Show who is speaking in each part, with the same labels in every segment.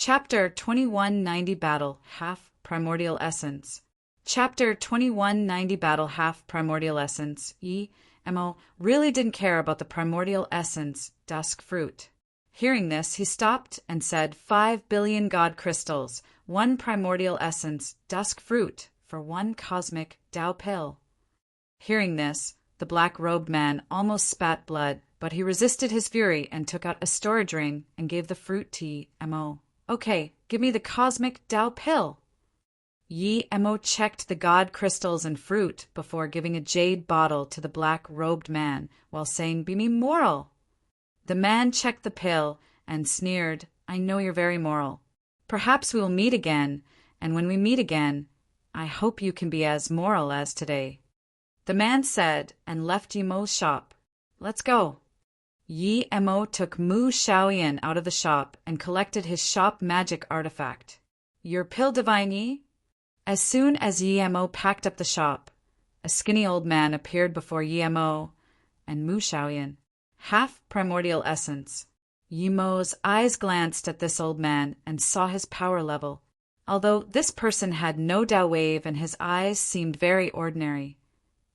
Speaker 1: Chapter 2190 Battle, Half Primordial Essence. Chapter 2190 Battle, Half Primordial Essence. Emo really didn't care about the primordial essence, dusk fruit. Hearing this, he stopped and said, 5 billion god crystals, 1 primordial essence, dusk fruit, for 1 cosmic Tao pill. Hearing this, the black-robed man almost spat blood, but he resisted his fury and took out a storage ring and gave the fruit to Emo. Okay, give me the cosmic Tao pill. Emo checked the god crystals and fruit before giving a jade bottle to the black-robed man while saying, Be me moral. The man checked the pill and sneered, I know you're very moral. Perhaps we will meet again, and when we meet again, I hope you can be as moral as today. The man said and left Emo's shop. Let's go. Emo took Mu Xiaoyan out of the shop and collected his shop magic artifact. Your pill divine Yi? As soon as Emo packed up the shop, a skinny old man appeared before Emo and Mu Xiaoyan. Half primordial essence. Emo's eyes glanced at this old man and saw his power level. Although this person had no Tao wave and his eyes seemed very ordinary,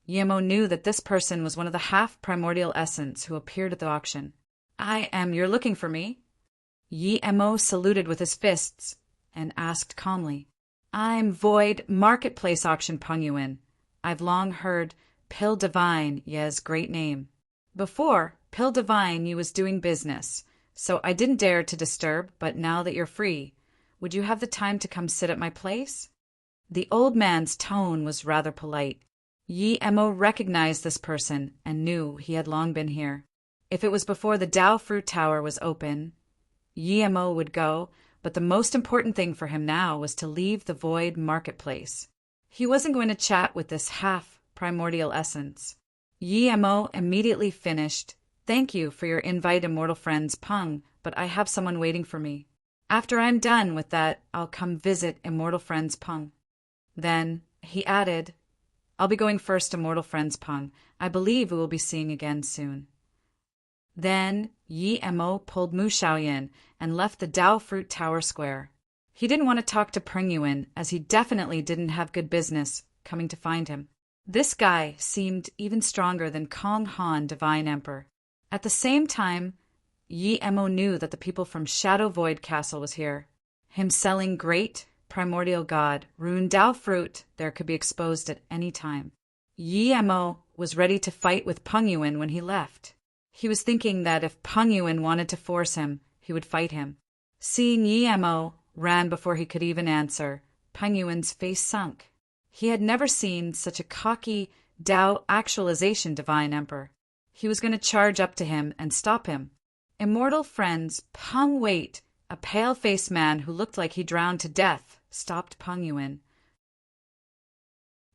Speaker 1: Emo knew that this person was one of the half primordial essence who appeared at the auction. You're looking for me? Emo saluted with his fists and asked calmly. I'm Void Marketplace Auction Pengyuan. I've long heard Pill Divine Ye's great name. Before, Pill Divine Ye was doing business, so I didn't dare to disturb, but now that you're free, would you have the time to come sit at my place? The old man's tone was rather polite. Emo recognized this person and knew he had long been here. If it was before the Tao Fruit Tower was open, Emo would go, but the most important thing for him now was to leave the Void Marketplace. He wasn't going to chat with this half primordial essence. Emo immediately finished. Thank you for your invite, immortal friends Peng, but I have someone waiting for me. After I'm done with that, I'll come visit immortal friends Peng. Then, he added, I'll be going first, immortal friends Peng. I believe we will be seeing again soon. Then, Emo pulled Mu Xiaoyan and left the Tao Fruit Tower Square. He didn't want to talk to Pengyuan, as he definitely didn't have good business coming to find him. This guy seemed even stronger than Kong Han, Divine Emperor. At the same time, Emo knew that the people from Shadow Void Castle was here. Him selling great primordial god, ruined Tao fruit, there could be exposed at any time. Emo was ready to fight with Pengyuan when he left. He was thinking that if Pengyuan wanted to force him, he would fight him. Seeing Emo ran before he could even answer, Pengyuan's face sunk. He had never seen such a cocky Tao actualization Divine Emperor. He was going to charge up to him and stop him. Immortal friends Peng Wait, a pale-faced man who looked like he drowned to death, stopped Pengyuan.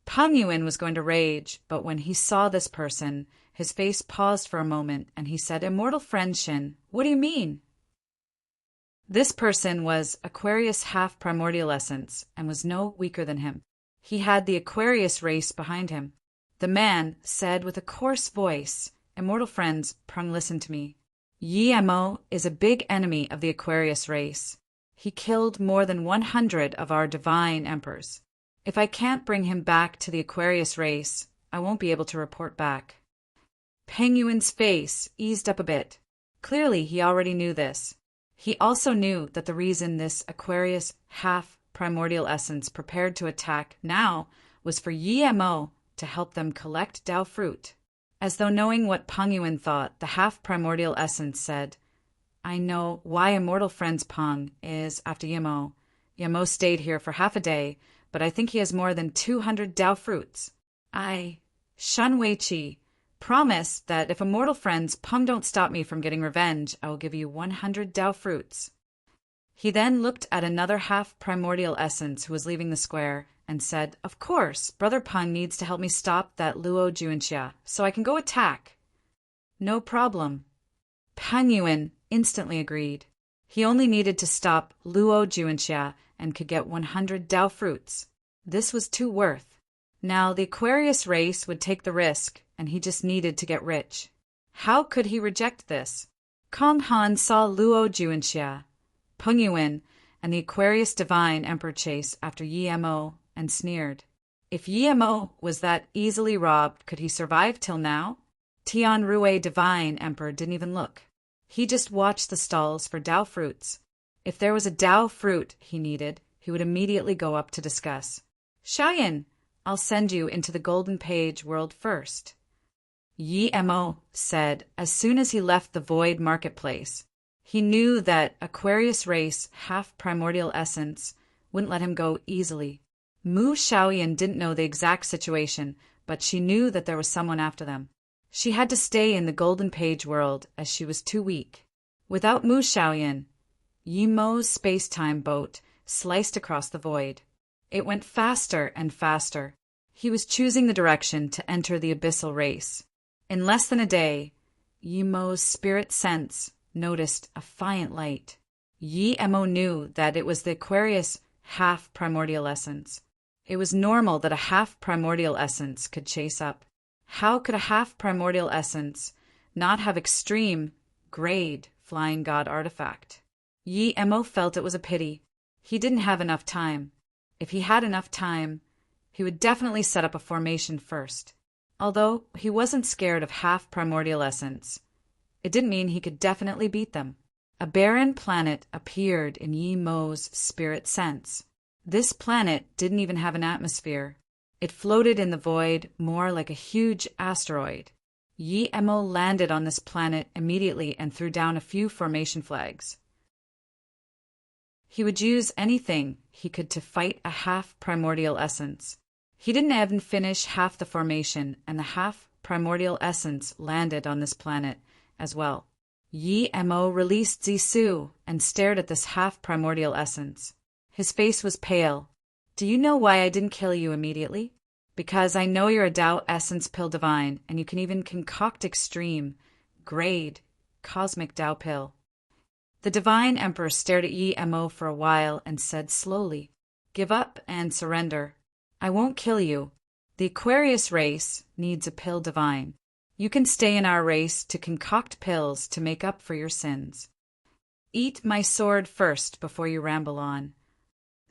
Speaker 1: Pengyuan was going to rage, but when he saw this person, his face paused for a moment, and he said, Immortal friend Shin, what do you mean? This person was Aquarius half primordial essence, and was no weaker than him. He had the Aquarius race behind him. The man said with a coarse voice, Immortal friends, Peng, listen to me. Emo is a big enemy of the Aquarius race. He killed more than 100 of our divine emperors. If I can't bring him back to the Aquarius race, I won't be able to report back. Pengyuan's face eased up a bit. Clearly, he already knew this. He also knew that the reason this Aquarius half primordial essence prepared to attack now was for Emo to help them collect Tao fruit. As though knowing what Pengyuan thought, the half primordial essence said, I know why immortal friends Peng is after Emo. Emo stayed here for half a day, but I think he has more than 200 Tao fruits. Shun Wei-Chi, promise that if immortal friends Peng don't stop me from getting revenge, I will give you 100 Tao fruits. He then looked at another half primordial essence who was leaving the square and said, Of course, Brother Peng needs to help me stop that Luo Juanxia, so I can go attack. No problem. Pengyuan instantly agreed. He only needed to stop Luo Juanxia and could get 100 Tao fruits. This was too worth. Now the Aquarius race would take the risk, and he just needed to get rich. How could he reject this? Kong Han saw Luo Juanxia, Pengyuan, and the Aquarius Divine Emperor chased after Yi-Mo and sneered. If Yi-Mo was that easily robbed, could he survive till now? Tian-Rui Divine Emperor didn't even look. He just watched the stalls for Dao fruits. If there was a Dao fruit he needed, he would immediately go up to discuss. Xiaoyan, I'll send you into the Golden Page world first, Yi-Mo said as soon as he left the Void Marketplace. He knew that Aquarius race, half primordial essence, wouldn't let him go easily. Mu Xiaoyan didn't know the exact situation, but she knew that there was someone after them. She had to stay in the Golden Page world as she was too weak. Without Mu Xiaoyan, Yi-Mo's space-time boat sliced across the void. It went faster and faster. He was choosing the direction to enter the abyssal race. In less than a day, Yi-Mo's spirit sense noticed a faint light. Yi-Mo knew that it was the Aquarius half-primordial essence. It was normal that a half-primordial essence could chase up. How could a half-primordial essence not have extreme, grade, flying god artifact? Yi-Mo felt it was a pity. He didn't have enough time. If he had enough time, he would definitely set up a formation first. Although he wasn't scared of half-primordial essence, it didn't mean he could definitely beat them. A barren planet appeared in Yi-Mo's spirit sense. This planet didn't even have an atmosphere. It floated in the void more like a huge asteroid. Yi-Mo landed on this planet immediately and threw down a few formation flags. He would use anything he could to fight a half-primordial essence. He didn't even finish half the formation, and the half-primordial essence landed on this planet as well. Yi-Mo released Zissou and stared at this half-primordial essence. His face was pale. Do you know why I didn't kill you immediately? Because I know you're a Dao Essence Pill Divine, and you can even concoct extreme, grade, cosmic Dao Pill. The Divine Emperor stared at Yi-Mo for a while and said slowly, Give up and surrender. I won't kill you. The Aquarius race needs a pill divine. You can stay in our race to concoct pills to make up for your sins. Eat my sword first before you ramble on.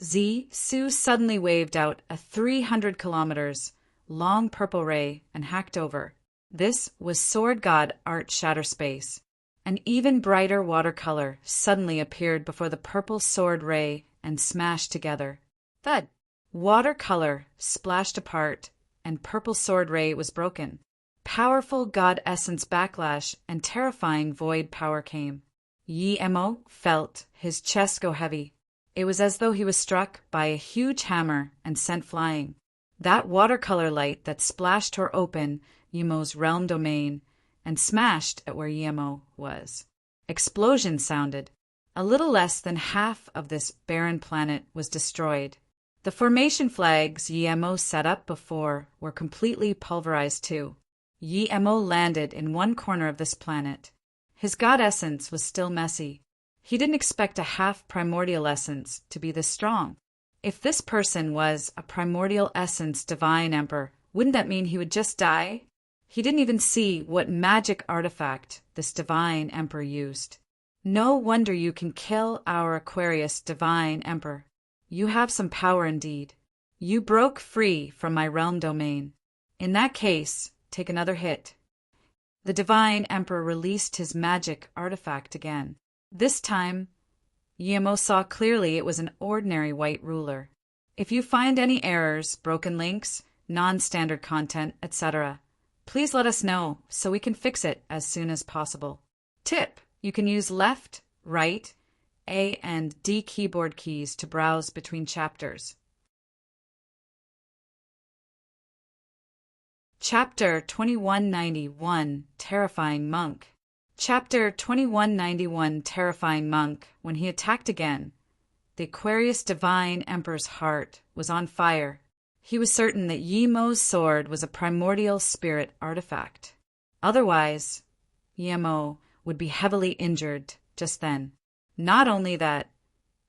Speaker 1: Zissou suddenly waved out a 300 kilometers long purple ray and hacked over. This was Sword God Art Shatterspace. An even brighter watercolor suddenly appeared before the purple sword ray and smashed together. Thud! Watercolor splashed apart, and purple sword ray was broken. Powerful god essence backlash and terrifying void power came. Yi-Mo felt his chest go heavy. It was as though he was struck by a huge hammer and sent flying. That watercolor light that splashed tore open Yi-Mo's realm domain and smashed at where Yi-Mo was. Explosion sounded. A little less than half of this barren planet was destroyed. The formation flags Yi-Mo set up before were completely pulverized too. Yi-Mo landed in one corner of this planet. His god essence was still messy. He didn't expect a half-primordial essence to be this strong. If this person was a primordial essence divine emperor, wouldn't that mean he would just die? He didn't even see what magic artifact this divine emperor used. No wonder you can kill our Aquarius divine emperor. You have some power indeed. You broke free from my realm domain. In that case, take another hit. The divine emperor released his magic artifact again. This time, Yi-Mo saw clearly it was an ordinary white ruler. If you find any errors, broken links, non-standard content, etc., please let us know so we can fix it as soon as possible. Tip: you can use left, right, A and D keyboard keys to browse between chapters. Chapter 2191, Terrifying Monk. Chapter 2191, Terrifying Monk. When he attacked again, the Aquarius Divine Emperor's heart was on fire. He was certain that Yi-Mo's sword was a primordial spirit artifact. Otherwise, Yi-Mo would be heavily injured just then. Not only that,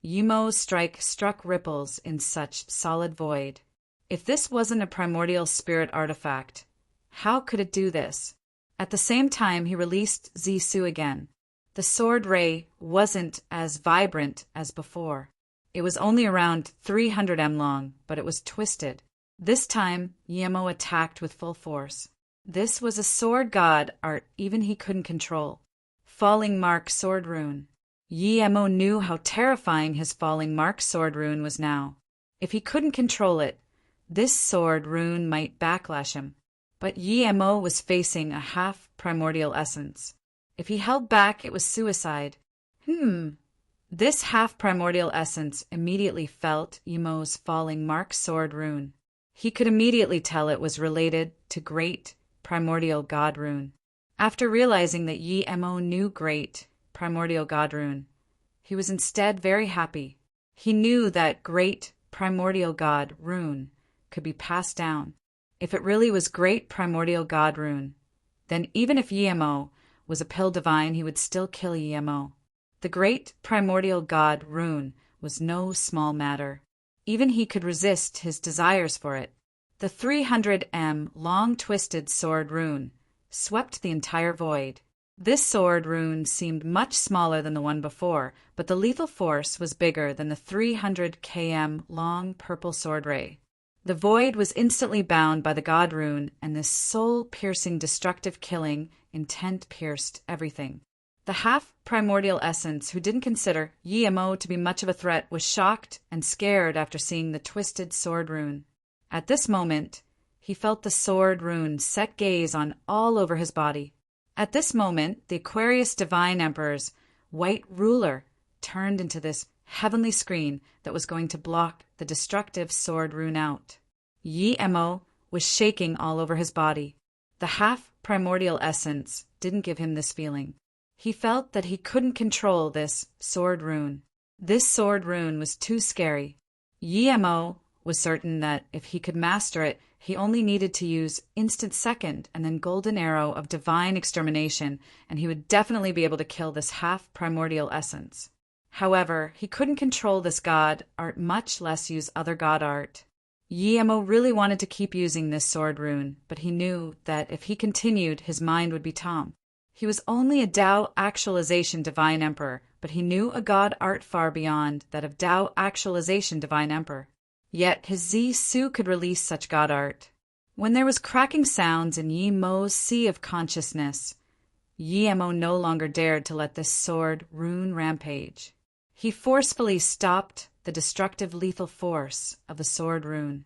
Speaker 1: Yi-Mo's strike struck ripples in such solid void. If this wasn't a primordial spirit artifact, how could it do this? At the same time, he released Zissou again. The sword ray wasn't as vibrant as before. It was only around 300 m long, but it was twisted. This time, Yemo attacked with full force. This was a sword god art even he couldn't control. Falling Mark Sword Rune. Yemo knew how terrifying his Falling Mark Sword Rune was now. If he couldn't control it, this sword rune might backlash him. But Yemo was facing a half-primordial essence. If he held back, it was suicide. This half-primordial essence immediately felt Yemo's Falling Mark Sword Rune. He could immediately tell it was related to Great Primordial God Rune. After realizing that Yemo knew Great Primordial God Rune, he was instead very happy. He knew that Great Primordial God Rune could be passed down. If it really was Great Primordial God Rune, then even if Yemo was a pill divine, he would still kill Yemo. The Great Primordial God Rune was no small matter. Even he could resist his desires for it. The 300 m long twisted sword rune swept the entire void. This sword rune seemed much smaller than the one before, but the lethal force was bigger than the 300 km long purple sword ray. The void was instantly bound by the god rune, and this soul-piercing destructive killing intent pierced everything. The half-primordial essence, who didn't consider Yemo to be much of a threat, was shocked and scared after seeing the twisted sword rune. At this moment, he felt the sword rune set gaze on all over his body. At this moment, the Aquarius Divine Emperor's white ruler turned into this heavenly screen that was going to block the destructive sword rune out. Yemo was shaking all over his body. The half-primordial essence didn't give him this feeling. He felt that he couldn't control this sword rune. This sword rune was too scary. Yemo was certain that if he could master it, he only needed to use Instant Second and then Golden Arrow of Divine Extermination, and he would definitely be able to kill this half-primordial essence. However, he couldn't control this god art, much less use other god art. Yemo really wanted to keep using this sword rune, but he knew that if he continued, his mind would be Tom. He was only a Tao Actualization Divine Emperor, but he knew a god art far beyond that of Tao Actualization Divine Emperor. Yet his Zi-Su could release such god art. When there was cracking sounds in Yemo's sea of consciousness, Yemo no longer dared to let this sword rune rampage. He forcefully stopped the destructive lethal force of the sword rune.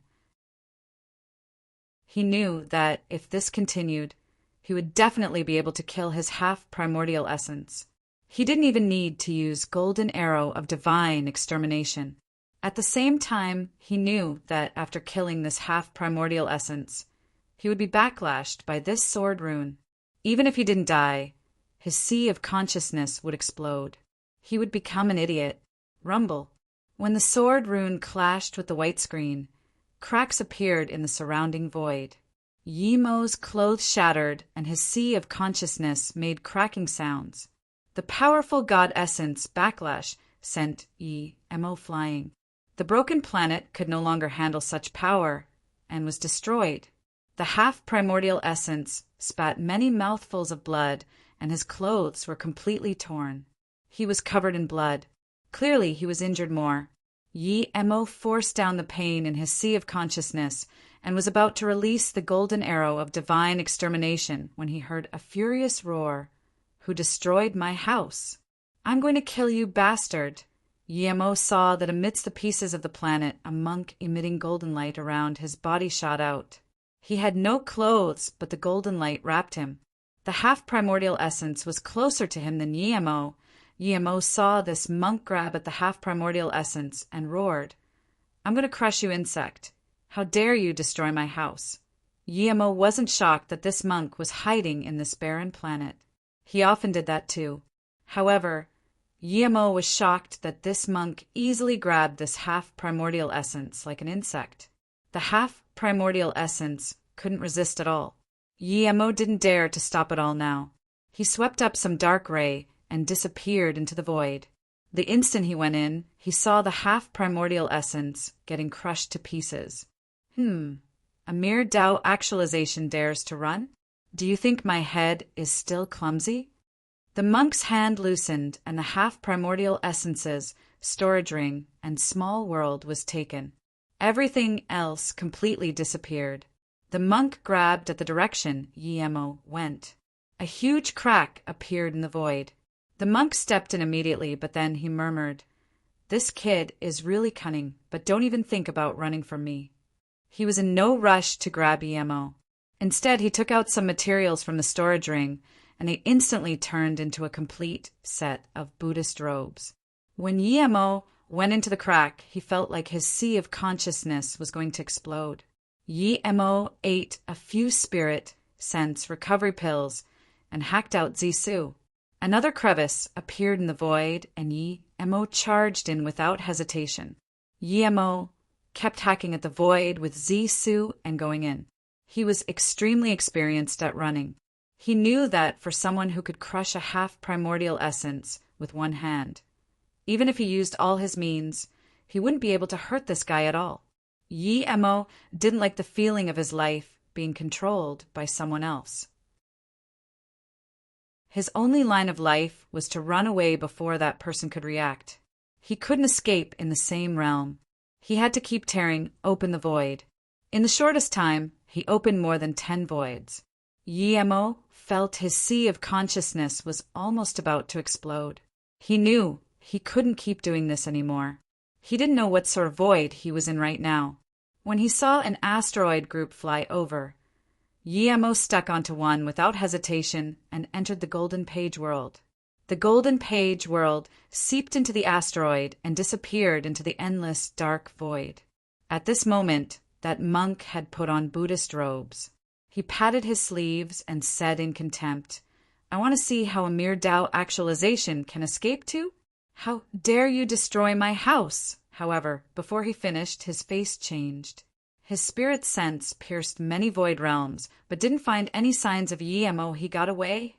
Speaker 1: He knew that if this continued, he would definitely be able to kill his half-primordial essence. He didn't even need to use Golden Arrow of Divine Extermination. At the same time, he knew that after killing this half-primordial essence, he would be backlashed by this sword rune. Even if he didn't die, his sea of consciousness would explode. He would become an idiot. Rumble. When the sword rune clashed with the white screen, cracks appeared in the surrounding void. Yemo's clothes shattered, and his sea of consciousness made cracking sounds. The powerful god essence backlash sent Yemo flying. The broken planet could no longer handle such power, and was destroyed. The half-primordial essence spat many mouthfuls of blood, and his clothes were completely torn. He was covered in blood. Clearly he was injured more. Yemo forced down the pain in his sea of consciousness, and was about to release the Golden Arrow of Divine Extermination when he heard a furious roar. "Who destroyed my house? I'm going to kill you, bastard!" Yemo saw that amidst the pieces of the planet, a monk emitting golden light around his body shot out. He had no clothes, but the golden light wrapped him. The half-primordial essence was closer to him than Yemo. Yemo saw this monk grab at the half-primordial essence and roared, "I'm going to crush you, insect. How dare you destroy my house?" Yemo wasn't shocked that this monk was hiding in this barren planet. He often did that too. However, Yemo was shocked that this monk easily grabbed this half-primordial essence like an insect. The half-primordial essence couldn't resist at all. Yemo didn't dare to stop it all now. He swept up some dark ray and disappeared into the void. The instant he went in, he saw the half-primordial essence getting crushed to pieces. A mere Tao Actualization dares to run? Do you think my head is still clumsy? The monk's hand loosened, and the half-primordial essences storage ring, and small world was taken. Everything else completely disappeared. The monk grabbed at the direction Yemo went. A huge crack appeared in the void. The monk stepped in immediately, but then he murmured, "This kid is really cunning, but don't even think about running from me." He was in no rush to grab Yemo. Instead, he took out some materials from the storage ring, and they instantly turned into a complete set of Buddhist robes. When Yemo went into the crack, he felt like his sea of consciousness was going to explode. Yemo ate a few spirit sense recovery pills and hacked out Zisu. Another crevice appeared in the void, and Yemo charged in without hesitation. Yemo kept hacking at the void with Zisu and going in. He was extremely experienced at running. He knew that for someone who could crush a half-primordial essence with one hand, even if he used all his means, he wouldn't be able to hurt this guy at all. Yemo didn't like the feeling of his life being controlled by someone else. His only line of life was to run away before that person could react. He couldn't escape in the same realm. He had to keep tearing open the void. In the shortest time, he opened more than 10 voids. Yemo felt his sea of consciousness was almost about to explode. He knew he couldn't keep doing this anymore. He didn't know what sort of void he was in right now. When he saw an asteroid group fly over, Yemo stuck onto one without hesitation and entered the Golden Page world. The Golden Page world seeped into the asteroid and disappeared into the endless dark void. At this moment, that monk had put on Buddhist robes. He patted his sleeves and said in contempt, "I want to see how a mere Tao actualization can escape to? How dare you destroy my house?" However, before he finished, his face changed. His spirit sense pierced many void realms, but didn't find any signs of Yemo. He got away?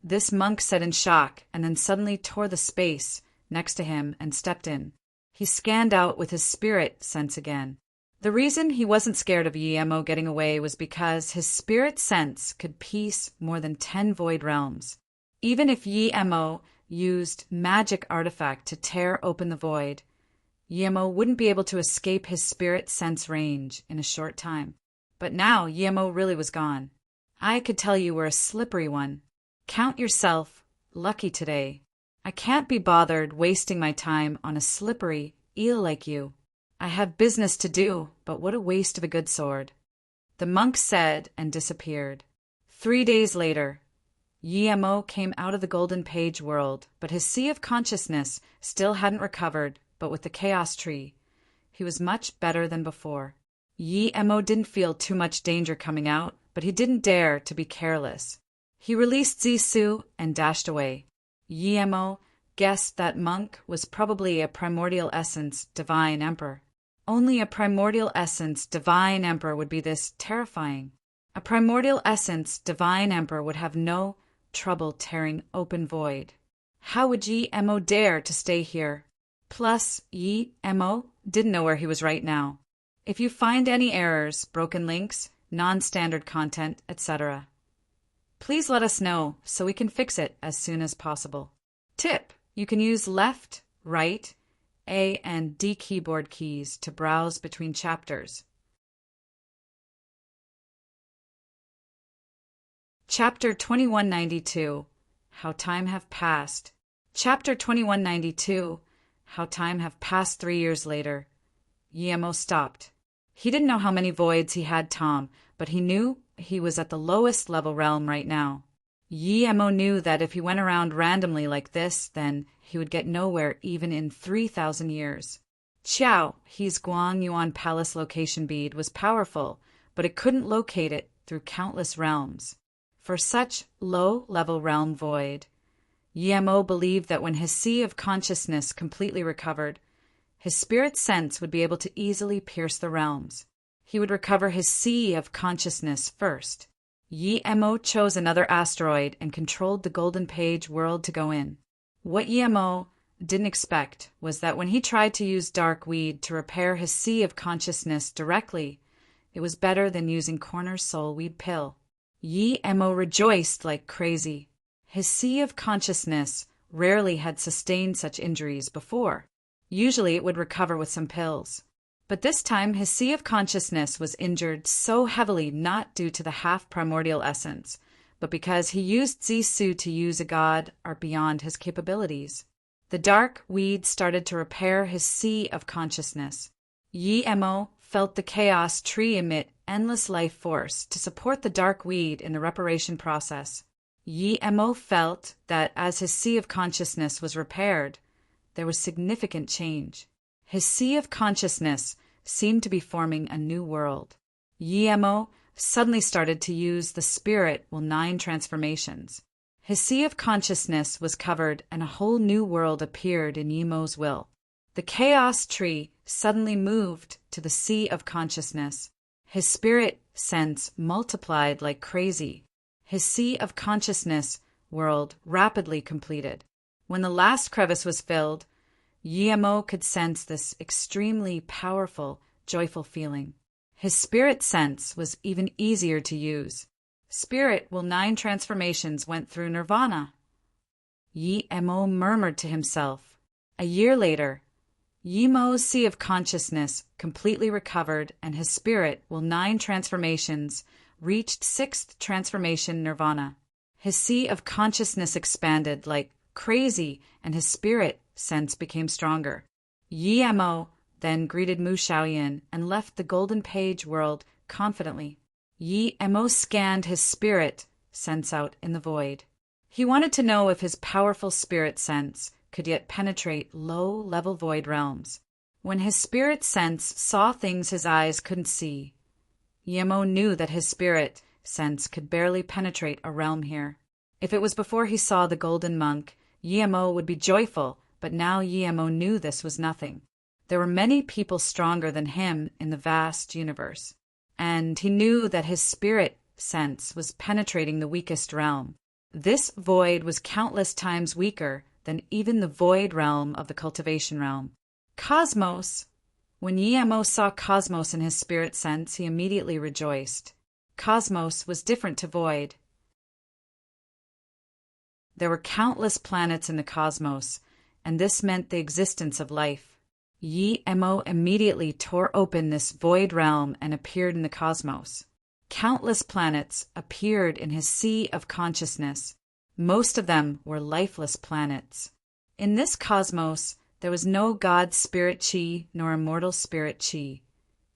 Speaker 1: This monk said in shock, and then suddenly tore the space next to him and stepped in. He scanned out with his spirit sense again. The reason he wasn't scared of Yemo getting away was because his spirit sense could piece more than 10 void realms. Even if Yemo used magic artifact to tear open the void, Yemo wouldn't be able to escape his spirit sense range in a short time. But now Yemo really was gone. I could tell you were a slippery one. Count yourself lucky today. I can't be bothered wasting my time on a slippery eel like you. I have business to do, but what a waste of a good sword." The monk said and disappeared. 3 days later, Yemo came out of the Golden Page world, but his sea of consciousness still hadn't recovered. But with the chaos tree, he was much better than before. Yemo didn't feel too much danger coming out, but he didn't dare to be careless. He released Zisu and dashed away. Yemo guessed that monk was probably a primordial essence divine emperor. Only a primordial essence divine emperor would be this terrifying. A primordial essence divine emperor would have no trouble tearing open void. How would Yemo dare to stay here? Plus, Yemo didn't know where he was right now. If you find any errors, broken links, non-standard content, etc., please let us know so we can fix it as soon as possible. Tip: you can use left, right, A and D keyboard keys to browse between chapters. Chapter 2192, How Time Have Passed. Chapter 2192, How time have passed 3 years later. Yemo stopped. He didn't know how many voids he had, but he knew he was at the lowest level realm right now. Yemo knew that if he went around randomly like this, then he would get nowhere even in 3,000 years. Qiao, He's Guang Yuan Palace location bead, was powerful, but it couldn't locate it through countless realms. For such low-level realm void, Yemo believed that when his sea of consciousness completely recovered, his spirit sense would be able to easily pierce the realms. He would recover his sea of consciousness first. Yemo chose another asteroid and controlled the Golden Page world to go in. What Yemo didn't expect was that when he tried to use dark weed to repair his sea of consciousness directly, it was better than using Corner's soul weed pill. Yemo rejoiced like crazy. His sea of consciousness rarely had sustained such injuries before. Usually it would recover with some pills. But this time his sea of consciousness was injured so heavily not due to the half-primordial essence, but because he used Zisu to use a god are beyond his capabilities. The dark weed started to repair his sea of consciousness. Yi Emo felt the chaos tree emit endless life force to support the dark weed in the reparation process. Yi Emo felt that as his sea of consciousness was repaired, there was significant change. His sea of consciousness seemed to be forming a new world. Yi Emo suddenly started to use the spirit will 9 transformations. His sea of consciousness was covered and a whole new world appeared in Yemo's will. The chaos tree suddenly moved to the sea of consciousness. His spirit sense multiplied like crazy. His sea of consciousness world rapidly completed. When the last crevice was filled, Yemo could sense this extremely powerful, joyful feeling. His spirit sense was even easier to use. Spirit will 9 transformations went through nirvana. Yemo murmured to himself. A year later, Yemo's sea of consciousness completely recovered and his spirit will 9 transformations reached 6th transformation nirvana. His sea of consciousness expanded like crazy and his spirit sense became stronger. Yemo then greeted Mu Shaoyin and left the Golden Page world confidently. Yemo scanned his spirit sense out in the void. He wanted to know if his powerful spirit sense could yet penetrate low-level void realms. When his spirit sense saw things his eyes couldn't see, Yemo knew that his spirit sense could barely penetrate a realm here. If it was before he saw the Golden Monk, Yemo would be joyful, but now Yemo knew this was nothing. There were many people stronger than him in the vast universe, and he knew that his spirit sense was penetrating the weakest realm. This void was countless times weaker than even the void realm of the cultivation realm. Cosmos. When Yemo saw Cosmos in his spirit sense, he immediately rejoiced. Cosmos was different to void. There were countless planets in the cosmos, and this meant the existence of life. Yemo immediately tore open this void realm and appeared in the cosmos. Countless planets appeared in his sea of consciousness. Most of them were lifeless planets. In this cosmos, there was no god spirit chi nor immortal spirit chi.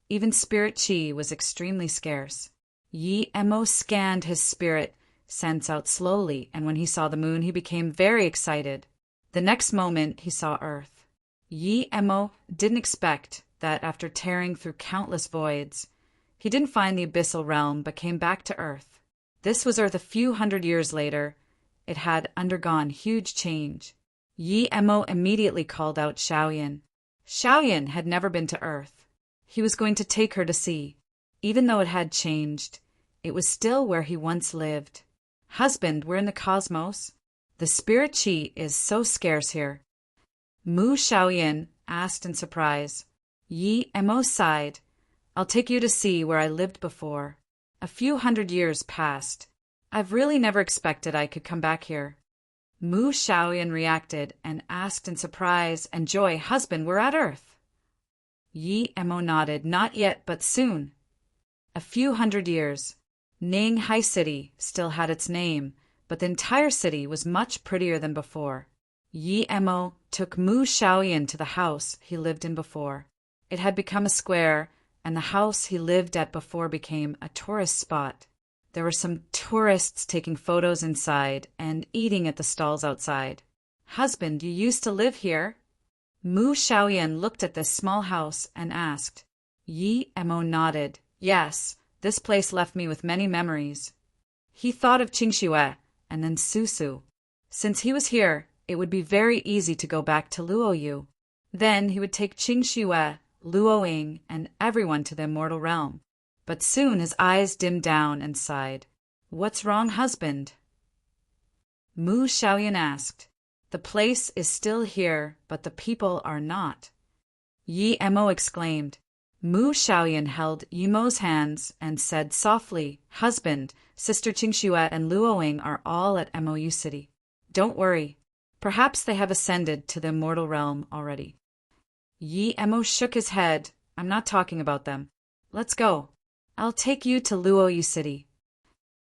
Speaker 1: Even spirit chi was extremely scarce. Yemo scanned his spirit sense out slowly, and when he saw the moon, he became very excited. The next moment, he saw Earth. Yemo didn't expect that after tearing through countless voids, he didn't find the abyssal realm but came back to Earth. This was Earth a few hundred years later. It had undergone huge change. Yemo immediately called out Shaoyin. Shaoyin had never been to Earth. He was going to take her to see. Even though it had changed, it was still where he once lived. Husband, we're in the cosmos. The spirit chi is so scarce here. Mu Shaoyin asked in surprise. Yemo sighed. I'll take you to see where I lived before. A few hundred years passed. I've really never expected I could come back here. Mu Shaoyin reacted and asked in surprise and joy, Husband, we're at Earth. Yemo nodded. Not yet, but soon. A few hundred years. Ninghai City still had its name, but the entire city was much prettier than before. Yemo took Mu Shaoyin to the house he lived in before. It had become a square, and the house he lived at before became a tourist spot. There were some tourists taking photos inside and eating at the stalls outside. Husband, you used to live here? Mu Shaoyin looked at this small house and asked. Yemo nodded. Yes, this place left me with many memories. He thought of Qingxue and then Susu. Since he was here, it would be very easy to go back to Luoyu. Then he would take Qingxue, Luoying, and everyone to the immortal realm. But soon his eyes dimmed down and sighed. What's wrong, husband? Mu Shaoyin asked. The place is still here, but the people are not. Yemo exclaimed. Mu Shaoyin held Yemo's hands and said softly, Husband, Sister Qingxue and Luoying are all at Mou City. Don't worry. Perhaps they have ascended to the immortal realm already. Yi Emo shook his head. I'm not talking about them. Let's go. I'll take you to Luoyu City.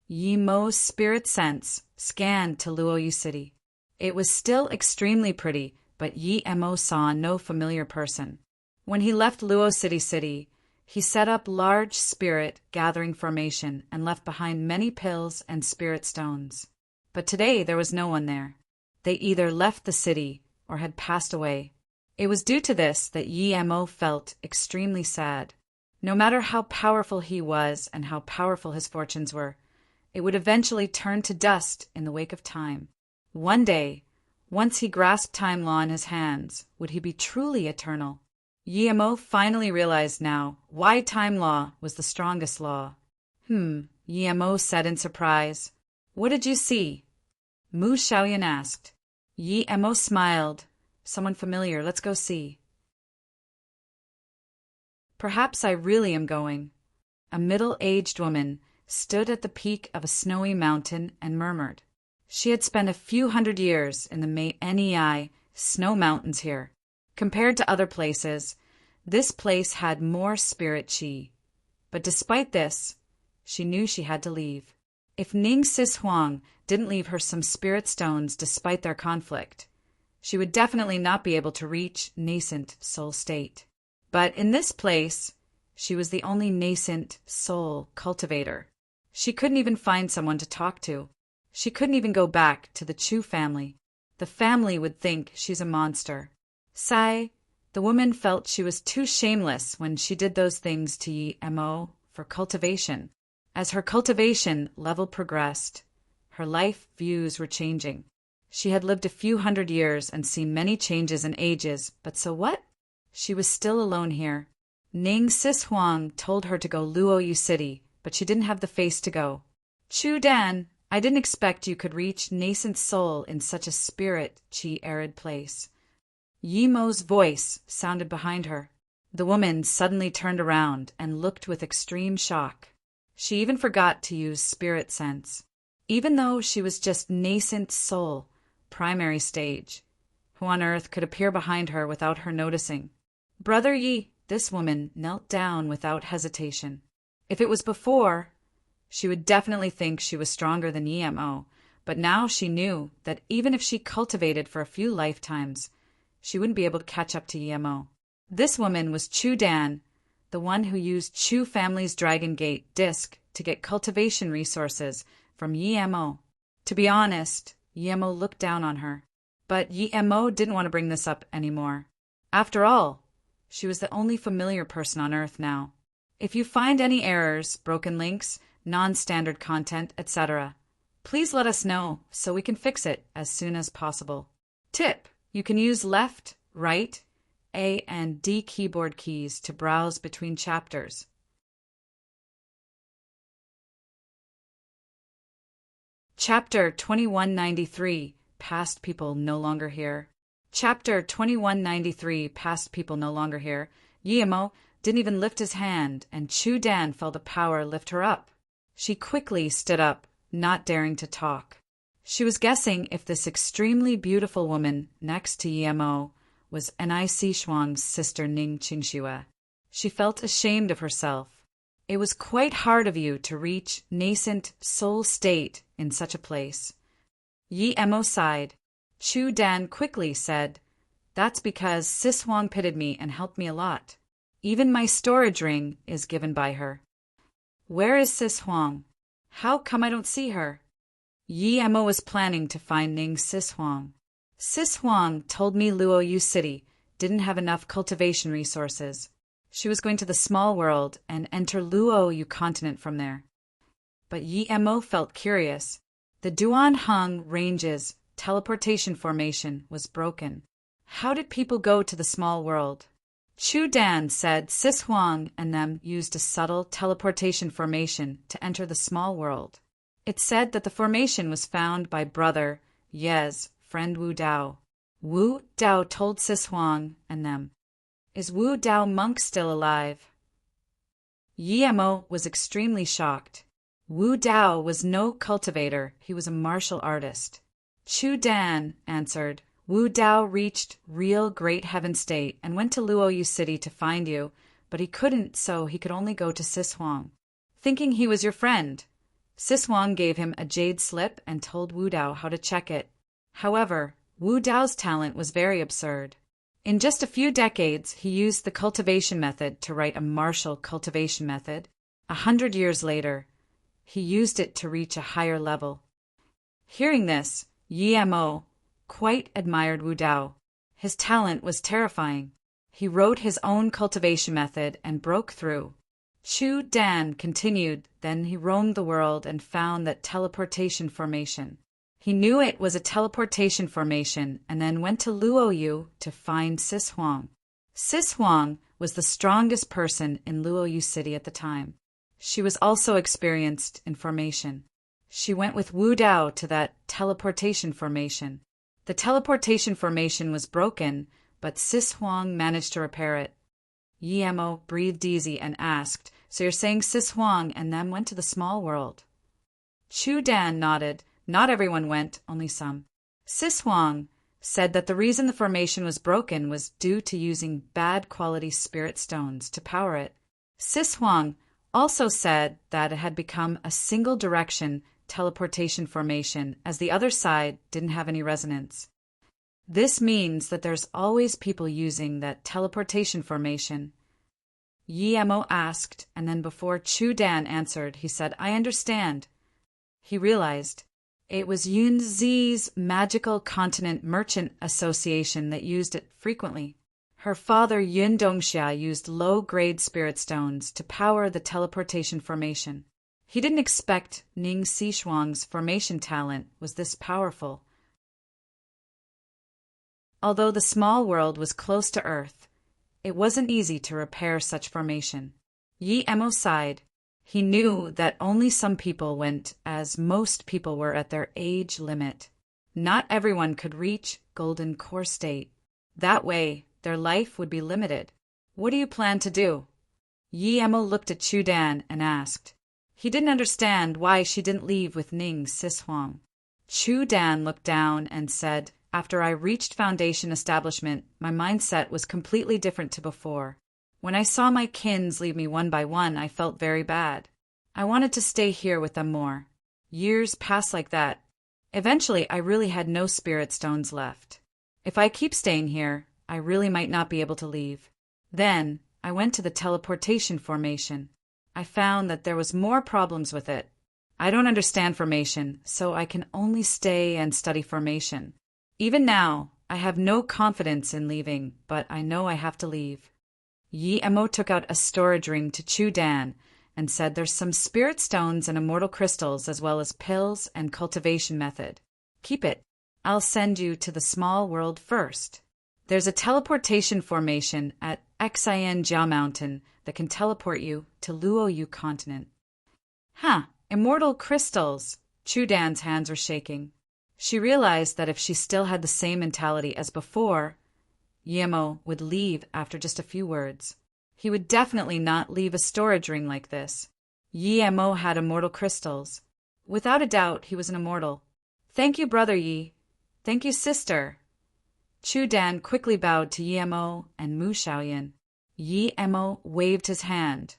Speaker 1: Yi Mo's spirit sense scanned to Luoyu City. It was still extremely pretty, but Yi Emo saw no familiar person. When he left Luo City, he set up large spirit gathering formation and left behind many pills and spirit stones. But today there was no one there. They either left the city or had passed away. It was due to this that Yi Emo felt extremely sad. No matter how powerful he was and how powerful his fortunes were, it would eventually turn to dust in the wake of time. One day, once he grasped time law in his hands, would he be truly eternal? Yi Emo finally realized now why time law was the strongest law. Yi Emo said in surprise. What did you see? Mu Xiaoyan asked. Yi Emo smiled. Someone familiar, let's go see. Perhaps I really am going. A middle-aged woman stood at the peak of a snowy mountain and murmured. She had spent a few hundred years in the NEI snow mountains here. Compared to other places, this place had more spirit chi. But despite this, she knew she had to leave. If Ning Sis Huang didn't leave her some spirit stones despite their conflict, she would definitely not be able to reach nascent soul state. But in this place, she was the only nascent soul cultivator. She couldn't even find someone to talk to. She couldn't even go back to the Chu family. The family would think she's a monster. Sai, the woman felt she was too shameless when she did those things to Yi Emo for cultivation. As her cultivation level progressed, her life views were changing. She had lived a few hundred years and seen many changes and ages, but so what? She was still alone here. Ning Sis Huang told her to go Luoyu City, but she didn't have the face to go. Chu Dan, I didn't expect you could reach nascent soul in such a spirit chi-arid place. Yi Mo's voice sounded behind her. The woman suddenly turned around and looked with extreme shock. She even forgot to use spirit sense. Even though she was just nascent soul, primary stage, who on earth could appear behind her without her noticing? Brother Yi, this woman knelt down without hesitation. If it was before, she would definitely think she was stronger than Yi Emo, but now she knew that even if she cultivated for a few lifetimes, she wouldn't be able to catch up to Yi Emo. This woman was Chu Dan, the one who used Chu family's Dragon Gate disc to get cultivation resources from Yi Emo. To be honest, Yi Emo looked down on her. But Yi Emo didn't want to bring this up anymore. After all, she was the only familiar person on Earth now. If you find any errors, broken links, non-standard content, etc., please let us know so we can fix it as soon as possible. Tip: you can use left, right, A and D keyboard keys to browse between chapters. Chapter 2193, Past People No Longer Here. Chapter 2193, Past People No Longer Here. Yi Emo didn't even lift his hand, and Chu Dan felt a power lift her up. She quickly stood up, not daring to talk. She was guessing if this extremely beautiful woman next to Yi Emo was Ni Shuang's sister Ning Qingxue. She felt ashamed of herself. It was quite hard of you to reach nascent soul state in such a place. Yi Emo sighed. Chu Dan quickly said, That's because Sis Huang pitied me and helped me a lot. Even my storage ring is given by her. Where is Sis Huang? How come I don't see her? Yi Emo was planning to find Ning Sis Huang. Sis Huang told me Luoyu City didn't have enough cultivation resources. She was going to the small world and enter Luoyu continent from there. But Yi Emo felt curious. The Duan Hung Range's teleportation formation was broken. How did people go to the small world? Chu Dan said Sis Huang and them used a subtle teleportation formation to enter the small world. It said that the formation was found by brother Ye's friend Wu Dao. Wu Dao told Sis Huang and them. Is Wu Dao monk still alive? Yi Emo was extremely shocked. Wu Dao was no cultivator, he was a martial artist. Chu Dan answered, Wu Dao reached real great heaven state and went to Luoyu City to find you, but he couldn't, so he could only go to Sis Huang, thinking he was your friend. Sis Huang gave him a jade slip and told Wu Dao how to check it. However, Wu Dao's talent was very absurd. In just a few decades, he used the cultivation method to write a martial cultivation method. 100 years later, he used it to reach a higher level. Hearing this, Yi Mo quite admired Wu Dao. His talent was terrifying. He wrote his own cultivation method and broke through. Chu Dan continued, then he roamed the world and found that teleportation formation. He knew it was a teleportation formation and then went to Luoyu to find Sis Huang. Sis Huang was the strongest person in Luoyu City at the time. She was also experienced in formation. She went with Wu Dao to that teleportation formation. The teleportation formation was broken, but Sis Huang managed to repair it. Yi Mo breathed easy and asked, So you're saying Sis Huang and them went to the small world? Chu Dan nodded. Not everyone went, only some. Sis Huang said that the reason the formation was broken was due to using bad quality spirit stones to power it. Sis Huang also said that it had become a single direction teleportation formation as the other side didn't have any resonance. This means that there's always people using that teleportation formation. Yi Mo asked, and then before Chu Dan answered, he said, I understand. He realized it was Yunzi's Magical Continent Merchant Association that used it frequently. Her father Yun Dongxia used low-grade spirit stones to power the teleportation formation. He didn't expect Ning Xishuang's formation talent was this powerful. Although the small world was close to Earth, it wasn't easy to repair such formation. Yi Mo sighed. He knew that only some people went, as most people were at their age limit. Not everyone could reach Golden Core State. That way, their life would be limited. What do you plan to do? Yi Mo looked at Chu Dan and asked. He didn't understand why she didn't leave with Ning Sis Huang. Chu Dan looked down and said, After I reached Foundation Establishment, my mindset was completely different to before. When I saw my kins leave me one by one, I felt very bad. I wanted to stay here with them more. Years passed like that. Eventually, I really had no spirit stones left. If I keep staying here, I really might not be able to leave. Then, I went to the teleportation formation. I found that there was more problems with it. I don't understand formation, so I can only stay and study formation. Even now, I have no confidence in leaving, but I know I have to leave. Yi Mo took out a storage ring to Chu Dan and said there's some spirit stones and immortal crystals as well as pills and cultivation method. Keep it. I'll send you to the small world first. There's a teleportation formation at Xian Jiao Mountain that can teleport you to Luoyu Continent. Immortal crystals. Chu Dan's hands were shaking. She realized that if she still had the same mentality as before, Yi Mo would leave after just a few words. He would definitely not leave a storage ring like this. Yi Mo had immortal crystals. Without a doubt, he was an immortal. Thank you, Brother Yi. Thank you, Sister. Chu Dan quickly bowed to Yi Mo and Mu Xiaoyan. Yi Mo waved his hand.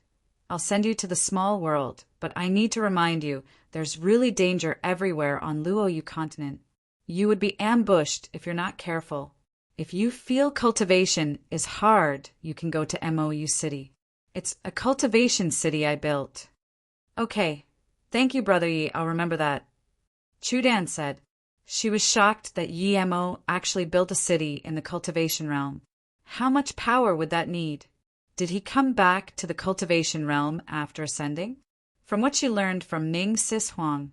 Speaker 1: I'll send you to the small world, but I need to remind you, there's really danger everywhere on Luoyu Continent. You would be ambushed if you're not careful. If you feel cultivation is hard, you can go to MOU City. It's a cultivation city I built. Okay. Thank you, Brother Yi. I'll remember that. Chu Dan said. She was shocked that Yi Mo actually built a city in the cultivation realm. How much power would that need? Did he come back to the cultivation realm after ascending? From what she learned from Ning Sis Huang,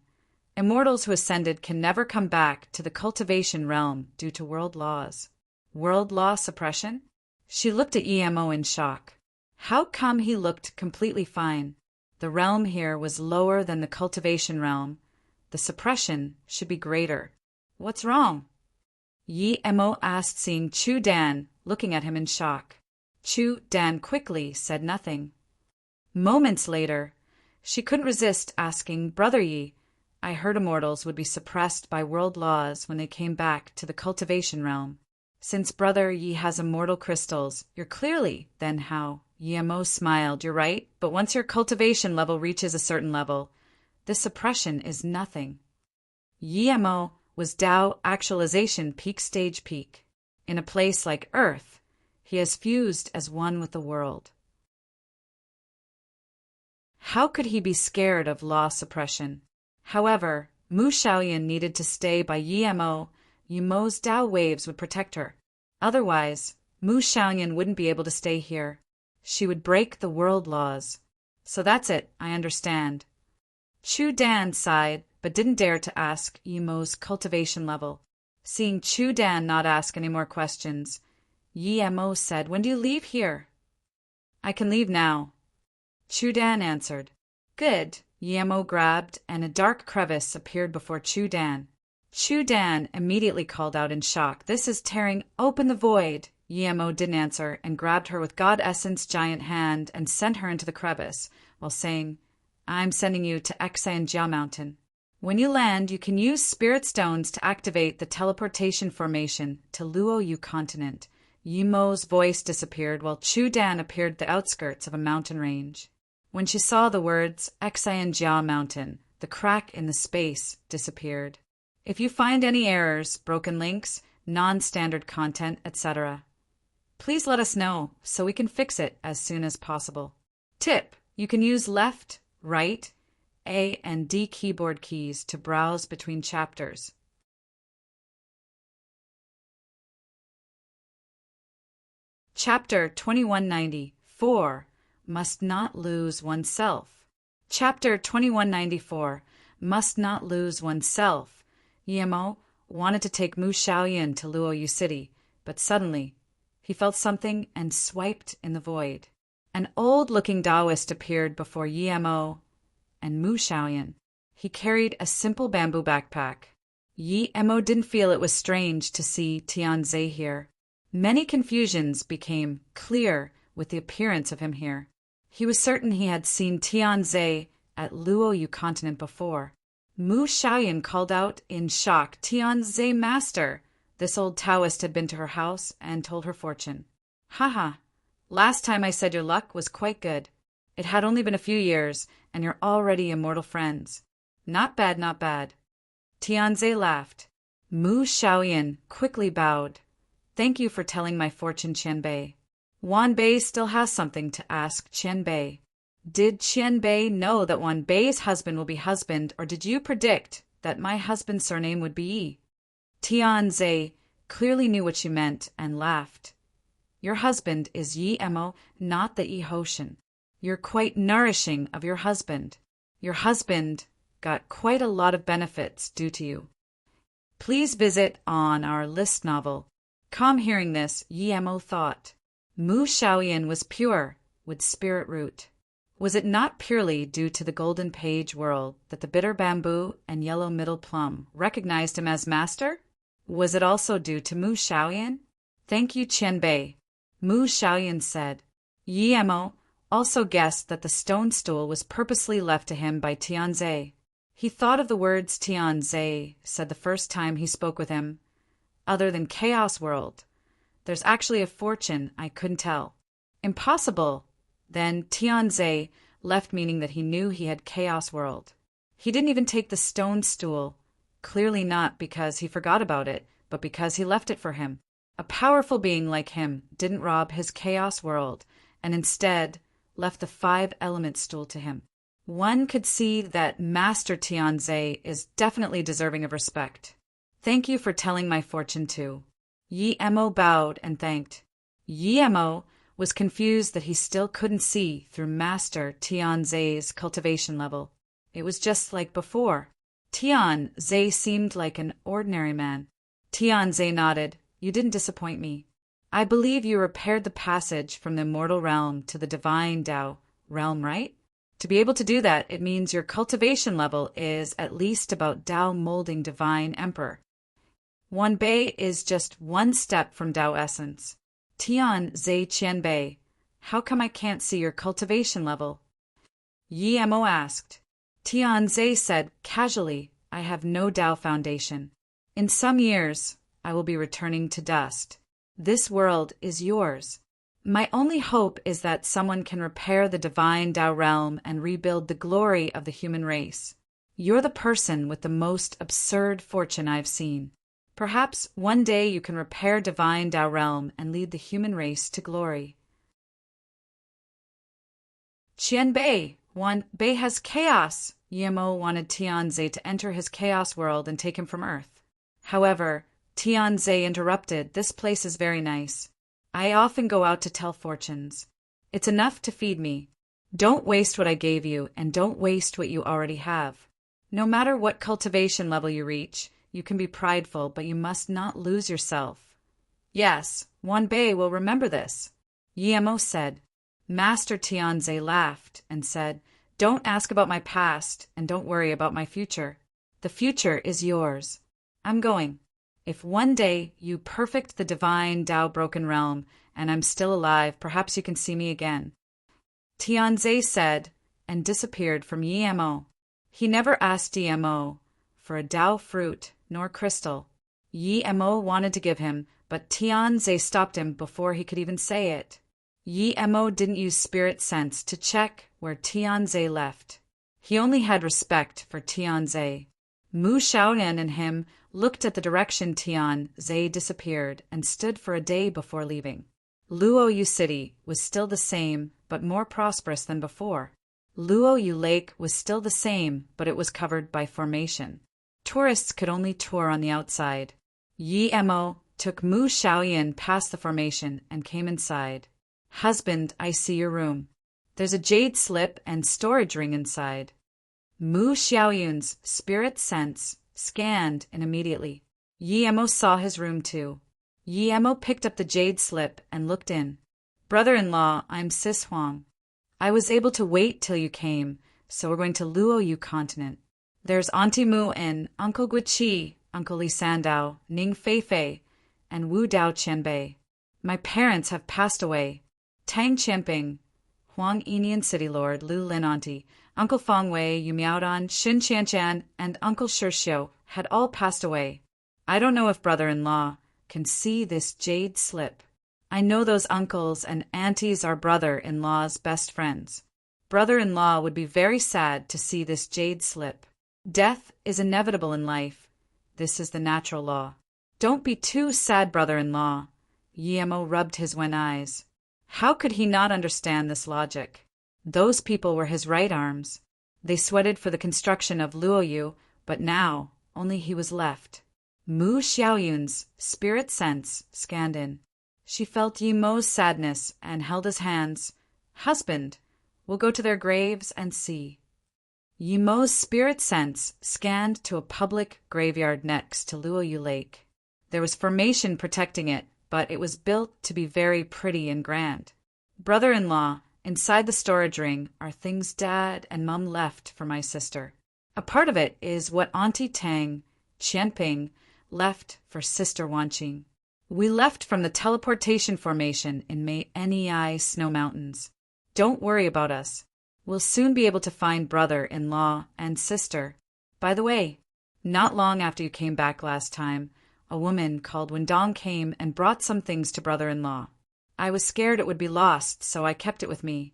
Speaker 1: immortals who ascended can never come back to the cultivation realm due to world laws. World law suppression? She looked at Yi Mo in shock. How come he looked completely fine? The realm here was lower than the cultivation realm. The suppression should be greater. What's wrong? Yi Mo asked, seeing Chu Dan looking at him in shock. Chu Dan quickly said nothing. Moments later, she couldn't resist asking, Brother Yi, I heard immortals would be suppressed by world laws when they came back to the cultivation realm. Since brother Yi has immortal crystals, you're clearly, then how? Yemo smiled. You're right, but once your cultivation level reaches a certain level, this suppression is nothing. Yemo was Tao actualization peak stage peak. In a place like Earth, he has fused as one with the world. How could he be scared of law suppression? However, Mu Xiaoyan needed to stay by Yemo. Yemo's Tao waves would protect her. Otherwise, Mu Xiaoyan wouldn't be able to stay here. She would break the world laws. So that's it, I understand. Chu Dan sighed, but didn't dare to ask Yemo's cultivation level. Seeing Chu Dan not ask any more questions, Yemo said, "When do you leave here?" "I can leave now." Chu Dan answered. "Good." Yemo grabbed, and a dark crevice appeared before Chu Dan. Chu Dan immediately called out in shock, "This is tearing open the void." Yemo didn't answer and grabbed her with God Essence giant hand and sent her into the crevice, while saying, "I'm sending you to Xanjia Mountain. When you land, you can use spirit stones to activate the teleportation formation to Luoyu continent." Yemo's voice disappeared while Chu Dan appeared at the outskirts of a mountain range. When she saw the words Xanjia Mountain, the crack in the space disappeared. If you find any errors, broken links, non-standard content, etc., please let us know so we can fix it as soon as possible. Tip: you can use left, right, A and D keyboard keys to browse between chapters. Chapter 2194, Must Not Lose Oneself. Chapter 2194, Must Not Lose Oneself. Yemo wanted to take Mu Xiaoyan to Luoyu City, but suddenly he felt something and swiped in the void. An old-looking Taoist appeared before Yemo and Mu Xiaoyan. He carried a simple bamboo backpack. Yemo didn't feel it was strange to see Tianze here. Many confusions became clear with the appearance of him here. He was certain he had seen Tianze at Luoyu continent before. Mu Xiaoyan called out in shock, "Tianze, master!" This old Taoist had been to her house and told her fortune. "Haha, last time I said your luck was quite good. It had only been a few years, and you're already immortal friends. Not bad, not bad." Tianze laughed. Mu Xiaoyan quickly bowed. "Thank you for telling my fortune, Qianbei." Wanbei still has something to ask Qianbei. "Did Qianbei know that Wanbei's husband will be husband, or did you predict that my husband's surname would be Yi?" Tianze clearly knew what she meant and laughed. "Your husband is Yemo, not the Yi Hoshin. You're quite nourishing of your husband. Your husband got quite a lot of benefits due to you. Please visit on our list novel." Calm hearing this, Yemo thought. Mu Xiaoyan was pure, with spirit root. Was it not purely due to the golden page world that the bitter bamboo and yellow middle plum recognized him as master? Was it also due to Mu Xiaoyan? "Thank you, Qianbei," Mu Xiaoyan said. Yemo also guessed that the stone stool was purposely left to him by Tianze. He thought of the words Tianze said the first time he spoke with him. "Other than Chaos World, there's actually a fortune I couldn't tell." Impossible. Then Tianze left, meaning that he knew he had Chaos World. He didn't even take the stone stool, clearly not because he forgot about it, but because he left it for him. A powerful being like him didn't rob his Chaos World, and instead left the 5-element stool to him. One could see that Master Tianze is definitely deserving of respect. "Thank you for telling my fortune too." Yemo bowed and thanked. Yemo was confused that he still couldn't see through Master Tianze's cultivation level. It was just like before. Tianze seemed like an ordinary man. Tianze nodded. "You didn't disappoint me. I believe you repaired the passage from the mortal realm to the divine Tao realm, right? To be able to do that, it means your cultivation level is at least about Tao molding divine emperor. Wanbei is just one step from Tao essence. Tianze Qianbei, how come I can't see your cultivation level?" Yemo asked. Tianze said casually, I have no Tao foundation. In some years, I will be returning to dust. This world is yours. My only hope is that someone can repair the divine Tao realm and rebuild the glory of the human race. You're the person with the most absurd fortune I've seen. Perhaps one day you can repair divine Tao realm and lead the human race to glory. Qianbei, Bei has chaos. Yimo wanted Tianze to enter his chaos world and take him from Earth. However, Tianze interrupted, this place is very nice. I often go out to tell fortunes. It's enough to feed me. Don't waste what I gave you, and don't waste what you already have. No matter what cultivation level you reach, you can be prideful, but you must not lose yourself. Yes, Bei will remember this, Yimo said. Master Tianze laughed and said, Don't ask about my past, and don't worry about my future. The future is yours. I'm going. If one day you perfect the divine Tao broken realm, and I'm still alive, perhaps you can see me again. Tianze said, and disappeared from Yimo. He never asked Yimo for a Tao fruit nor crystal. Yimo wanted to give him, but Tianze stopped him before he could even say it. Yimo didn't use spirit sense to check where Tianze left. He only had respect for Tianze. Mu Xiaoyan and him looked at the direction Tianze disappeared and stood for a day before leaving. Luoyu City was still the same, but more prosperous than before. Luoyu Lake was still the same, but it was covered by formation. Tourists could only tour on the outside. Yimo took Mu Xiaoyan past the formation and came inside. Husband, I see your room. There's a jade slip and storage ring inside. Mu Xiaoyun's spirit sense scanned and immediately. Yimo saw his room too. Yimo picked up the jade slip and looked in. Brother-in-law, I'm Sis Huang. I was able to wait till you came, so we're going to Luoyu continent. There's Auntie Mu and Uncle Guiqi, Uncle Li Sandao, Ning Feifei, and Wu Dao Qianbei. My parents have passed away. Tang Qianping, Huang Enian City Lord, Lu Lin Auntie, Uncle Feng Wei, Yu Miaodan, Xin Qianchan, and Uncle Shixiu had all passed away. I don't know if brother-in-law can see this jade slip. I know those uncles and aunties are brother-in-law's best friends. Brother-in-law would be very sad to see this jade slip. Death is inevitable in life. This is the natural law. Don't be too sad, brother-in-law. Yimo rubbed his wen eyes. How could he not understand this logic? Those people were his right arms. They sweated for the construction of Luoyu, but now only he was left. Mu Xiaoyun's spirit sense scanned in. She felt Yimo's sadness and held his hands. Husband, we'll go to their graves and see. Yimo's spirit sense scanned to a public graveyard next to Luoyu Lake. There was formation protecting it, but it was built to be very pretty and grand. Brother-in-law, inside the storage ring are things Dad and Mum left for my sister. A part of it is what Auntie Tang, Qianping, left for Sister Wanqing. We left from the teleportation formation in Nei Snow Mountains. Don't worry about us. We'll soon be able to find brother-in-law and sister. By the way, not long after you came back last time, a woman called Wendong came and brought some things to brother-in-law. I was scared it would be lost, so I kept it with me.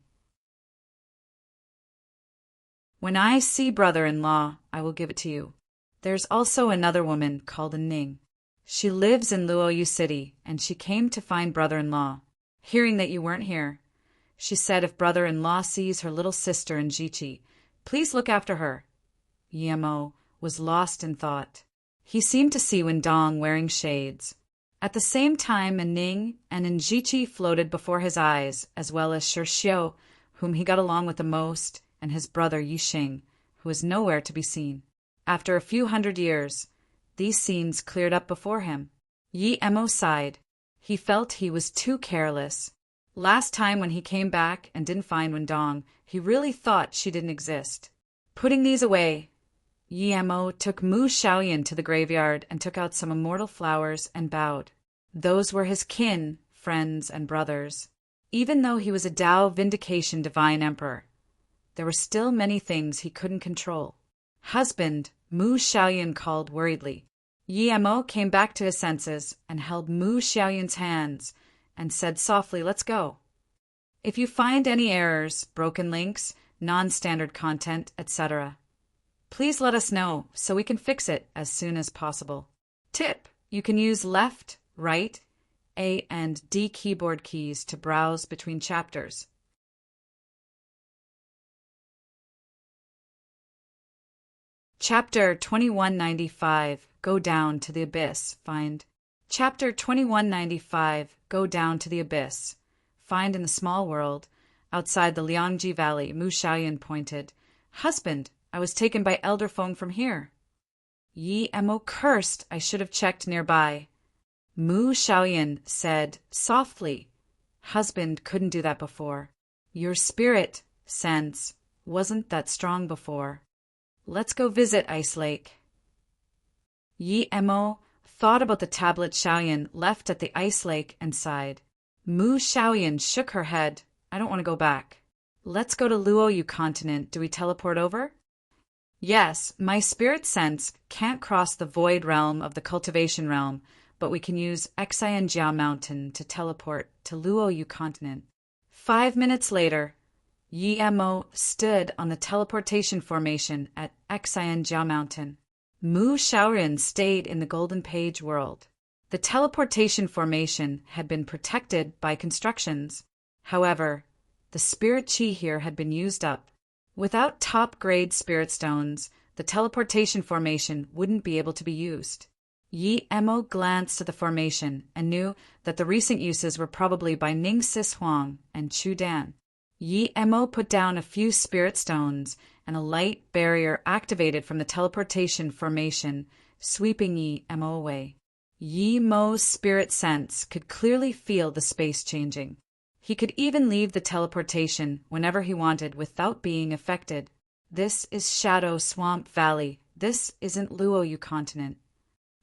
Speaker 1: When I see brother-in-law, I will give it to you. There's also another woman called Ning. She lives in Luoyu City, and she came to find brother-in-law, hearing that you weren't here. She said if brother-in-law sees her little sister in Jiqi, please look after her. Yimo was lost in thought. He seemed to see Wendong wearing shades. At the same time, Ning and Njichi floated before his eyes, as well as Shixiu, whom he got along with the most, and his brother Yixing, who was nowhere to be seen. After a few hundred years, these scenes cleared up before him. Yimo sighed. He felt he was too careless. Last time when he came back and didn't find Wendong, he really thought she didn't exist. Putting these away, Yimo took Mu Xiaoyan to the graveyard and took out some immortal flowers and bowed. Those were his kin, friends, and brothers. Even though he was a Tao Vindication Divine Emperor, there were still many things he couldn't control. Husband, Mu Xiaoyun called worriedly. Yi Mo came back to his senses and held Mu Xiaoyun's hands and said softly, "Let's go. If you find any errors, broken links, non-standard content, etc., please let us know so we can fix it as soon as possible." Tip: you can use left, right, A and D keyboard keys to browse between chapters. Chapter 2195, Go Down to the Abyss, find. Chapter 2195, Go Down to the Abyss. Find in the small world. Outside the Liangji Valley, Mu Xiaoyun pointed. "Husband, I was taken by Elder Feng from here." Yi Mo cursed. "I should have checked nearby." Mu Xiaoyun said softly, "Husband couldn't do that before. Your spirit sense wasn't that strong before. Let's go visit Ice Lake." Yi Mo thought about the tablet Xiaoyun left at the ice lake and sighed. Mu Xiaoyun shook her head. "I don't want to go back. Let's go to Luoyu continent. Do we teleport over?" "Yes, my spirit sense can't cross the void realm of the cultivation realm, but we can use Xianjia Mountain to teleport to Luoyu continent." 5 minutes later, Yi Mo stood on the teleportation formation at Xianjia Mountain. Mu Xiaoyun stayed in the Golden Page world. The teleportation formation had been protected by constructions. However, the spirit chi here had been used up. Without top-grade spirit stones, the teleportation formation wouldn't be able to be used. Yi Mo glanced at the formation and knew that the recent uses were probably by Ning Sis Huang and Chu Dan. Yi Mo put down a few spirit stones, and a light barrier activated from the teleportation formation, sweeping Yi Mo away. Yi Mo's spirit sense could clearly feel the space changing. He could even leave the teleportation whenever he wanted without being affected. This is Shadow Swamp Valley. This isn't Luoyu continent.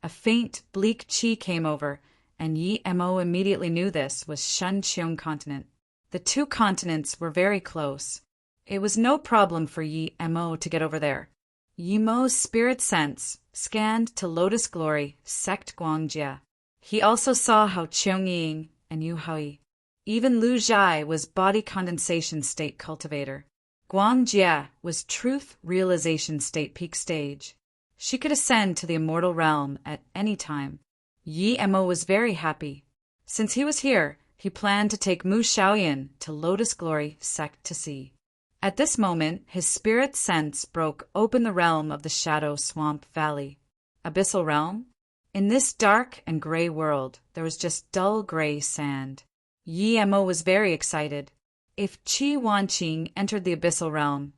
Speaker 1: A faint, bleak chi came over, and Yi Mo immediately knew this was Shunqiong continent. The two continents were very close. It was no problem for Yi Mo to get over there. Yi Mo's spirit sense scanned to Lotus Glory, Sect Guangjia. He also saw how Qiangying and Yu Hui. Even Lu Zhai was body condensation state cultivator. Guangjia was truth realization state peak stage. She could ascend to the immortal realm at any time. Yi Mo was very happy. Since he was here, he planned to take Mu Xiaoyun to Lotus Glory Sect to see. At this moment, his spirit sense broke open the realm of the Shadow Swamp Valley. Abyssal realm? In this dark and gray world, there was just dull gray sand. Yi Mo was very excited. If Qi Wanqing entered the abyssal realm,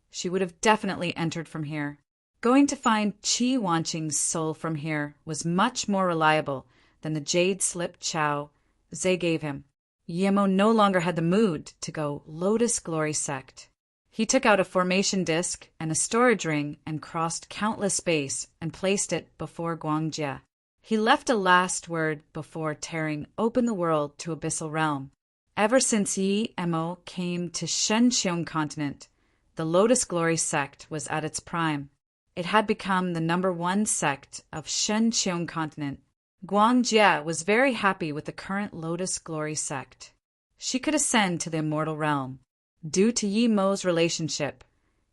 Speaker 1: she would have definitely entered from here. Going to find Qi Wanqing's soul from here was much more reliable than the jade slip Chao Zhe gave him. Yi Mo no longer had the mood to go Lotus Glory Sect. He took out a formation disc and a storage ring and crossed countless space and placed it before Guangjia. He left a last word before tearing open the world to abyssal realm. Ever since Yi Mo came to Shunqiong continent, the Lotus Glory Sect was at its prime. It had become the #1 sect of Shunqiong continent. Guangjia was very happy with the current Lotus Glory Sect. She could ascend to the immortal realm. Due to Yi Mo's relationship,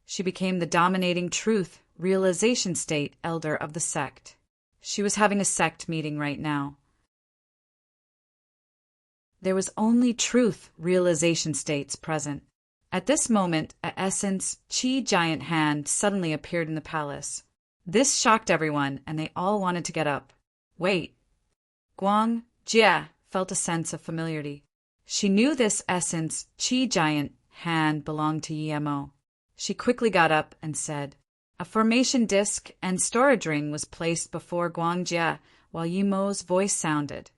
Speaker 1: she became the dominating truth realization state elder of the sect. She was having a sect meeting right now. There was only truth realization states present. At this moment, a essence Chi giant hand suddenly appeared in the palace. This shocked everyone, and they all wanted to get up. Wait. Guangjia felt a sense of familiarity. She knew this essence Chi giant hand belonged to Yi Mo. She quickly got up and said, a formation disc and storage ring was placed before Guangjia while Yi Mo's voice sounded.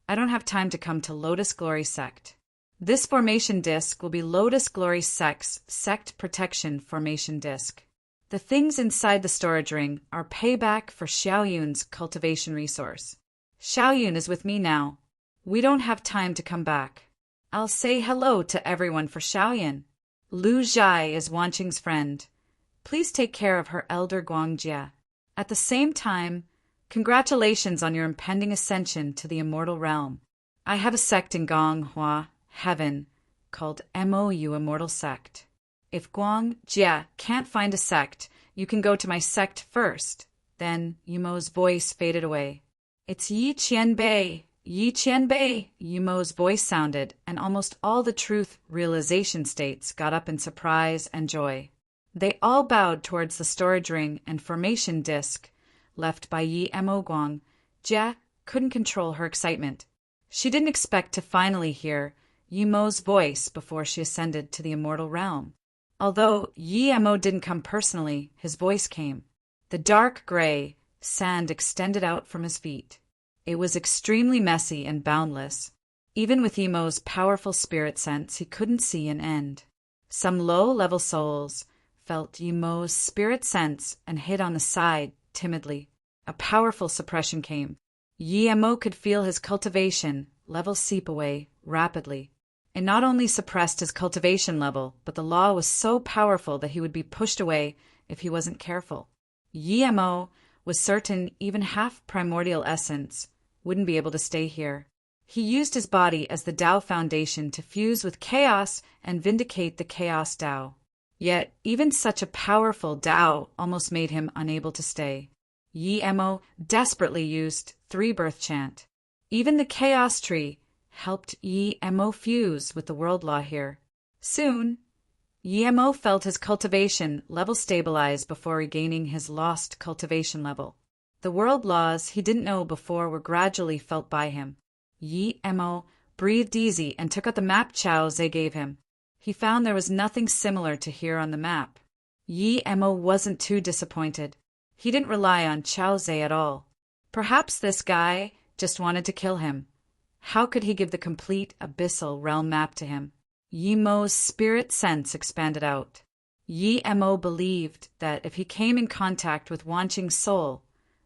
Speaker 1: I don't have time to come to Lotus Glory Sect. This formation disc will be Lotus Glory Sect's Sect Protection Formation Disc. The things inside the storage ring are payback for Xiaoyun's cultivation resource. Xiaoyun is with me now. We don't have time to come back. I'll say hello to everyone for Xiaoyun. Lu Zhai is Wanqing's friend. Please take care of her elder Guangjia. At the same time, congratulations on your impending ascension to the immortal realm. I have a sect in Gonghua, heaven, called MOU Immortal Sect. If Guangjia can't find a sect, you can go to my sect first. Then Yumo's voice faded away. It's Yi Qianbei, Yi Qianbei, Yumo's voice sounded, and almost all the truth realization states got up in surprise and joy. They all bowed towards the storage ring and formation disc left by Yi Mo Guang. Jia couldn't control her excitement. She didn't expect to finally hear Yi Mo's voice before she ascended to the immortal realm. Although Yi Mo didn't come personally, his voice came. The dark gray sand extended out from his feet. It was extremely messy and boundless. Even with Yi Mo's powerful spirit sense, he couldn't see an end. Some low-level souls felt Yi Mo's spirit sense and hid on the side timidly. A powerful suppression came. Yi Mo could feel his cultivation level seep away rapidly. It not only suppressed his cultivation level, but the law was so powerful that he would be pushed away if he wasn't careful. Yi Mo was certain even half primordial essence wouldn't be able to stay here. He used his body as the Tao foundation to fuse with chaos and vindicate the chaos Tao. Yet, even such a powerful Tao almost made him unable to stay. Yi Mo desperately used three-birth chant. Even the chaos tree helped Yi Mo fuse with the world law here. Soon, Yi Mo felt his cultivation level stabilize before regaining his lost cultivation level. The world laws he didn't know before were gradually felt by him. Yi Mo breathed easy and took out the map Chao Zhe gave him. He found there was nothing similar to here on the map. Yi Mo wasn't too disappointed. He didn't rely on Chao Zhe at all. Perhaps this guy just wanted to kill him. How could he give the complete abyssal realm map to him? Yi Mo's spirit sense expanded out. Yi Mo believed that if he came in contact with Wanqing's soul,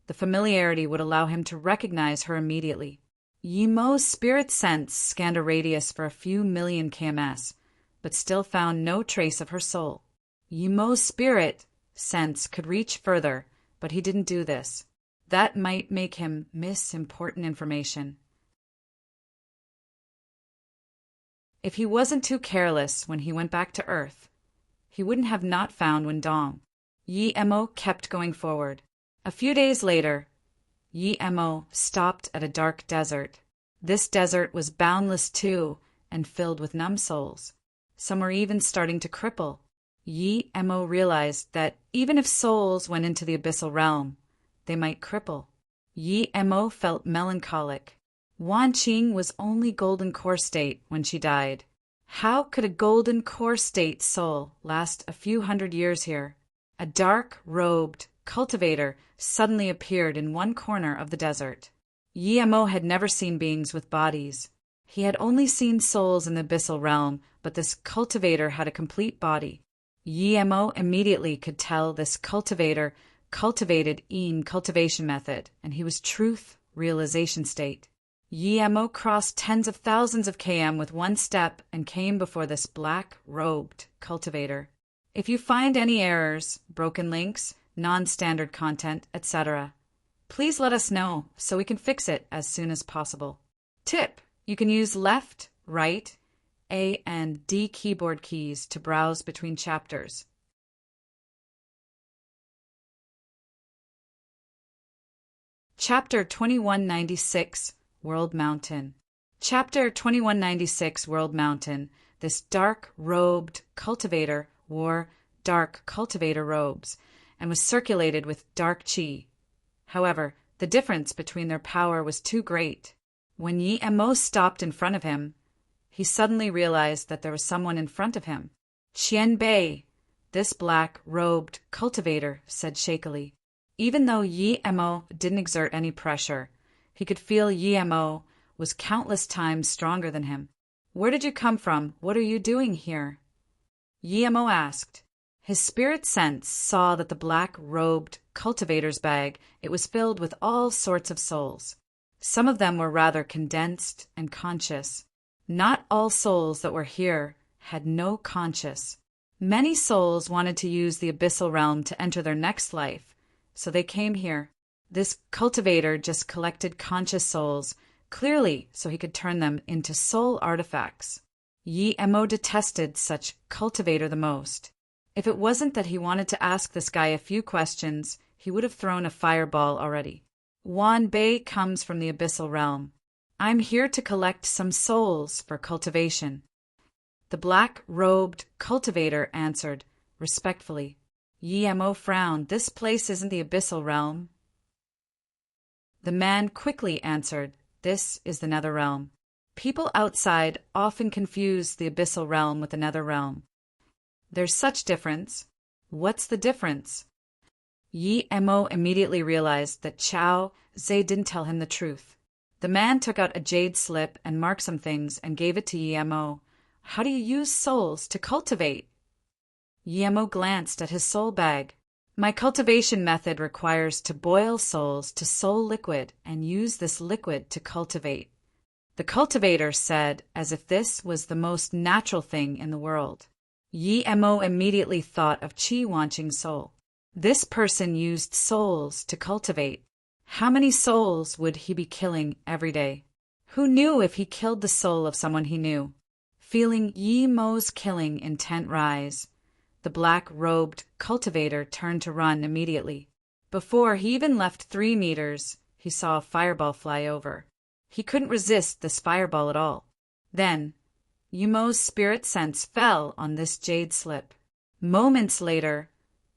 Speaker 1: the familiarity would allow him to recognize her immediately. Yi Mo's spirit sense scanned a radius for a few million kms, but still found no trace of her soul. Yi Mo's spirit sense could reach further, but he didn't do this. That might make him miss important information. If he wasn't too careless when he went back to Earth, he wouldn't have not found Wendong. Yi Mo kept going forward. A few days later, Yi Mo stopped at a dark desert. This desert was boundless too, and filled with numb souls. Some were even starting to cripple. Yi Mo realized that even if souls went into the abyssal realm, they might cripple. Yi Mo felt melancholic. Wanqing was only golden core state when she died. How could a golden core state soul last a few hundred years here? A dark-robed cultivator suddenly appeared in one corner of the desert. Yi Mo had never seen beings with bodies. He had only seen souls in the abyssal realm, but this cultivator had a complete body. Yi Mo immediately could tell this cultivator cultivated Yin cultivation method, and he was truth realization state. Yi Mo crossed tens of thousands of km with one step and came before this black-robed cultivator. If you find any errors, broken links, non-standard content, etc., please let us know so we can fix it as soon as possible. Tip: you can use left, right, A and D keyboard keys to browse between chapters. Chapter 2196, World Mountain. Chapter 2196, World Mountain. This dark-robed cultivator wore dark cultivator robes and was circulated with dark qi. However, the difference between their power was too great. When Yi Mo stopped in front of him, he suddenly realized that there was someone in front of him. Qianbei, this black-robed cultivator, said shakily. Even though Yi Mo didn't exert any pressure, he could feel Yi Mo was countless times stronger than him. Where did you come from? What are you doing here? Yi Mo asked. His spirit sense saw that the black-robed cultivator's bag, it was filled with all sorts of souls. Some of them were rather condensed and conscious. Not all souls that were here had no conscious. Many souls wanted to use the abyssal realm to enter their next life, so they came here. This cultivator just collected conscious souls, clearly so he could turn them into soul artifacts. Yi Mo detested such cultivator the most. If it wasn't that he wanted to ask this guy a few questions, he would have thrown a fireball already. Wan Bei comes from the abyssal realm. I'm here to collect some souls for cultivation. The black-robed cultivator answered, respectfully. Yi Mo frowned. This place isn't the abyssal realm. The man quickly answered, this is the nether realm. People outside often confuse the abyssal realm with the nether realm. There's such difference. What's the difference? Yi Mo immediately realized that Chao Zhe didn't tell him the truth. The man took out a jade slip and marked some things and gave it to Yi Mo. How do you use souls to cultivate? Yi Mo glanced at his soul bag. My cultivation method requires to boil souls to soul liquid and use this liquid to cultivate. The cultivator said as if this was the most natural thing in the world. Yi Mo immediately thought of Qi Wanqing's soul. This person used souls to cultivate. How many souls would he be killing every day? Who knew if he killed the soul of someone he knew? Feeling Yi Mo's killing intent rise, the black-robed cultivator turned to run immediately. Before he even left 3 meters, he saw a fireball fly over. He couldn't resist this fireball at all. Then, Yi Mo's spirit sense fell on this jade slip. Moments later,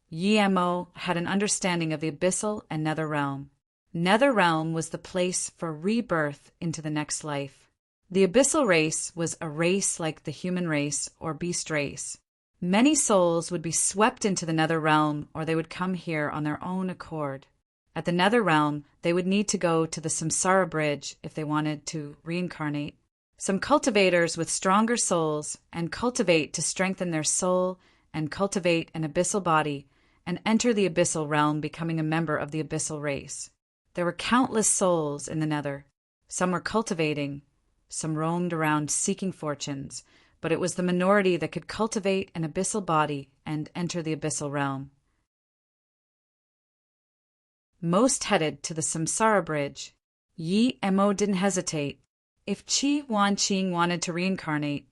Speaker 1: Yi Mo had an understanding of the abyssal and nether realm. Nether realm was the place for rebirth into the next life. The abyssal race was a race like the human race or beast race. Many souls would be swept into the nether realm or they would come here on their own accord. At the nether realm, they would need to go to the samsara bridge if they wanted to reincarnate. Some cultivators with stronger souls and cultivate to strengthen their soul and cultivate an abyssal body and enter the abyssal realm, becoming a member of the abyssal race. There were countless souls in the nether. Some were cultivating, some roamed around seeking fortunes, but it was the minority that could cultivate an abyssal body and enter the abyssal realm. Most headed to the samsara bridge. Yi Mo didn't hesitate. If Qi Wanqing wanted to reincarnate,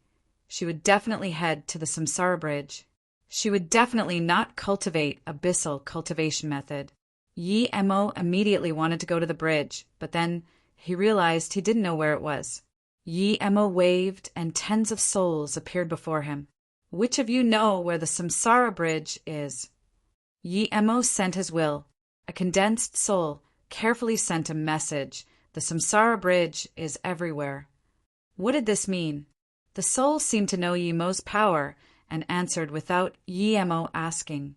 Speaker 1: she would definitely head to the samsara bridge. She would definitely not cultivate abyssal cultivation method. Yi Mo immediately wanted to go to the bridge, but then he realized he didn't know where it was. Yi Mo waved, and tens of souls appeared before him. Which of you know where the samsara bridge is? Yi Mo sent his will. A condensed soul carefully sent a message. The samsara bridge is everywhere. What did this mean? The soul seemed to know Yi Mo's power and answered without Yi Mo asking.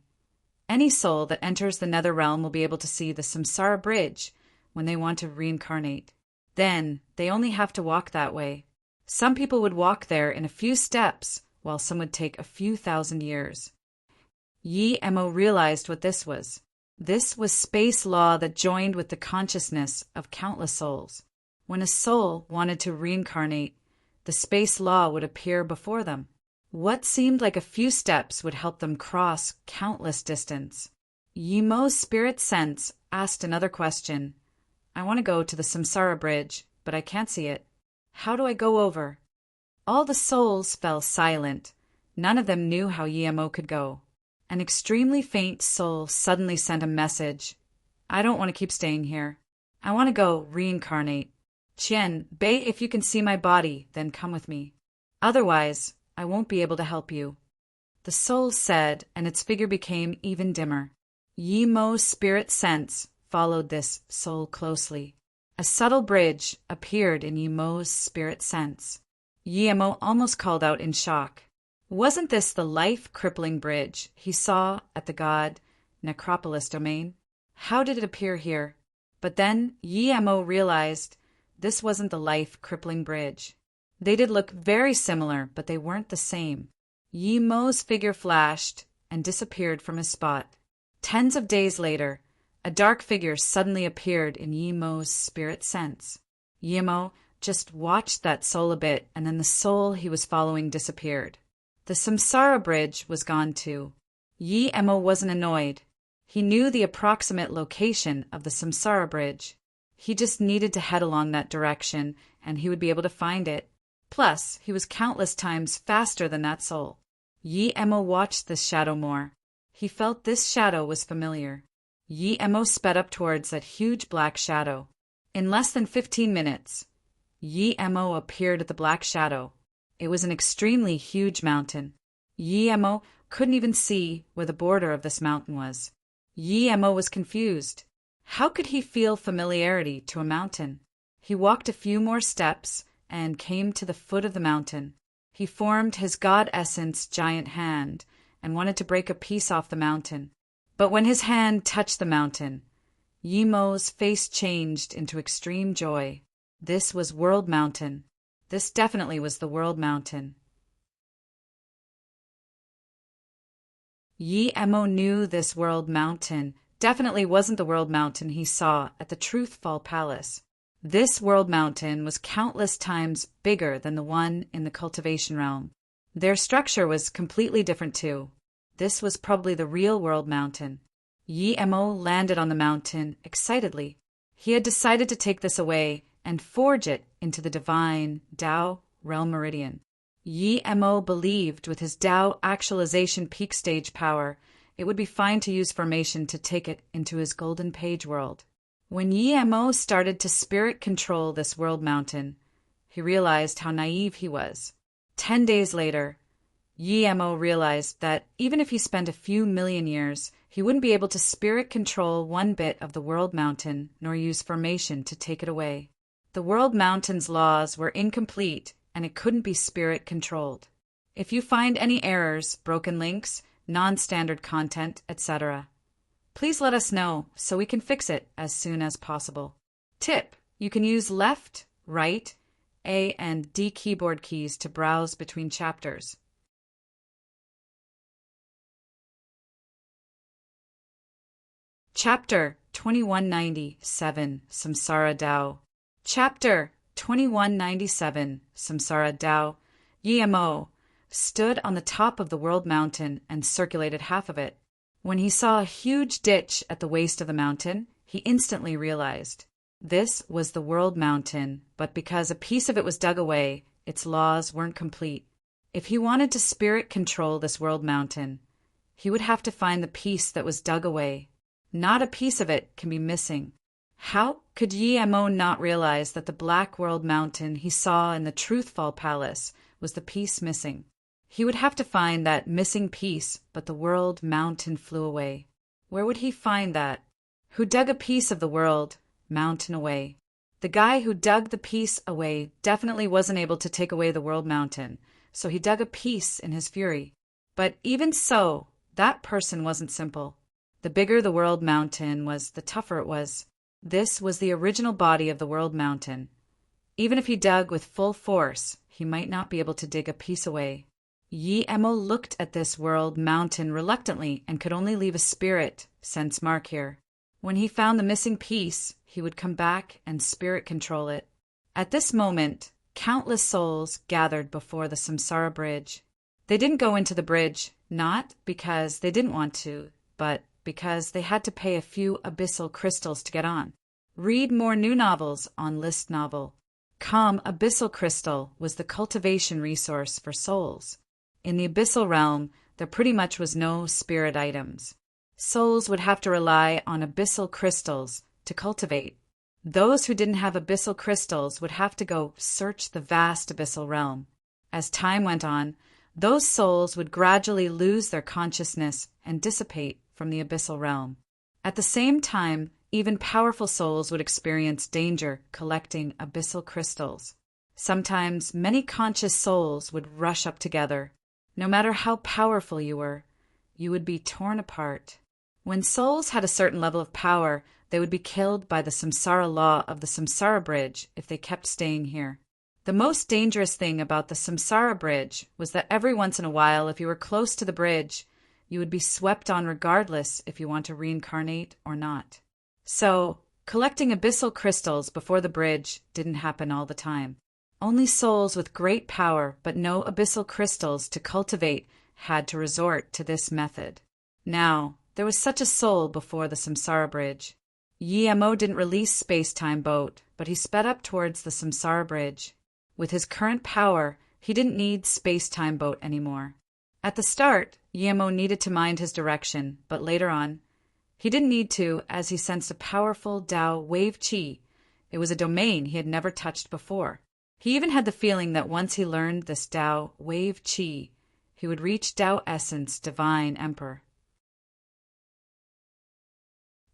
Speaker 1: Any soul that enters the nether realm will be able to see the samsara bridge when they want to reincarnate. Then they only have to walk that way. Some people would walk there in a few steps, while some would take a few thousand years. Yi Mo realized what this was. This was space law that joined with the consciousness of countless souls. When a soul wanted to reincarnate, the space law would appear before them. What seemed like a few steps would help them cross countless distance. Yi Mo's spirit sense asked another question. I want to go to the samsara bridge, but I can't see it. How do I go over? All the souls fell silent. None of them knew how Yi Mo could go. An extremely faint soul suddenly sent a message. I don't want to keep staying here. I want to go reincarnate. Qian, Bei, if you can see my body, then come with me. Otherwise, I won't be able to help you. The soul said, and its figure became even dimmer. Yi Mo's spirit sense followed this soul closely. A subtle bridge appeared in Yi Mo's spirit sense. Yi Mo almost called out in shock. Wasn't this the life-crippling bridge he saw at the god Necropolis domain? How did it appear here? But then Yi Mo realized this wasn't the life-crippling bridge. They did look very similar, but they weren't the same. Yi Mo's figure flashed and disappeared from his spot. Tens of days later, a dark figure suddenly appeared in Yi Mo's spirit sense. Yi Mo just watched that soul a bit, and then the soul he was following disappeared. The samsara bridge was gone too. Yi Emo wasn't annoyed. He knew the approximate location of the samsara bridge. He just needed to head along that direction, and he would be able to find it. Plus, he was countless times faster than that soul. Yi Emo watched this shadow more. He felt this shadow was familiar. Yi Emo sped up towards that huge black shadow. In less than 15 minutes, Yi Emo appeared at the black shadow. It was an extremely huge mountain. Yi Emo couldn't even see where the border of this mountain was. Yi Emo was confused. How could he feel familiarity to a mountain? He walked a few more steps and came to the foot of the mountain. He formed his God Essence giant hand and wanted to break a piece off the mountain. But when his hand touched the mountain, Yi Emo's face changed into extreme joy. This was World Mountain. This definitely was the World Mountain. Yi Emo knew this World Mountain definitely wasn't the World Mountain he saw at the Truthful Palace. This World Mountain was countless times bigger than the one in the cultivation realm. Their structure was completely different too. This was probably the real World Mountain. Yi Emo landed on the mountain excitedly. He had decided to take this away and forge it into the divine Tao realm meridian. Yi Emo believed with his Tao actualization peak stage power, it would be fine to use formation to take it into his golden page world. When Yi Emo started to spirit control this World Mountain, he realized how naive he was. 10 days later, Yi Emo realized that even if he spent a few million years, he wouldn't be able to spirit control one bit of the World Mountain nor use formation to take it away. The World Mountain's laws were incomplete and it couldn't be spirit controlled. If you find any errors, broken links, non-standard content, etc., please let us know so we can fix it as soon as possible. Tip: you can use left, right, A and D keyboard keys to browse between chapters. Chapter 2197, Samsara Tao. Chapter 2197, Samsara Tao. Yi Emo stood on the top of the World Mountain and circulated half of it. When he saw a huge ditch at the waist of the mountain, he instantly realized this was the World Mountain, but because a piece of it was dug away, its laws weren't complete. If he wanted to spirit control this World Mountain, he would have to find the piece that was dug away. Not a piece of it can be missing. How could Yi Emo not realize that the Black World Mountain he saw in the Truthful Palace was the piece missing? He would have to find that missing piece, but the World Mountain flew away. Where would he find that? Who dug a piece of the World Mountain away? The guy who dug the piece away definitely wasn't able to take away the World Mountain, so he dug a piece in his fury. But even so, that person wasn't simple. The bigger the World Mountain was, the tougher it was. This was the original body of the World Mountain. Even if he dug with full force, he might not be able to dig a piece away. Yi Emo looked at this World Mountain reluctantly and could only leave a spirit sense mark here. When he found the missing piece, he would come back and spirit control it. At this moment, countless souls gathered before the Samsara bridge. They didn't go into the bridge, not because they didn't want to, but because they had to pay a few abyssal crystals to get on. Read more new novels on List Novel. Abyssal crystal was the cultivation resource for souls. In the abyssal realm, there pretty much was no spirit items. Souls would have to rely on abyssal crystals to cultivate. Those who didn't have abyssal crystals would have to go search the vast abyssal realm. As time went on, those souls would gradually lose their consciousness and dissipate from the abyssal realm. At the same time, even powerful souls would experience danger collecting abyssal crystals. Sometimes many conscious souls would rush up together. No matter how powerful you were, you would be torn apart. When souls had a certain level of power, they would be killed by the samsara law of the samsara bridge if they kept staying here. The most dangerous thing about the samsara bridge was that every once in a while, if you were close to the bridge, you would be swept on regardless if you want to reincarnate or not. So, collecting abyssal crystals before the bridge didn't happen all the time. Only souls with great power but no abyssal crystals to cultivate had to resort to this method. Now, there was such a soul before the Samsara bridge. Yemo didn't release Space-Time Boat, but he sped up towards the Samsara bridge. With his current power, he didn't need Space-Time Boat anymore. At the start, Yemo needed to mind his direction, but later on, he didn't need to as he sensed a powerful Tao wave chi. It was a domain he had never touched before. He even had the feeling that once he learned this Tao wave chi, he would reach Tao Essence Divine Emperor.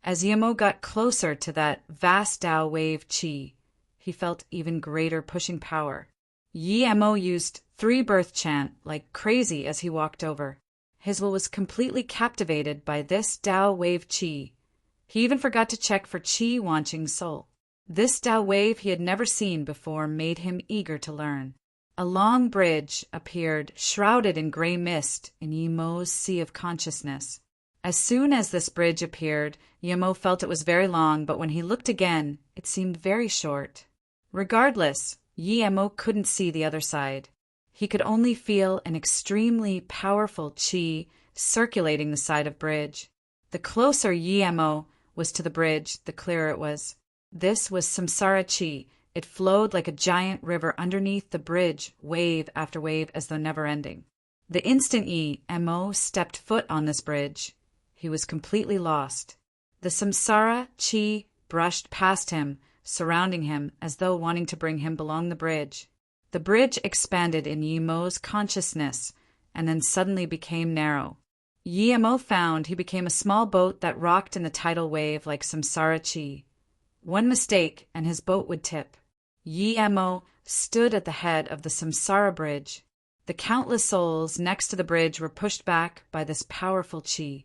Speaker 1: As Yemo got closer to that vast Tao wave chi, he felt even greater pushing power. Yemo used 3 birth chant like crazy as he walked over. His will was completely captivated by this Tao wave chi. He even forgot to check for chi wanting soul. This Tao wave he had never seen before made him eager to learn. A long bridge appeared, shrouded in gray mist in Yemo's sea of consciousness. As soon as this bridge appeared, Yemo felt it was very long, but when he looked again, it seemed very short. Regardless, Yemo couldn't see the other side. He could only feel an extremely powerful chi circulating the side of bridge. The closer Yemo was to the bridge, the clearer it was. This was Samsara chi. It flowed like a giant river underneath the bridge, wave after wave as though never ending. The instant Yemo stepped foot on this bridge, he was completely lost. The Samsara chi brushed past him, surrounding him as though wanting to bring him along the bridge. The bridge expanded in Yemo's consciousness and then suddenly became narrow. Yemo found he became a small boat that rocked in the tidal wave like Samsara chi. One mistake and his boat would tip. Yemo stood at the head of the Samsara bridge. The countless souls next to the bridge were pushed back by this powerful chi.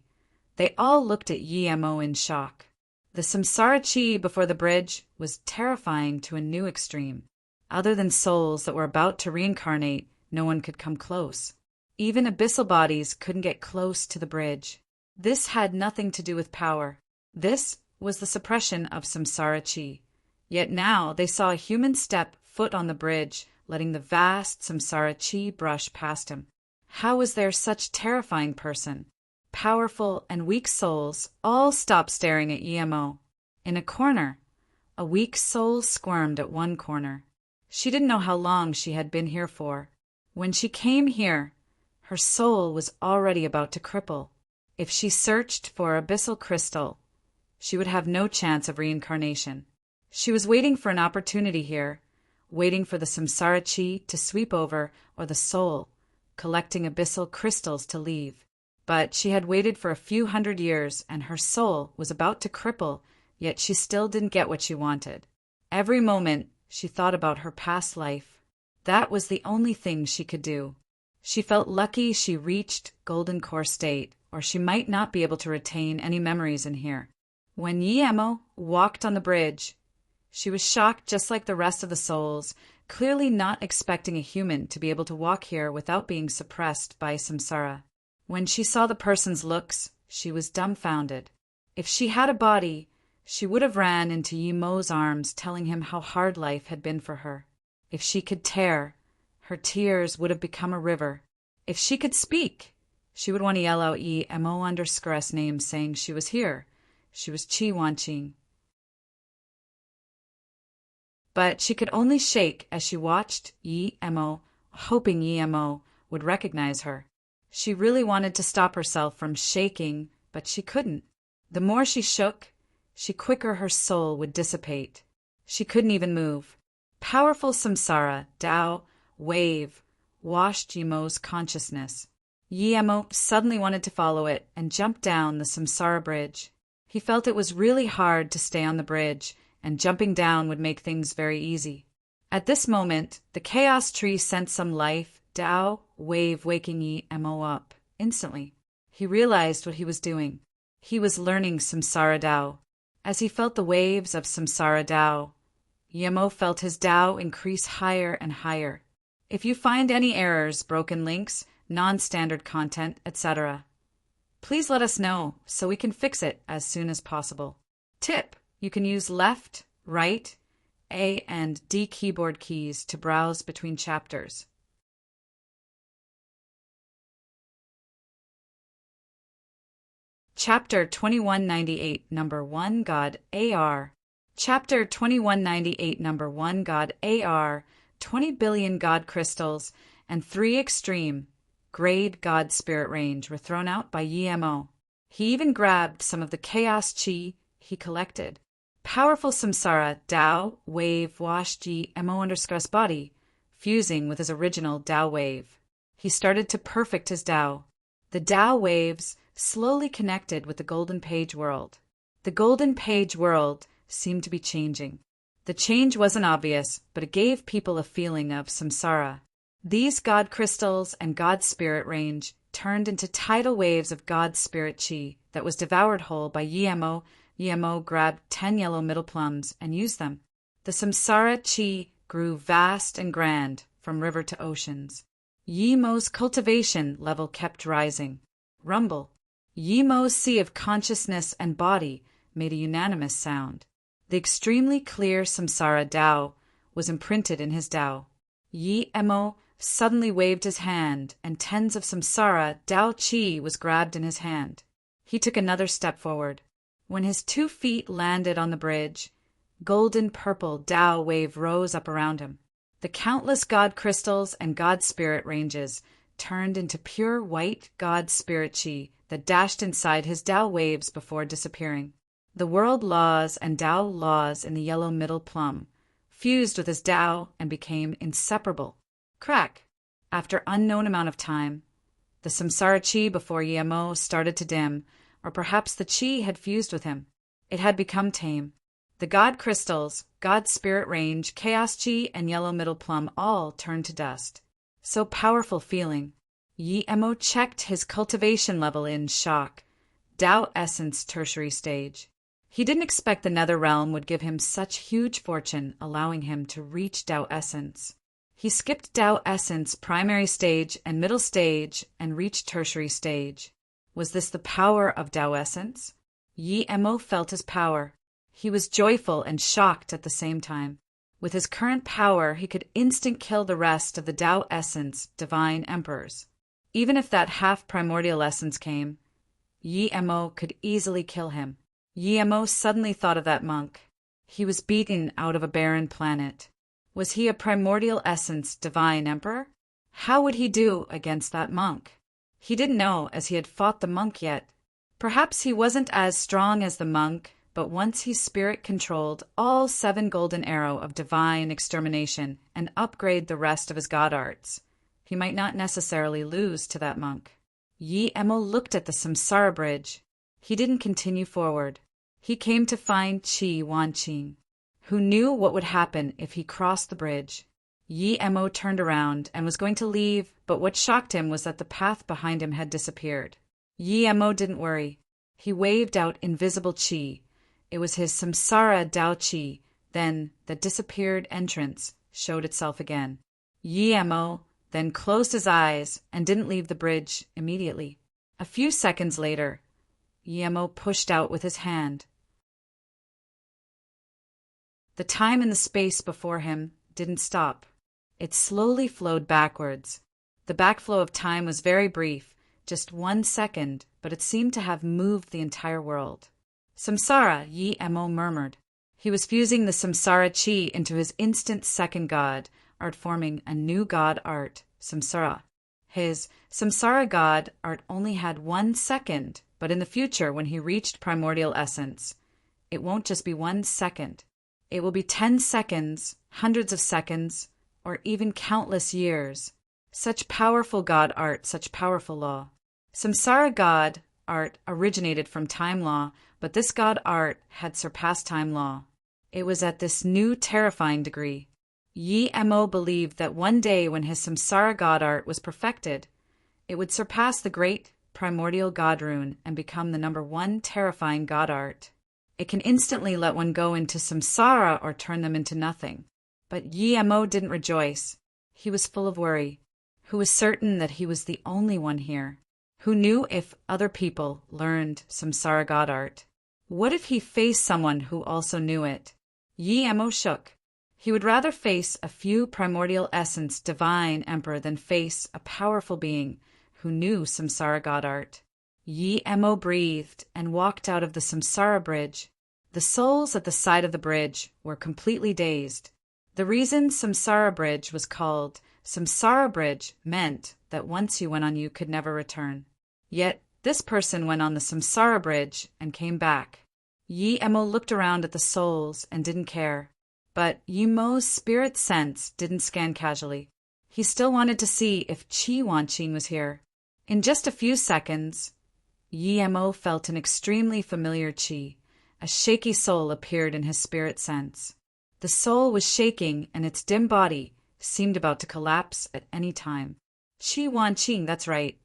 Speaker 1: They all looked at Yemo in shock. The Samsara chi before the bridge was terrifying to a new extreme. Other than souls that were about to reincarnate, no one could come close. Even abyssal bodies couldn't get close to the bridge. This had nothing to do with power. This was the suppression of Samsara chi. Yet now they saw a human step foot on the bridge, letting the vast Samsara chi brush past him. How was there such terrifying person? Powerful and weak souls all stopped staring at Yemo. In a corner, a weak soul squirmed at one corner. She didn't know how long she had been here for. When she came here, her soul was already about to cripple. If she searched for abyssal crystal, she would have no chance of reincarnation. She was waiting for an opportunity here, waiting for the Samsara chi to sweep over or the soul, collecting abyssal crystals to leave. But she had waited for a few hundred years and her soul was about to cripple, yet she still didn't get what she wanted. Every moment, she thought about her past life. That was the only thing she could do. She felt lucky she reached Golden Core State, or she might not be able to retain any memories in here. When Yemo walked on the bridge, she was shocked just like the rest of the souls, clearly not expecting a human to be able to walk here without being suppressed by samsara. When she saw the person's looks, she was dumbfounded. If she had a body, she would have ran into Yemo's arms, telling him how hard life had been for her. If she could tear, her tears would have become a river. If she could speak, she would want to yell out Yemo_S name, saying she was here. She was Chi Wanqing. But she could only shake as she watched Yemo, hoping Yemo would recognize her. She really wanted to stop herself from shaking, but she couldn't. The more she shook, the quicker her soul would dissipate. She couldn't even move. Powerful samsara, Tao, wave, washed Yemo's consciousness. Yemo suddenly wanted to follow it and jumped down the samsara bridge. He felt it was really hard to stay on the bridge, and jumping down would make things very easy. At this moment, the chaos tree sent some life, Tao, wave waking Yemo up. Instantly, he realized what he was doing. He was learning samsara Tao. As he felt the waves of samsara Tao, Yemo felt his Tao increase higher and higher. If you find any errors, broken links, non-standard content, etc., please let us know so we can fix it as soon as possible. Tip: you can use left, right, A and D keyboard keys to browse between chapters. Chapter 2198, Number 1, God, AR. Chapter 2198, Number 1, God, AR, 20 billion God crystals, and 3 extreme, grade God spirit range were thrown out by Yemo. He even grabbed some of the chaos chi he collected. Powerful samsara Tao wave washed Yemo_'s body, fusing with his original Tao wave. He started to perfect his Tao. The Tao waves slowly connected with the Golden Page world. The Golden Page world seemed to be changing. The change wasn't obvious, but it gave people a feeling of samsara. These God crystals and God spirit range turned into tidal waves of God spirit chi that was devoured whole by Yemo. Yemo grabbed 10 yellow middle plums and used them. The samsara chi grew vast and grand from river to oceans. Yemo's cultivation level kept rising. Rumble. Yemo's sea of consciousness and body made a unanimous sound. The extremely clear samsara Tao was imprinted in his Tao. Yemo suddenly waved his hand, and tens of samsara Tao chi was grabbed in his hand. He took another step forward. When his 2 feet landed on the bridge, golden purple Tao wave rose up around him. The countless God crystals and God spirit ranges turned into pure white God spirit chi that dashed inside his Tao waves before disappearing. The world laws and Tao laws in the yellow middle plum fused with his Tao and became inseparable. Crack! After unknown amount of time, the samsara chi before Yemo started to dim, or perhaps the chi had fused with him. It had become tame. The God crystals, God spirit range, chaos chi, and yellow middle plum all turned to dust. So powerful feeling. Yemo checked his cultivation level in shock. Tao essence tertiary stage. He didn't expect the nether realm would give him such huge fortune, allowing him to reach Tao essence. He skipped Tao essence primary stage and middle stage and reached tertiary stage. Was this the power of Tao essence? Yemo felt his power. He was joyful and shocked at the same time. With his current power, he could instant kill the rest of the Tao essence divine emperors. Even if that half primordial essence came, Yemo could easily kill him. Yemo suddenly thought of that monk. He was beaten out of a barren planet. Was he a primordial essence divine emperor? How would he do against that monk? He didn't know, as he had fought the monk yet. Perhaps he wasn't as strong as the monk, but once he spirit-controlled all 7 golden arrow of divine extermination and upgrade the rest of his god arts, he might not necessarily lose to that monk. Yemo looked at the samsara bridge. He didn't continue forward. He came to find Chi Wanqing, who knew what would happen if he crossed the bridge. Yemo turned around and was going to leave, but what shocked him was that the path behind him had disappeared. Yemo didn't worry. He waved out invisible chi. It was his samsara Tao chi. Then the disappeared entrance showed itself again. Yemo then closed his eyes and didn't leave the bridge immediately. A few seconds later, Yemo pushed out with his hand. The time and the space before him didn't stop. It slowly flowed backwards. The backflow of time was very brief, just 1 second, but it seemed to have moved the entire world. Samsara, Yemo murmured. He was fusing the samsara chi into his instant second god, art forming a new god art, samsara. His samsara god art only had 1 second, but in the future, when he reached primordial essence, it won't just be 1 second. It will be 10 seconds, hundreds of seconds, or even countless years. Such powerful God art, such powerful law. Samsara God art originated from time law, but this God art had surpassed time law. It was at this new terrifying degree. Yemo believed that one day when his samsara God art was perfected, it would surpass the great primordial God rune and become the number 1 terrifying God art. It can instantly let one go into samsara or turn them into nothing. But Yemo didn't rejoice. He was full of worry. Who was certain that he was the only one here? Who knew if other people learned samsara God art? What if he faced someone who also knew it? Yemo shook. He would rather face a few primordial essence divine emperor than face a powerful being who knew samsara god art. Yi Mo breathed and walked out of the samsara bridge. The souls at the side of the bridge were completely dazed. The reason samsara bridge was called samsara bridge meant that once you went on you could never return. Yet this person went on the samsara bridge and came back. Yi Mo looked around at the souls and didn't care. But Yi Mo's spirit sense didn't scan casually. He still wanted to see if Qi Wanqing was here. In just a few seconds, Yi Mo felt an extremely familiar qi. A shaky soul appeared in his spirit sense. The soul was shaking and its dim body seemed about to collapse at any time. Qi Wanqing, that's right.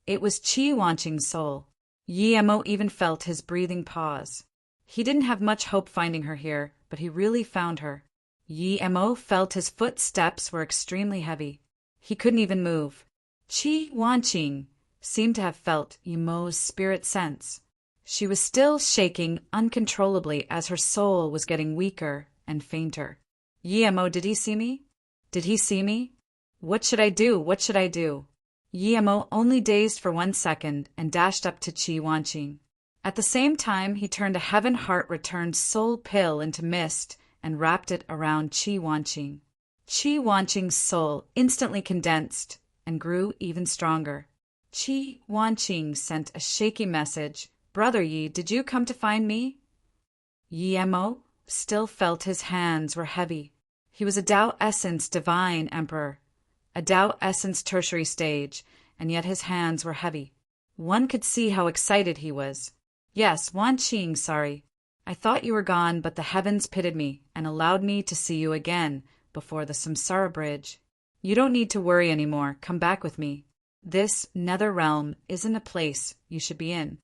Speaker 1: It was Qi Wanqing's soul. Yi Mo even felt his breathing pause. He didn't have much hope finding her here, but he really found her. Yi Mo felt his footsteps were extremely heavy. He couldn't even move. Qi Wanqing seemed to have felt Yi Mo's spirit sense. She was still shaking uncontrollably as her soul was getting weaker and fainter. Yi Mo, did he see me? Did he see me? What should I do? What should I do? Yi Mo only dazed for 1 second and dashed up to Qi Wanqing. At the same time, he turned a heaven heart returned soul pill into mist and wrapped it around Qi Wanqing. Qi Wanqing's soul instantly condensed and grew even stronger. Qi Wanqing sent a shaky message. Brother Yi, did you come to find me? Yi Mo still felt his hands were heavy. He was a Tao Essence Divine Emperor, a Tao Essence Tertiary stage, and yet his hands were heavy. One could see how excited he was. Yes, Wanqing, sorry. I thought you were gone, but the heavens pitied me and allowed me to see you again before the samsara bridge. You don't need to worry anymore. Come back with me. This nether realm isn't a place you should be in.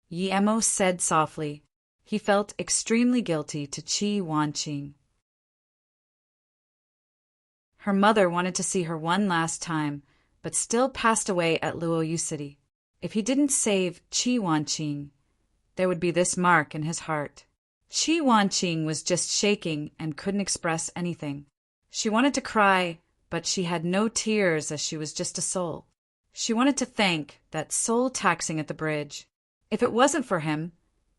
Speaker 1: Yi Mo said softly. He felt extremely guilty to Qi Wanqing. Her mother wanted to see her one last time, but still passed away at Luoyu City. If he didn't save Qi Wanqing, there would be this mark in his heart. Qi Wanqing was just shaking and couldn't express anything. She wanted to cry, but she had no tears as she was just a soul. She wanted to thank that soul taxing at the bridge. If it wasn't for him,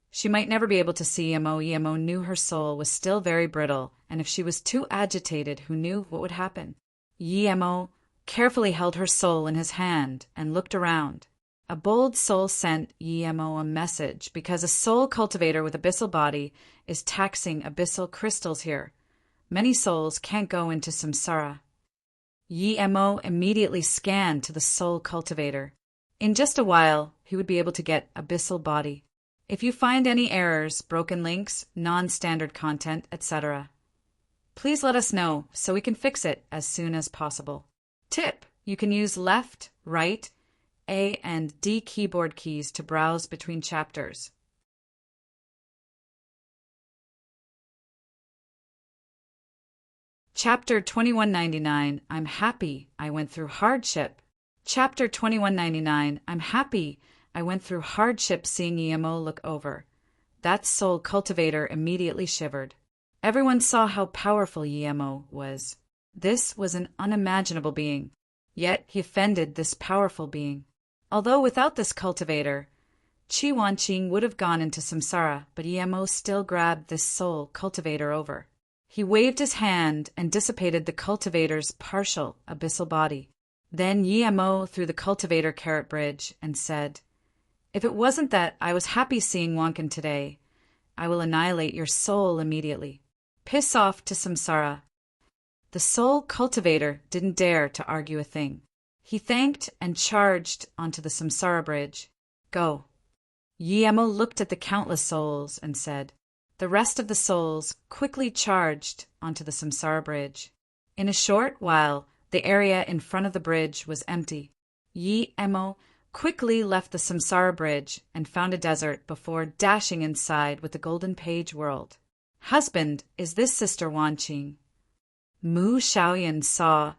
Speaker 1: she might never be able to see Yi Mo. Yi Mo knew her soul was still very brittle, and if she was too agitated, who knew what would happen? Yi Mo carefully held her soul in his hand and looked around. A bold soul sent Yi Mo a message because a soul cultivator with abyssal body is taxing abyssal crystals here. Many souls can't go into samsara. Yi Mo immediately scanned to the soul cultivator. In just a while, he would be able to get abyssal body. If you find any errors, broken links, non-standard content, etc., please let us know so we can fix it as soon as possible. Tip: you can use left, right, A and D keyboard keys to browse between chapters. Chapter 2199, I'm happy I went through hardship. Chapter 2199, I'm happy I went through hardship. Seeing Yi Mo look over, that soul cultivator immediately shivered. Everyone saw how powerful Yi Mo was. This was an unimaginable being, yet he offended this powerful being. Although without this cultivator, Qi Wanqing would have gone into samsara, but Yi Mo still grabbed this soul cultivator over. He waved his hand and dissipated the cultivator's partial abyssal body. Then Yi Mo threw the cultivator carrot bridge and said, If it wasn't that I was happy seeing Wanqing today, I will annihilate your soul immediately. Piss off to samsara. The soul cultivator didn't dare to argue a thing. He thanked and charged onto the samsara bridge. Go. Yi Mo looked at the countless souls and said. The rest of the souls quickly charged onto the samsara bridge. In a short while, the area in front of the bridge was empty. Yi Mo quickly left the samsara bridge and found a desert before dashing inside with the golden page world. Husband, is this Sister Wanqing? Mu Shaoyan saw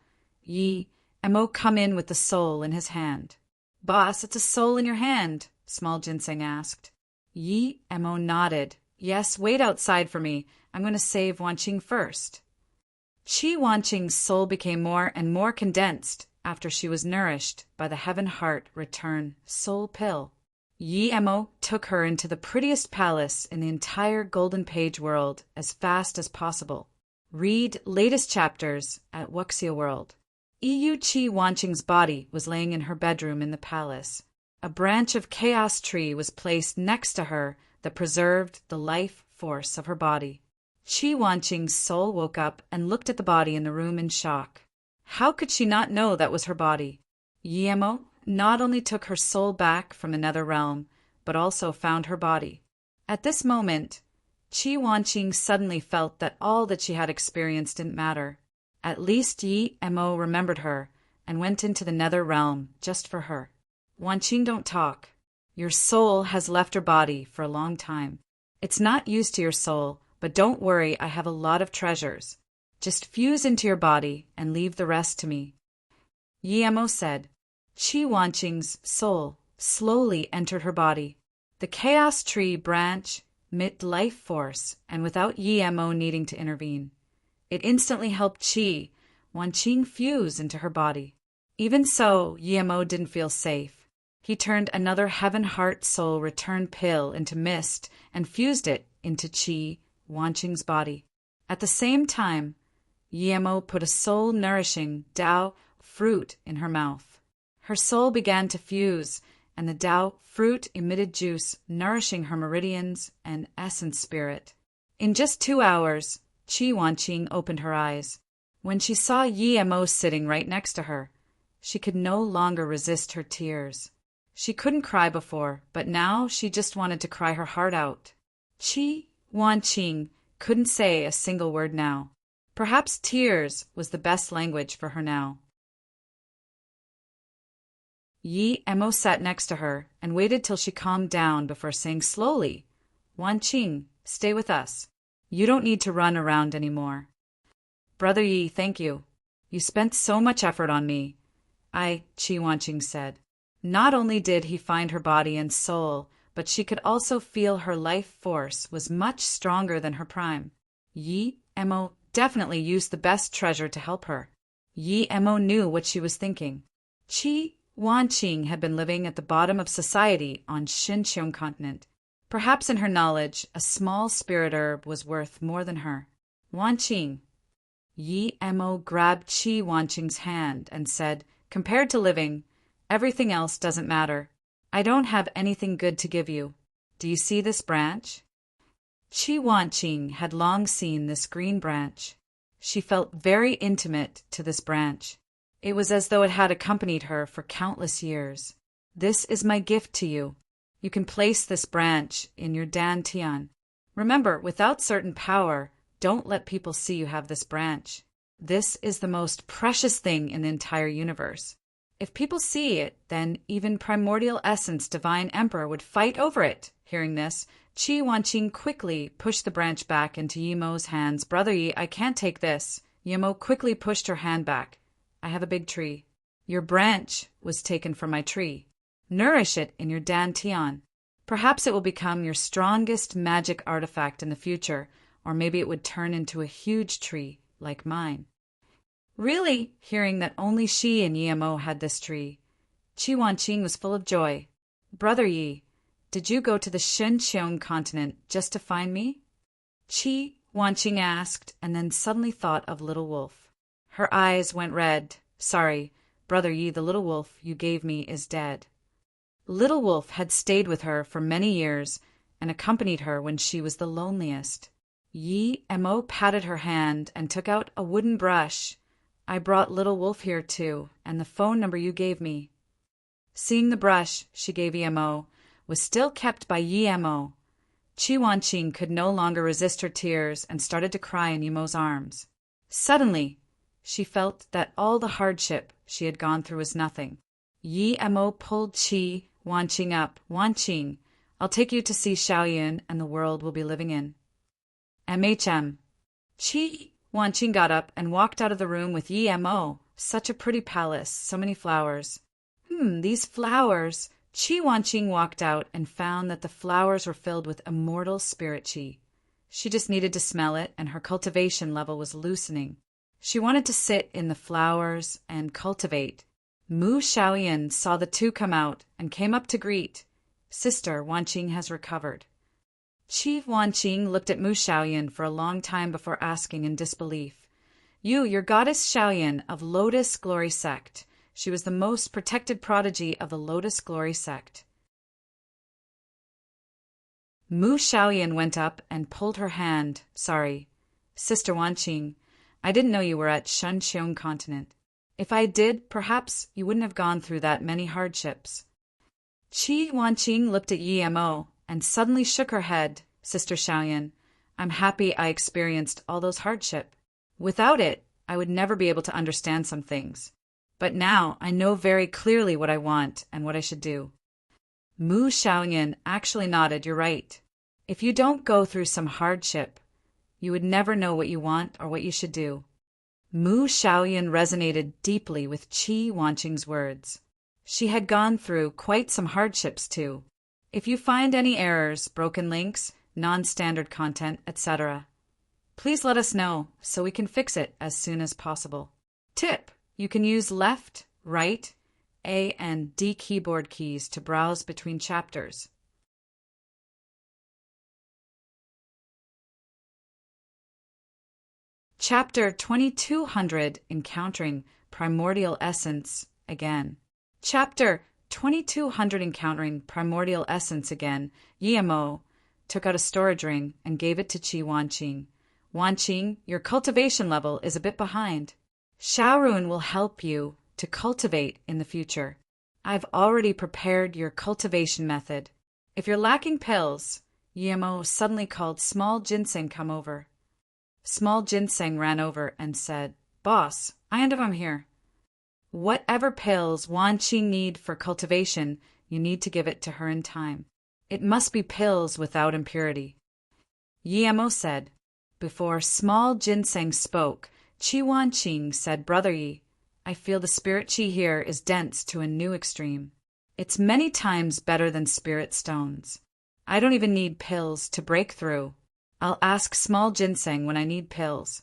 Speaker 1: Yi Mo come in with the soul in his hand. Boss, it's a soul in your hand, Small Ginseng asked. Yi Mo nodded. Yes, wait outside for me. I'm going to save Wanqing first. Qi Wanqing's soul became more and more condensed after she was nourished by the Heaven Heart Return Soul Pill. Yi Emo took her into the prettiest palace in the entire Golden Page world as fast as possible. Read latest chapters at Wuxia World. Yu Qi Wanqing's body was laying in her bedroom in the palace. A branch of chaos tree was placed next to her that preserved the life force of her body. Qi Wanqing's soul woke up and looked at the body in the room in shock. How could she not know that was her body? Yi Emo not only took her soul back from another realm, but also found her body. At this moment, Qi Wanqing suddenly felt that all that she had experienced didn't matter. At least Yi Emo remembered her and went into the nether realm just for her. Wanqing, don't talk. Your soul has left your body for a long time. It's not used to your soul, but don't worry, I have a lot of treasures. Just fuse into your body and leave the rest to me. Yi Emo said. Qi Wanqing's soul slowly entered her body. The chaos tree branch emit life force, and without Yi Emo needing to intervene. It instantly helped Qi Wanqing fuse into her body. Even so, Yi Emo didn't feel safe. He turned another Heaven Heart Soul Return pill into mist and fused it into Qi Wanqing's body. At the same time, Yi Emo put a soul-nourishing Dao fruit in her mouth. Her soul began to fuse, and the Dao fruit emitted juice, nourishing her meridians and essence spirit. In just 2 hours, Qi Wanqing opened her eyes. When she saw Yi Emo sitting right next to her, she could no longer resist her tears. She couldn't cry before, but now she just wanted to cry her heart out. Qi Wanqing couldn't say a single word now. Perhaps tears was the best language for her now. Yi Emo sat next to her and waited till she calmed down before saying slowly, Wanqing, stay with us. You don't need to run around anymore. Brother Yi, thank you. You spent so much effort on me. Qi Wanqing said. Not only did he find her body and soul, but she could also feel her life force was much stronger than her prime. Yi Emo definitely used the best treasure to help her. Yi Emo knew what she was thinking. Qi Wanqing had been living at the bottom of society on Xinqiang continent. Perhaps in her knowledge, a small spirit herb was worth more than her. Wanqing. Yi Emo grabbed Qi Wanqing's hand and said, compared to living, everything else doesn't matter. I don't have anything good to give you. Do you see this branch? Qi Wanqing had long seen this green branch. She felt very intimate to this branch. It was as though it had accompanied her for countless years. This is my gift to you. You can place this branch in your dantian. Remember, without certain power, don't let people see you have this branch. This is the most precious thing in the entire universe. If people see it, then even Primordial Essence Divine Emperor would fight over it. Hearing this, Qi Wanqing quickly pushed the branch back into Yi Emo's hands. Brother Yi, I can't take this. Yi Emo quickly pushed her hand back. I have a big tree. Your branch was taken from my tree. Nourish it in your dantian. Perhaps it will become your strongest magic artifact in the future, or maybe it would turn into a huge tree like mine. Really, hearing that only she and Yi Emo had this tree, Qi Wanqing was full of joy. Brother Yi, did you go to the Xinqiang continent just to find me? Qi Wanqing asked, and then suddenly thought of Little Wolf. Her eyes went red. Sorry, Brother Yi, the little wolf you gave me is dead. Little Wolf had stayed with her for many years and accompanied her when she was the loneliest. Yi Emo patted her hand and took out a wooden brush. I brought Little Wolf here too, and the phone number you gave me. Seeing the brush she gave Yi Emo was still kept by Yi Emo, Qi Wanqing could no longer resist her tears and started to cry in Yi Emo's arms. Suddenly, she felt that all the hardship she had gone through was nothing. Yi Emo pulled Qi Wanqing up. Wanqing, I'll take you to see Xiaoyun and the world we'll be living in. MHM. Qi Wanqing got up and walked out of the room with Yi Emo. Such a pretty palace, so many flowers. These flowers. Qi Wanqing walked out and found that the flowers were filled with immortal spirit qi. She just needed to smell it, and her cultivation level was loosening. She wanted to sit in the flowers and cultivate. Mu Xiaoyan saw the two come out and came up to greet. Sister Wanqing has recovered. Qi Wanqing looked at Mu Xiaoyan for a long time before asking in disbelief. Your goddess Xiaoyan of Lotus Glory Sect. She was the most protected prodigy of the Lotus Glory Sect. Mu Xiaoyan went up and pulled her hand. Sorry, Sister Wanqing, I didn't know you were at Shunxiong Continent. If I did, perhaps you wouldn't have gone through that many hardships. Qi Wanqing looked at Yi Mo and suddenly shook her head. Sister Xiaoyan, I'm happy I experienced all those hardships. Without it, I would never be able to understand some things. But now I know very clearly what I want and what I should do. Mu Xiaoyan actually nodded. You're right. If you don't go through some hardship, you would never know what you want or what you should do. Mu Xiaoyan resonated deeply with Qi Wanqing's words. She had gone through quite some hardships too. If you find any errors, broken links, non-standard content, etc., please let us know so we can fix it as soon as possible. Tip: you can use left, right, A and D keyboard keys to browse between chapters. Chapter 2200, Encountering Primordial Essence Again. Chapter 2200, Encountering Primordial Essence Again. Yi Mo took out a storage ring and gave it to Qi Wanqing. Wanqing, your cultivation level is a bit behind. Xiaorun will help you to cultivate in the future. I've already prepared your cultivation method. If you're lacking pills, Yi Mo suddenly called Small Ginseng come over. Small Ginseng ran over and said, Boss, I am here. Whatever pills Wanqing need for cultivation, you need to give it to her in time. It must be pills without impurity. Yi Mo said. Before Small Ginseng spoke, Qi Wanqing said, Brother Yi, I feel the spirit chi here is dense to a new extreme. It's many times better than spirit stones. I don't even need pills to break through. I'll ask Small Ginseng when I need pills.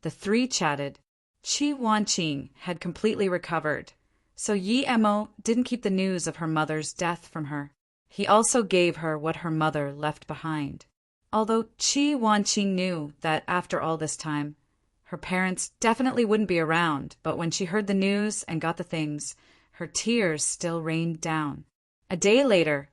Speaker 1: The three chatted. Qi Wanqing had completely recovered, so Yi Mo didn't keep the news of her mother's death from her. He also gave her what her mother left behind. Although Qi Wanqing knew that after all this time, her parents definitely wouldn't be around, but when she heard the news and got the things, her tears still rained down. A day later,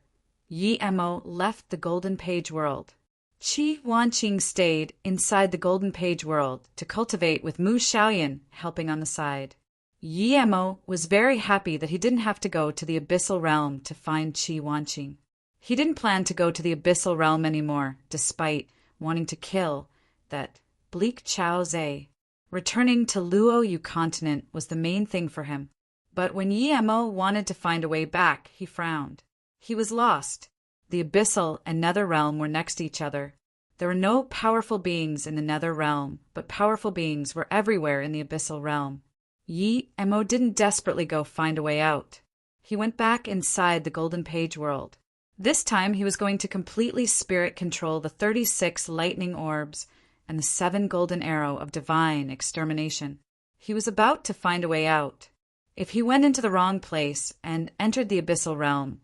Speaker 1: Yi Mo left the Golden Page world. Qi Wanqing stayed inside the Golden Page world to cultivate with Mu Xiaoyan helping on the side. Yi Mo was very happy that he didn't have to go to the Abyssal Realm to find Qi Wanqing. He didn't plan to go to the Abyssal Realm anymore, despite wanting to kill that bleak Chao Zhe. Returning to Luo Yu continent was the main thing for him. But when Yi Mo wanted to find a way back, he frowned. He was lost. The Abyssal and Nether Realm were next to each other. There were no powerful beings in the Nether Realm, but powerful beings were everywhere in the Abyssal Realm. Yi Mo didn't desperately go find a way out. He went back inside the Golden Page world. This time he was going to completely spirit control the 36 lightning orbs and the 7 golden arrow of divine extermination. He was about to find a way out. If he went into the wrong place and entered the Abyssal Realm,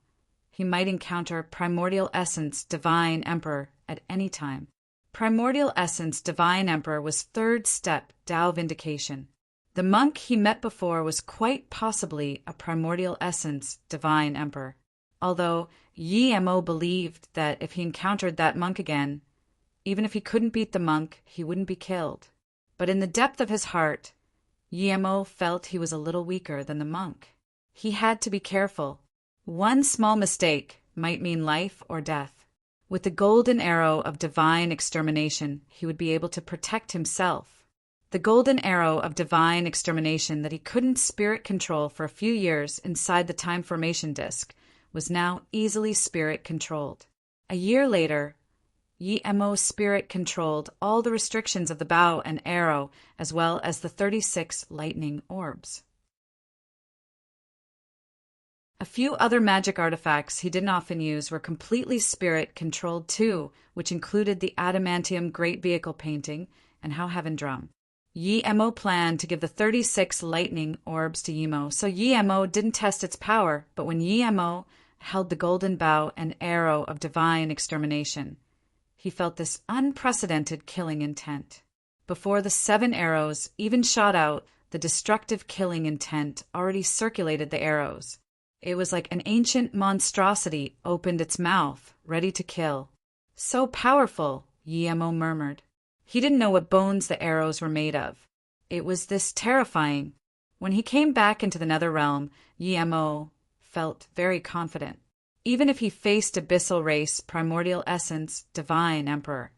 Speaker 1: he might encounter Primordial Essence Divine Emperor at any time. Primordial Essence Divine Emperor was third step Tao Vindication. The monk he met before was quite possibly a Primordial Essence Divine Emperor, although Yi Mo believed that if he encountered that monk again, even if he couldn't beat the monk, he wouldn't be killed. But in the depth of his heart, Yi Mo felt he was a little weaker than the monk. He had to be careful. One small mistake might mean life or death. With the golden arrow of divine extermination, he would be able to protect himself. The golden arrow of divine extermination that he couldn't spirit control for a few years inside the time formation disk was now easily spirit controlled. A year later, Yi Mo spirit controlled all the restrictions of the bow and arrow as well as the 36 lightning orbs. A few other magic artifacts he didn't often use were completely spirit-controlled too, which included the adamantium Great Vehicle painting and How Heaven Drum. Yi-Mo planned to give the 36 lightning orbs to Yi-Mo, so Yi-Mo didn't test its power, but when Yi-Mo held the golden bow and arrow of divine extermination, he felt this unprecedented killing intent. Before the 7 arrows even shot out, the destructive killing intent already circulated the arrows. It was like an ancient monstrosity opened its mouth, ready to kill. So powerful, Yi-Mo murmured. He didn't know what bones the arrows were made of. It was this terrifying. When he came back into the nether realm, Yi-Mo felt very confident. Even if he faced Abyssal Race, Primordial Essence, Divine Emperor,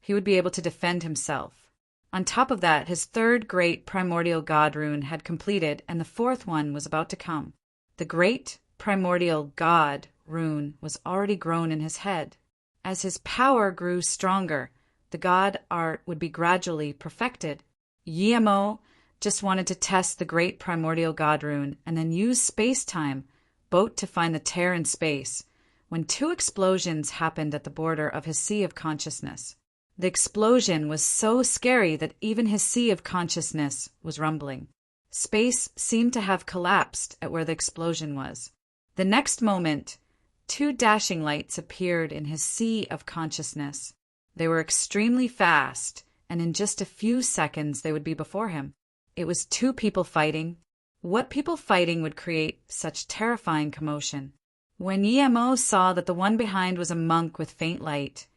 Speaker 1: he would be able to defend himself. On top of that, his 3rd Great Primordial God Rune had completed, and the 4th one was about to come. The Great Primordial God Rune was already grown in his head. As his power grew stronger, the God art would be gradually perfected. Yi-Mo just wanted to test the Great Primordial God Rune and then use space-time, boat to find the tear in space, when 2 explosions happened at the border of his Sea of Consciousness. The explosion was so scary that even his Sea of Consciousness was rumbling. Space seemed to have collapsed at where the explosion was. The next moment, 2 dashing lights appeared in his Sea of Consciousness. They were extremely fast, and in just a few seconds they would be before him. It was 2 people fighting. What people fighting would create such terrifying commotion? When Yi-Mo saw that the one behind was a monk with faint light,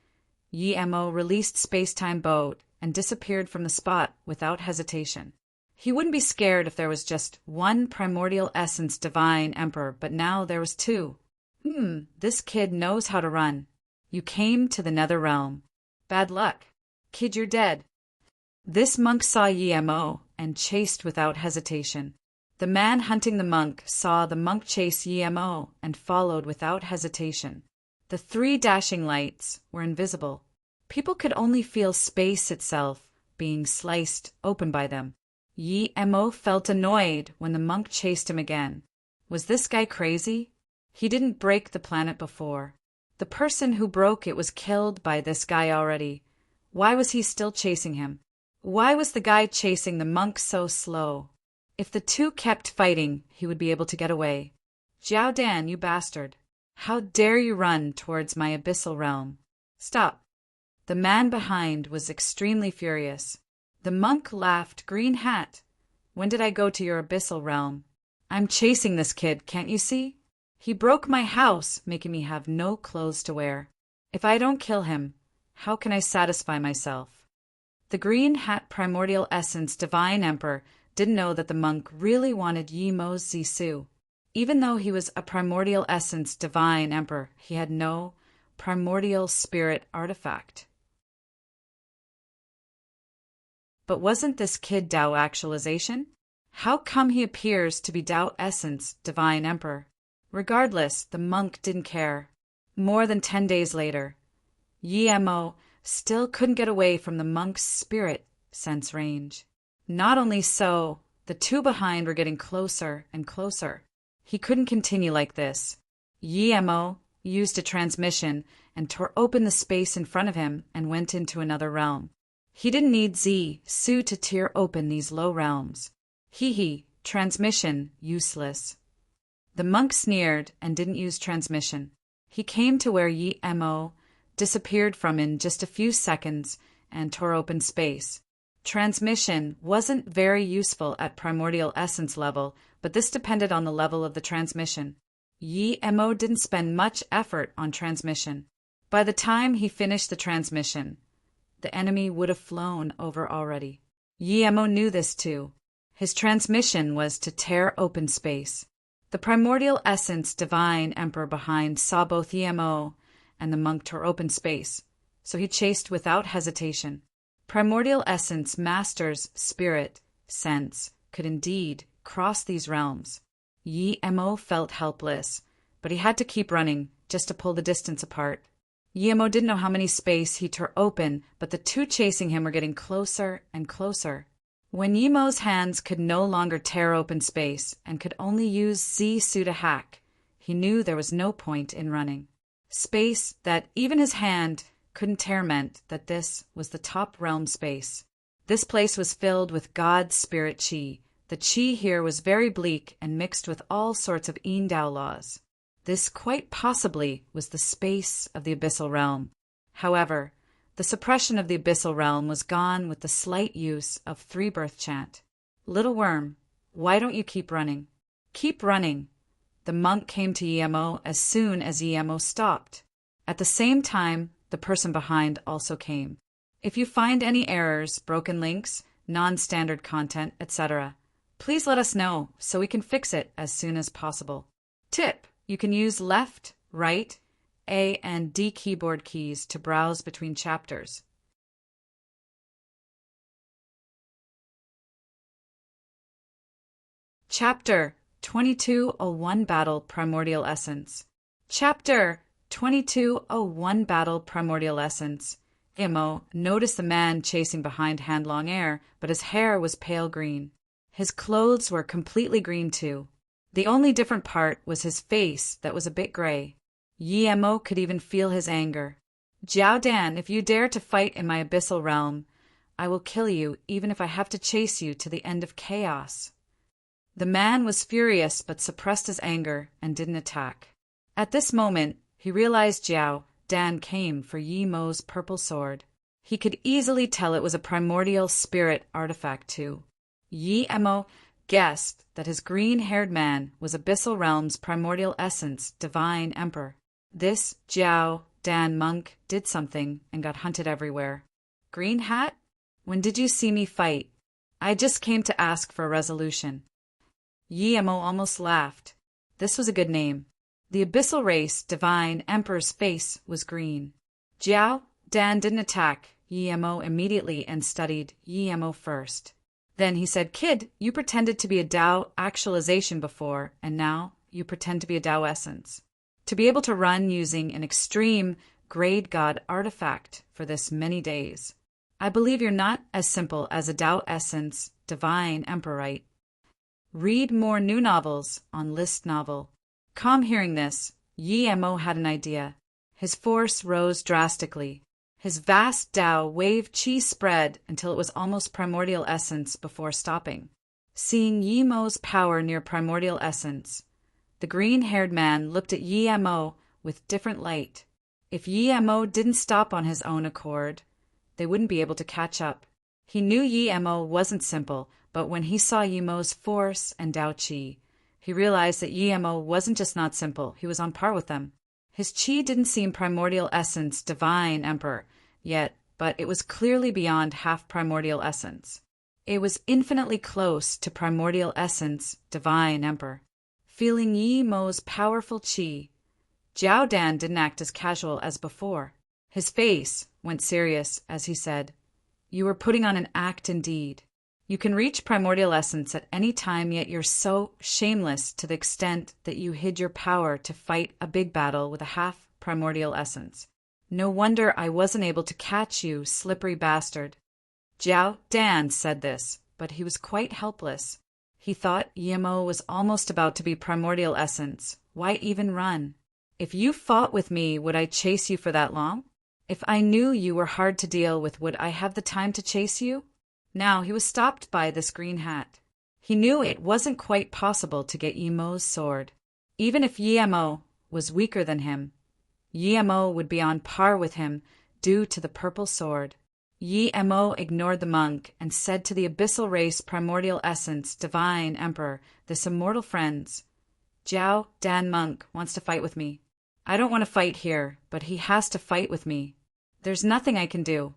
Speaker 1: Yi-Mo released space-time boat and disappeared from the spot without hesitation. He wouldn't be scared if there was just 1 Primordial Essence Divine Emperor, but now there was 2. This kid knows how to run. You came to the nether realm. Bad luck. Kid, you're dead. This monk saw Yi-Mo and chased without hesitation. The man hunting the monk saw the monk chase Yi-Mo and followed without hesitation. The 3 dashing lights were invisible. People could only feel space itself being sliced open by them. Yi-Mo felt annoyed when the monk chased him again. Was this guy crazy? He didn't break the planet before. The person who broke it was killed by this guy already. Why was he still chasing him? Why was the guy chasing the monk so slow? If the 2 kept fighting, he would be able to get away. Jiao Dan, you bastard. How dare you run towards my abyssal realm? Stop. The man behind was extremely furious. The monk laughed. Green Hat, when did I go to your abyssal realm? I'm chasing this kid, can't you see? He broke my house, making me have no clothes to wear. If I don't kill him, how can I satisfy myself? The Green Hat Primordial Essence Divine Emperor didn't know that the monk really wanted Yi-Mo's Zisu. Even though he was a Primordial Essence Divine Emperor, he had no Primordial Spirit artifact. But wasn't this kid Tao actualization? How come he appears to be Tao Essence Divine Emperor? Regardless, the monk didn't care. More than 10 days later, Yi-Mo still couldn't get away from the monk's spirit sense range. Not only so, the 2 behind were getting closer and closer. He couldn't continue like this. Yi-Mo used a transmission and tore open the space in front of him and went into another realm. He didn't need Su to tear open these low realms. Transmission useless. The monk sneered and didn't use transmission. He came to where Yi-Mo disappeared from in just a few seconds and tore open space. Transmission wasn't very useful at Primordial Essence level, but this depended on the level of the transmission. Yi-Mo didn't spend much effort on transmission. By the time he finished the transmission, the enemy would have flown over already. Yi-Mo knew this too. His transmission was to tear open space. The Primordial Essence Divine Emperor behind saw both Yi-Mo and the monk tore open space, so he chased without hesitation. Primordial Essence Master's spirit sense could indeed cross these realms. Yi-Mo felt helpless, but he had to keep running just to pull the distance apart. Yi-Mo didn't know how many space he tore open, but the 2 chasing him were getting closer and closer. When Yi-Mo's hands could no longer tear open space and could only use Zisu to hack, he knew there was no point in running. Space that even his hand couldn't tear meant that this was the top realm space. This place was filled with God's spirit chi. The chi here was very bleak and mixed with all sorts of Indao laws. This quite possibly was the space of the abyssal realm. However, the suppression of the abyssal realm was gone with the slight use of three-birth chant. Little worm, why don't you keep running? Keep running. The monk came to Yemo as soon as Yemo stopped. At the same time, the person behind also came. If you find any errors, broken links, non-standard content, etc., please let us know so we can fix it as soon as possible. Tip: you can use left, right, A and D keyboard keys to browse between chapters. Chapter 2201 Battle Primordial Essence. Chapter 2201 Battle Primordial Essence. Imo noticed the man chasing behind Handlong Air, but his hair was pale green. His clothes were completely green too. The only different part was his face that was a bit gray. Yemo could even feel his anger. Jiao Dan, if you dare to fight in my abyssal realm, I will kill you even if I have to chase you to the end of chaos. The man was furious but suppressed his anger and didn't attack. At this moment, he realized Jiao Dan came for Yemo's purple sword. He could easily tell it was a primordial spirit artifact too. Yemo guessed that his green-haired man was Abyssal Realm's primordial essence, Divine Emperor. This Jiao Dan monk did something and got hunted everywhere. Green Hat? When did you see me fight? I just came to ask for a resolution. Yemo almost laughed. This was a good name. The abyssal race, Divine Emperor's face was green. Jiao Dan didn't attack Yemo immediately and studied Yemo first. Then he said, Kid, you pretended to be a Tao actualization before, and now you pretend to be a Tao essence. To be able to run using an extreme grade god artifact for this many days. I believe you're not as simple as a Tao essence, Divine Emperor, right? Read more new novels on List Novel. Calm hearing this, Yemo had an idea. His force rose drastically. His vast Tao wave chi spread until it was almost primordial essence before stopping. Seeing Yemo's power near primordial essence, the green-haired man looked at Yemo with different light. If Yemo didn't stop on his own accord, they wouldn't be able to catch up. He knew Yemo wasn't simple, but when he saw Yemo's force and Tao Chi, he realized that Yemo wasn't just not simple, he was on par with them. His chi didn't seem primordial essence, Divine Emperor, yet, but it was clearly beyond half primordial essence. It was infinitely close to primordial essence, Divine Emperor. Feeling Yemo's powerful chi, Jiao Dan didn't act as casual as before. His face went serious as he said, You are putting on an act indeed. You can reach primordial essence at any time, yet you're so shameless to the extent that you hid your power to fight a big battle with a half primordial essence. No wonder I wasn't able to catch you, slippery bastard. Jiao Dan said this, but he was quite helpless. He thought Yemo was almost about to be primordial essence. Why even run? If you fought with me, would I chase you for that long? If I knew you were hard to deal with, would I have the time to chase you? Now he was stopped by this green hat. He knew it wasn't quite possible to get Yemo's sword. Even if Yemo was weaker than him, Yemo would be on par with him due to the purple sword. Yemo ignored the monk and said to the abyssal race primordial essence, Divine Emperor, this immortal friends, Jiao Dan monk wants to fight with me. I don't want to fight here, but he has to fight with me. There's nothing I can do.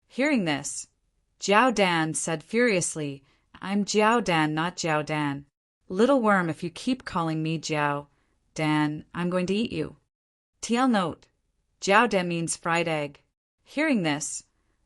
Speaker 1: Hearing this, Jiao Dan said furiously, I'm Jiao Dan, not Jiao Dan. Little worm, if you keep calling me Jiao Dan, I'm going to eat you. TL note, Jiao Dan means fried egg. Hearing this,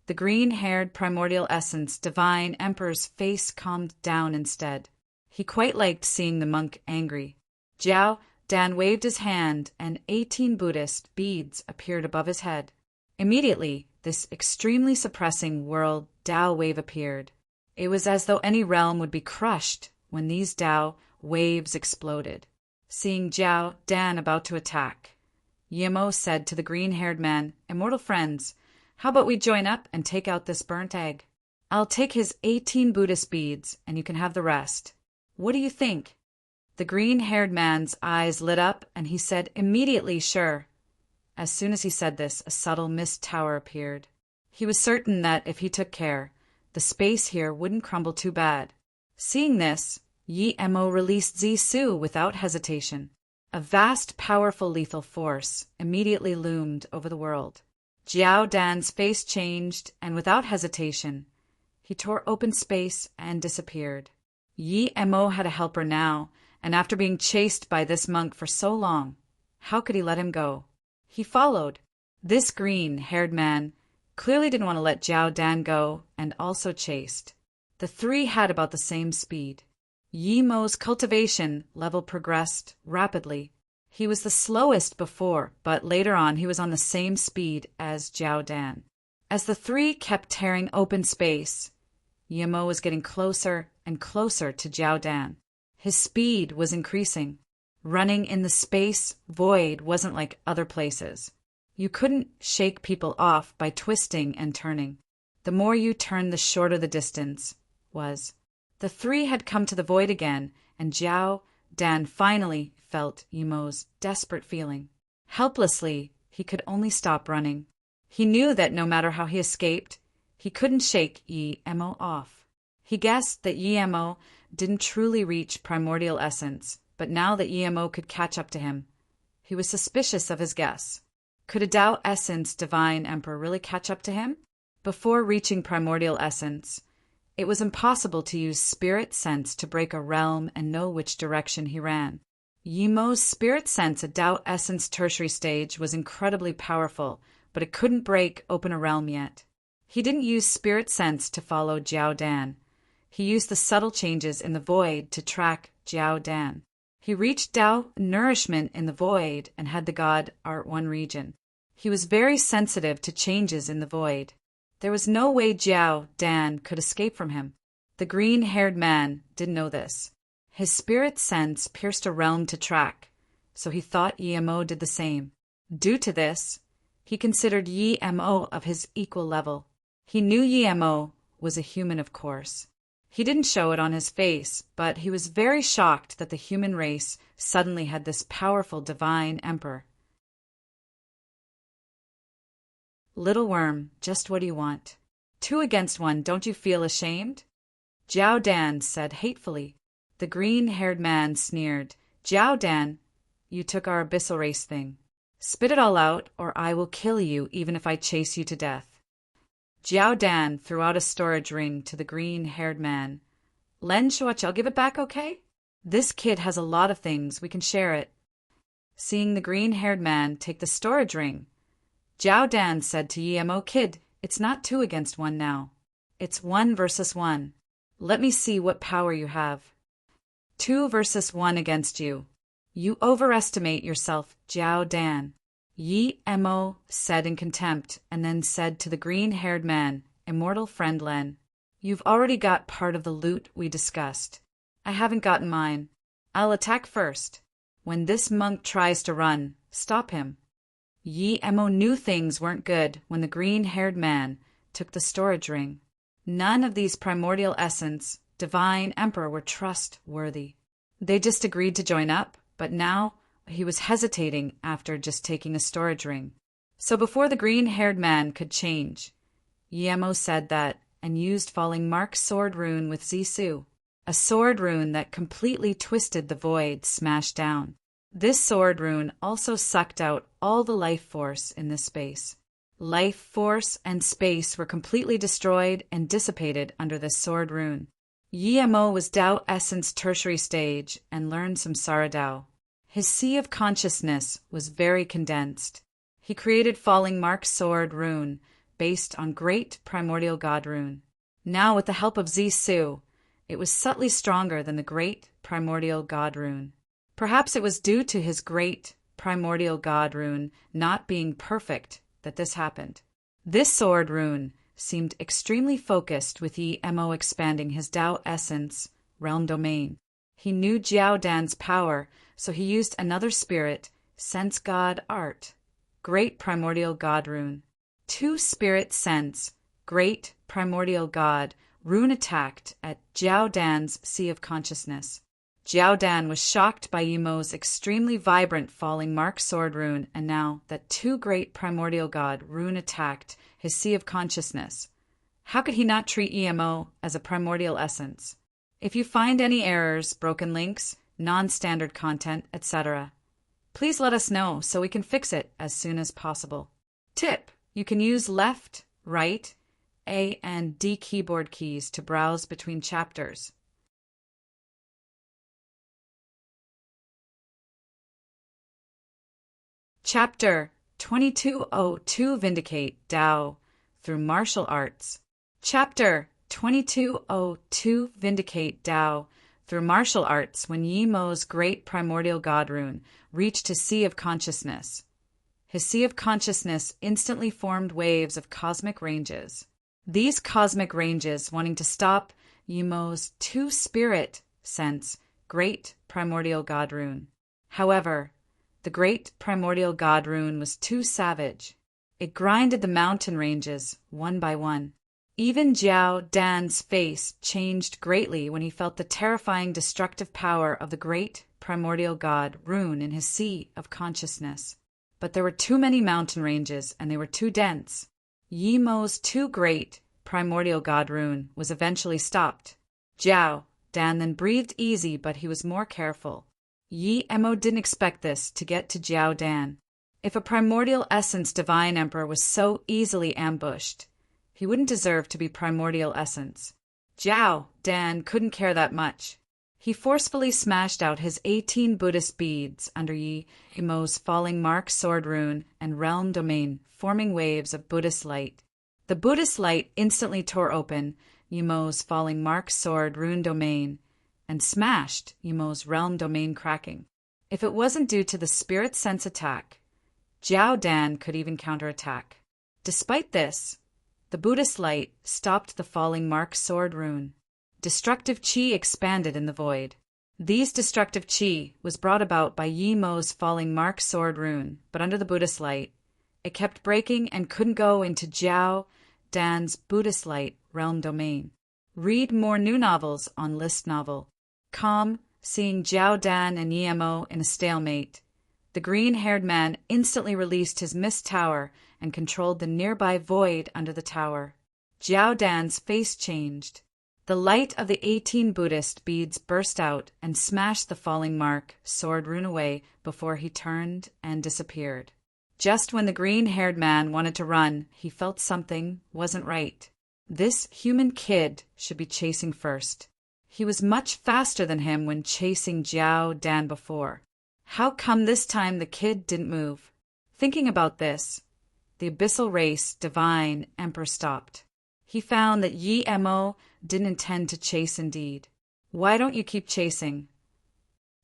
Speaker 1: the green-haired primordial essence, Divine Emperor's face calmed down instead. He quite liked seeing the monk angry. Jiao Dan waved his hand and 18 Buddhist beads appeared above his head. Immediately, this extremely suppressing world Tao wave appeared. It was as though any realm would be crushed when these Tao waves exploded. Seeing Jiao Dan about to attack, Yemo said to the green-haired man, Immortal friends, How about we join up and take out this burnt egg? I'll take his 18 Buddhist beads, and you can have the rest. What do you think?" The green-haired man's eyes lit up, and he said immediately, "Sure." As soon as he said this, a subtle mist tower appeared. He was certain that if he took care, the space here wouldn't crumble too bad. Seeing this, Yi Mo released Zisu without hesitation. A vast, powerful, lethal force immediately loomed over the world. Jiao Dan's face changed, and without hesitation, he tore open space and disappeared. Yi Mo had a helper now, and after being chased by this monk for so long, how could he let him go? He followed. This green-haired man clearly didn't want to let Jiao Dan go, and also chased. The three had about the same speed. Yi Mo's cultivation level progressed rapidly. He was the slowest before, but later on he was on the same speed as Jiao Dan. As the three kept tearing open space, Yi Mo was getting closer and closer to Jiao Dan. His speed was increasing. Running in the space void wasn't like other places. You couldn't shake people off by twisting and turning. The more you turned, the shorter the distance was. The three had come to the void again, and Jiao Dan finally felt Yi Mo's desperate feeling. Helplessly, he could only stop running. He knew that no matter how he escaped, he couldn't shake Yi Mo off. He guessed that Yi Mo didn't truly reach primordial essence, but now that Yi Mo could catch up to him, he was suspicious of his guess. Could a Tao Essence Divine Emperor really catch up to him? Before reaching primordial essence, it was impossible to use spirit sense to break a realm and know which direction he ran. Yi Mo's spirit sense at Tao Essence Tertiary stage was incredibly powerful, but it couldn't break open a realm yet. He didn't use spirit sense to follow Jiao Dan. He used the subtle changes in the void to track Jiao Dan. He reached Tao nourishment in the void and had the god Art One region. He was very sensitive to changes in the void. There was no way Jiao Dan could escape from him. The green-haired man didn't know this. His spirit sense pierced a realm to track, so he thought Yi Mo did the same. Due to this, he considered Yi Mo of his equal level. He knew Yi Mo was a human, of course. He didn't show it on his face, but he was very shocked that the human race suddenly had this powerful divine emperor. "Little worm, just what do you want? 2 against 1, don't you feel ashamed?" Jiao Dan said hatefully. The green-haired man sneered. "Jiao Dan, you took our abyssal race thing. Spit it all out, or I will kill you even if I chase you to death." Jiao Dan threw out a storage ring to the green-haired man. "Len Shuach, I'll give it back, okay? This kid has a lot of things. We can share it." Seeing the green-haired man take the storage ring, Jiao Dan said to Yi Mo, "Kid, it's not 2 against 1 now. It's 1 versus 1. Let me see what power you have." 2 versus 1 against you. You overestimate yourself, Jiao Dan. Yi Mo said in contempt, and then said to the green-haired man, "Immortal friend Len, you've already got part of the loot we discussed. I haven't gotten mine. I'll attack first. When this monk tries to run, stop him." Yi Mo knew things weren't good when the green-haired man took the storage ring. None of these primordial essence, divine emperor were trustworthy. They just agreed to join up, but now he was hesitating after just taking a storage ring. So before the green-haired man could change, Yi Mo said that and used Falling Mark's sword rune with Zisu, a sword rune that completely twisted the void smashed down. This sword rune also sucked out all the life force in this space. Life force and space were completely destroyed and dissipated under this sword rune. Yi Mo was Tao Essence Tertiary stage and learned some Saradao. His sea of consciousness was very condensed. He created Falling Mark's sword rune based on Great Primordial God rune. Now, with the help of Zisu, it was subtly stronger than the Great Primordial God rune. Perhaps it was due to his Great Primordial God rune not being perfect that this happened. This sword rune seemed extremely focused with Yi Mo expanding his Tao Essence realm domain. He knew Jiao Dan's power, so he used another spirit, Sense God Art, Great Primordial God rune. two-spirit sense, great primordial god, Rune attacked at Jiao Dan's Sea of Consciousness. Jiao Dan was shocked by Yimo's extremely vibrant falling mark sword rune, and now that two great primordial god, Rune attacked his Sea of Consciousness. How could he not treat Yimo as a primordial essence? If you find any errors, broken links, non-standard content, etc., please let us know so we can fix it as soon as possible. Tip: you can use left, right, A and D keyboard keys to browse between chapters. Chapter 2202 Vindicate Tao through Martial Arts. Chapter 2202 Vindicate Tao through martial arts when Yimo's great primordial god rune reached his Sea of Consciousness. His Sea of Consciousness instantly formed waves of cosmic ranges. These cosmic ranges wanting to stop Yimo's two-spirit sense, great primordial god rune. However, the great primordial god rune was too savage. It grinded the mountain ranges one by one. Even Jiao Dan's face changed greatly when he felt the terrifying destructive power of the great primordial god rune in his Sea of Consciousness. But there were too many mountain ranges, and they were too dense. Yimo's too great primordial god rune was eventually stopped. Jiao Dan then breathed easy, but he was more careful. Yimo didn't expect this to get to Jiao Dan. If a primordial essence divine emperor was so easily ambushed, he wouldn't deserve to be primordial essence. Jiao Dan couldn't care that much. He forcefully smashed out his 18 Buddhist beads under Yimo's falling mark sword rune and realm domain, forming waves of Buddhist light. The Buddhist light instantly tore open Yimo's falling mark sword rune domain and smashed Yimo's realm domain, cracking. If it wasn't due to the spirit sense attack, Jiao Dan could even counterattack. Despite this, the Buddhist light stopped the falling mark sword rune. Destructive chi expanded in the void. These destructive chi was brought about by Yimo's falling mark sword rune, but under the Buddhist light, it kept breaking and couldn't go into Jiao Dan's Buddhist light realm domain. Read more new novels on List Novel. Seeing Jiao Dan and Yimo in a stalemate, the green-haired man instantly released his mist tower and controlled the nearby void under the tower. Jiao Dan's face changed. The light of the 18 Buddhist beads burst out and smashed the falling mark sword rune away before he turned and disappeared. Just when the green-haired man wanted to run, he felt something wasn't right. This human kid should be chasing first. He was much faster than him when chasing Jiao Dan before. How come this time the kid didn't move? Thinking about this, the abyssal race divine emperor stopped. He found that Yimo didn't intend to chase indeed. Why don't you keep chasing?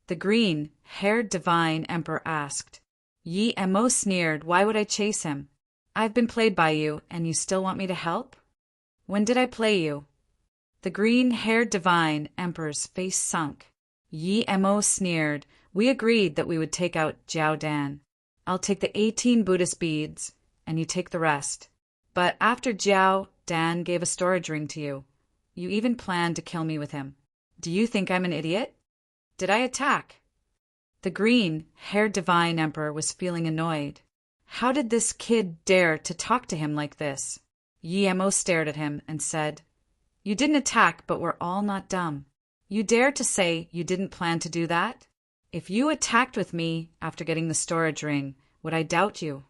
Speaker 1: The green-haired divine emperor asked. Yimo sneered, why would I chase him? I've been played by you, and you still want me to help? When did I play you? The green-haired divine emperor's face sunk. Yimo sneered, we agreed that we would take out Jiao Dan. I'll take the 18 Buddhist beads, and you take the rest. But after Jiao Dan gave a storage ring to you, you even planned to kill me with him. Do you think I'm an idiot? Did I attack? The green-haired divine emperor was feeling annoyed. How did this kid dare to talk to him like this? Yimo stared at him and said, you didn't attack, but we're all not dumb. You dare to say you didn't plan to do that? If you attacked with me after getting the storage ring, would I doubt you?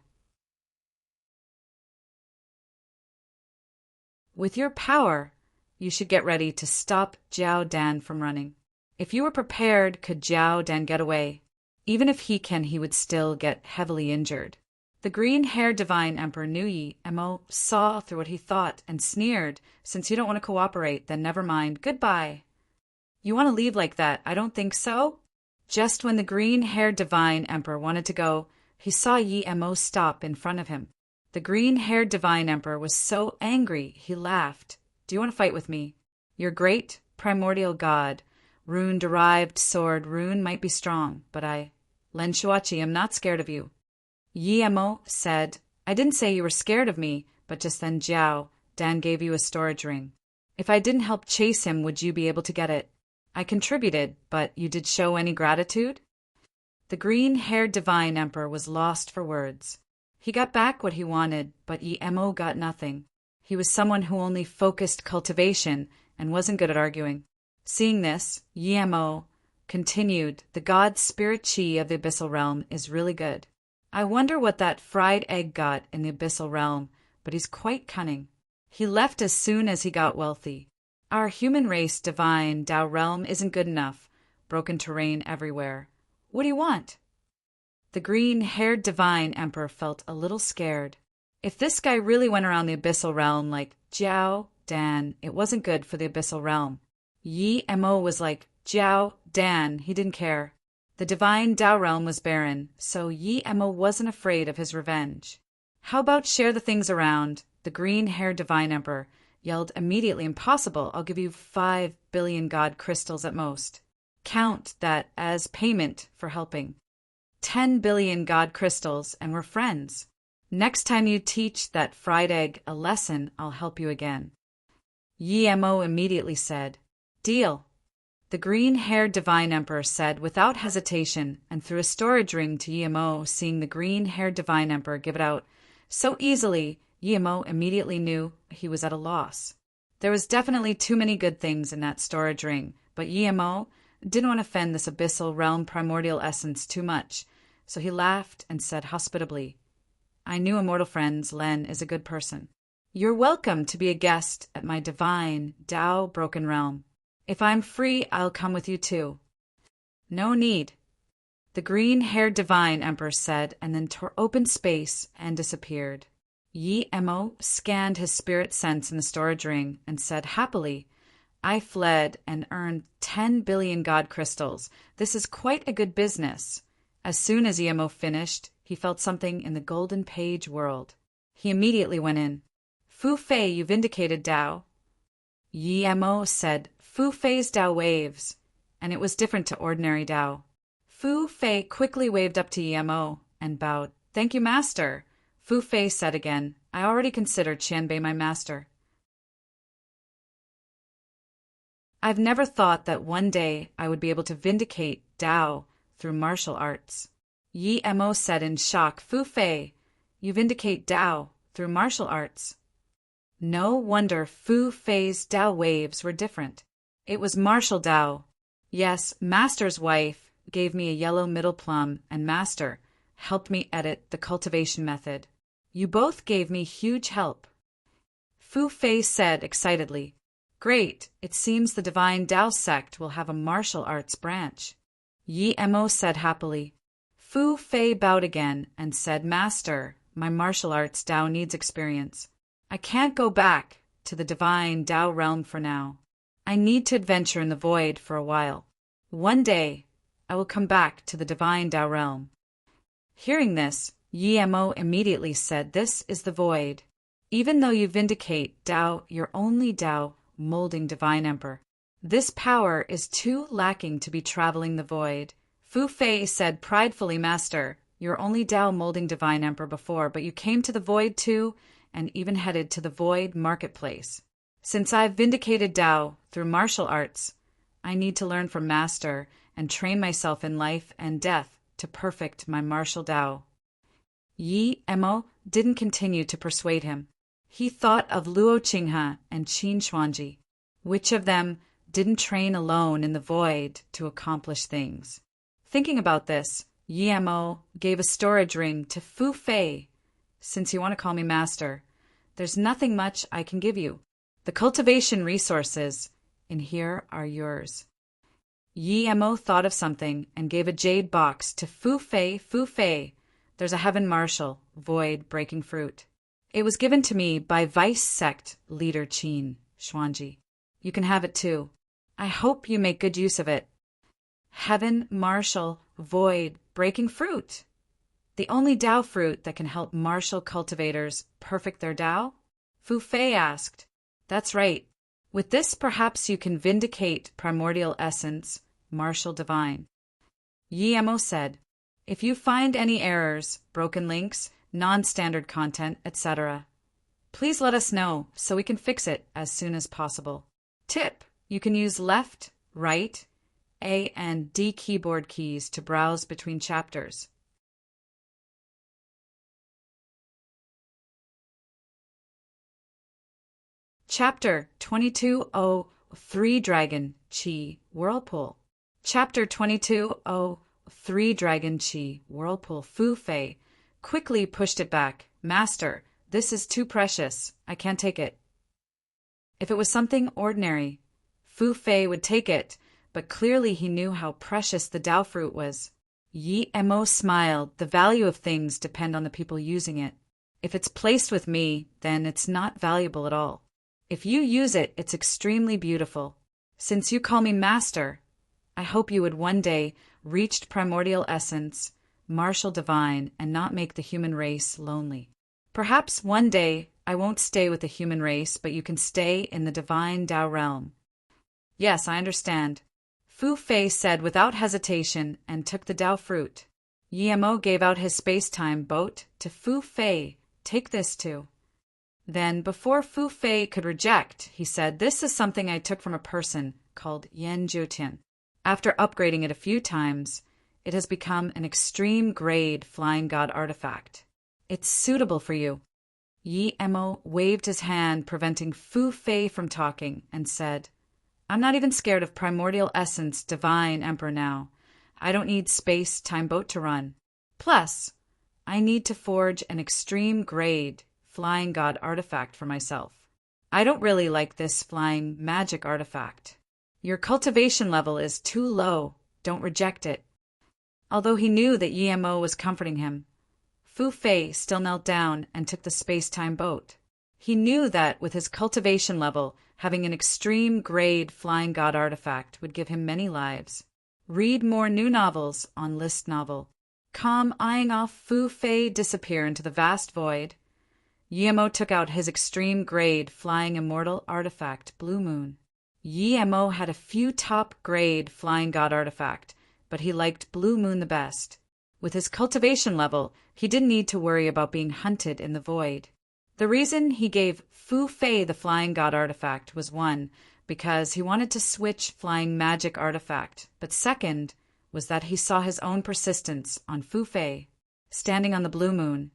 Speaker 1: With your power, you should get ready to stop Jiao Dan from running. If you were prepared, could Jiao Dan get away? Even if he can, he would still get heavily injured. The green-haired divine emperor knew Yimo saw through what he thought and sneered, since you don't want to cooperate, then never mind, goodbye. You want to leave like that? I don't think so. Just when the green-haired divine emperor wanted to go, he saw Yimo stop in front of him. The green-haired divine emperor was so angry, he laughed. Do you want to fight with me? Your great primordial god, rune-derived sword rune might be strong, but Len Shuachi am not scared of you. Yimo said, I didn't say you were scared of me, but just then Dan gave you a storage ring. If I didn't help chase him, would you be able to get it? I contributed, but you did show any gratitude? The green-haired divine emperor was lost for words. He got back what he wanted, but Emo got nothing. He was someone who only focused cultivation and wasn't good at arguing. Seeing this, Emo continued, the god spirit chi of the abyssal realm is really good. I wonder what that fried egg got in the abyssal realm, but he's quite cunning. He left as soon as he got wealthy. Our human race divine Tao realm isn't good enough. Broken terrain everywhere. What do you want? The green-haired divine emperor felt a little scared. If this guy really went around the abyssal realm like Dan, it wasn't good for the abyssal realm. Emo was like Dan, he didn't care. The divine Tao realm was barren, so Emo wasn't afraid of his revenge. How about share the things around? The green-haired divine emperor yelled immediately. Impossible, I'll give you 5 billion god crystals at most. Count that as payment for helping. 10 billion god crystals, and we're friends. Next time you teach that fried egg a lesson, I'll help you again. Emo immediately said, Deal. The green-haired divine emperor said without hesitation and threw a storage ring to Emo. Seeing the green-haired divine emperor give it out so easily, Emo immediately knew he was at a loss. There was definitely too many good things in that storage ring, but Emo didn't want to offend this abyssal realm primordial essence too much, so he laughed and said hospitably, I knew immortal friends, Len is a good person. You're welcome to be a guest at my divine Tao broken realm. If I'm free, I'll come with you too. No need. The green-haired divine emperor said, and then tore open space and disappeared. Emo scanned his spirit sense in the storage ring and said happily, I fled and earned 10 billion god crystals. This is quite a good business. As soon as Emo finished, he felt something in the golden page world. He immediately went in. Fu Fei, you vindicated Tao. Emo said, Fu Fei's Tao waves, and it was different to ordinary Tao. Fu Fei quickly waved up to Emo and bowed. Thank you, master. Fu Fei said again, I already considered Qianbei my master. I've never thought that one day I would be able to vindicate Tao through martial arts. Emo said in shock, Fu Fei, you vindicate Tao through martial arts. No wonder Fu Fei's Tao waves were different. It was martial Tao. Yes, master's wife gave me a yellow middle plum, and master helped me edit the cultivation method. You both gave me huge help. Fu Fei said excitedly, Great, it seems the divine Tao sect will have a martial arts branch. Emo said happily. Fu Fei bowed again and said, Master, my martial arts Tao needs experience. I can't go back to the divine Tao realm for now. I need to adventure in the void for a while. One day, I will come back to the divine Tao realm. Hearing this, Emo immediately said, This is the void. Even though you vindicate Tao, you're only Tao molding divine emperor. This power is too lacking to be traveling the void. Fu Fei said pridefully, Master, you're only Tao molding divine emperor before, but you came to the void too, and even headed to the void marketplace. Since I've vindicated Tao through martial arts, I need to learn from Master and train myself in life and death to perfect my martial Tao. Emo didn't continue to persuade him. He thought of Luo Qinghe and Qin Xuanji. Which of them didn't train alone in the void to accomplish things? Thinking about this, Emo gave a storage ring to Fu Fei. Since you want to call me master, there's nothing much I can give you. The cultivation resources in here are yours. Emo thought of something and gave a jade box to Fu Fei. Fu Fei, there's a heaven marshal, void breaking fruit. It was given to me by vice sect leader Qin Xuanji. You can have it too. I hope you make good use of it. Heaven marshal, void breaking fruit. The only Tao fruit that can help martial cultivators perfect their Tao? Fu Fei asked. That's right. With this, perhaps you can vindicate primordial essence, martial divine. Emo said, If you find any errors, broken links, non-standard content, etc. Please let us know so we can fix it as soon as possible. Tip: you can use left, right, A and D keyboard keys to browse between chapters. Chapter 2203 Dragon Chi Whirlpool. Chapter 2203 Dragon Chi Whirlpool. Fu Fei quickly pushed it back. Master, this is too precious. I can't take it. If it was something ordinary, Fu Fei would take it, but clearly he knew how precious the Dao fruit was. Yi Mo smiled. The value of things depend on the people using it. If it's placed with me, then it's not valuable at all. If you use it, it's extremely beautiful. Since you call me master, I hope you would one day reach primordial essence, martial divine, and not make the human race lonely. Perhaps one day I won't stay with the human race, but you can stay in the divine Dao realm. Yes, I understand, Fu Fei said without hesitation and took the Dao fruit. Yi Mo gave out his space-time boat to Fu Fei. Take this too. Then, before Fu Fei could reject, he said, this is something I took from a person called Yan Jiutian. After upgrading it a few times, it has become an extreme-grade flying god artifact. It's suitable for you. Yi Mo waved his hand, preventing Fu Fei from talking, and said, I'm not even scared of primordial essence divine emperor now. I don't need space-time boat to run. Plus, I need to forge an extreme-grade flying god artifact for myself. I don't really like this flying magic artifact. Your cultivation level is too low. Don't reject it. Although he knew that Yi Mo was comforting him, Fu Fei still knelt down and took the space-time boat. He knew that with his cultivation level, having an extreme-grade flying god artifact would give him many lives. Read more new novels on List Novel. Calm eyeing off Fu Fei disappear into the vast void, Yi Mo took out his extreme-grade flying immortal artifact, Blue Moon. Yi Mo had a few top-grade flying god artifact, but he liked Blue Moon the best. With his cultivation level, he didn't need to worry about being hunted in the void. The reason he gave Fu Fei the flying god artifact was one, because he wanted to switch flying magic artifact, but second was that he saw his own persistence on Fu Fei. Standing on the Blue Moon,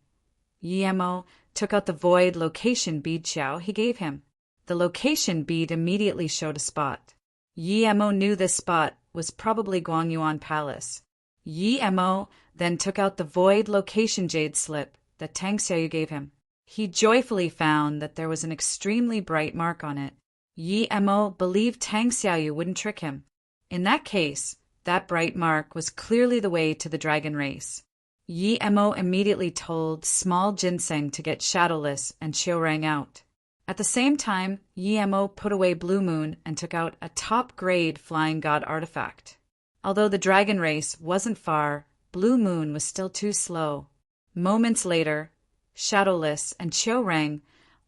Speaker 1: Yi Mo took out the void location bead Xiao he gave him. The location bead immediately showed a spot. Yi Mo knew this spot was probably Guangyuan Palace. Yi Mo then took out the void location jade slip that Tang Xiaoyu gave him. He joyfully found that there was an extremely bright mark on it. Yi Mo believed Tang Xiaoyu wouldn't trick him. In that case, that bright mark was clearly the way to the dragon race. Yi Mo immediately told Small Ginseng to get Shadowless and Qiurang out. At the same time, Yi Mo put away Blue Moon and took out a top-grade flying god artifact. Although the dragon race wasn't far, Blue Moon was still too slow. Moments later, Shadowless and Qiurang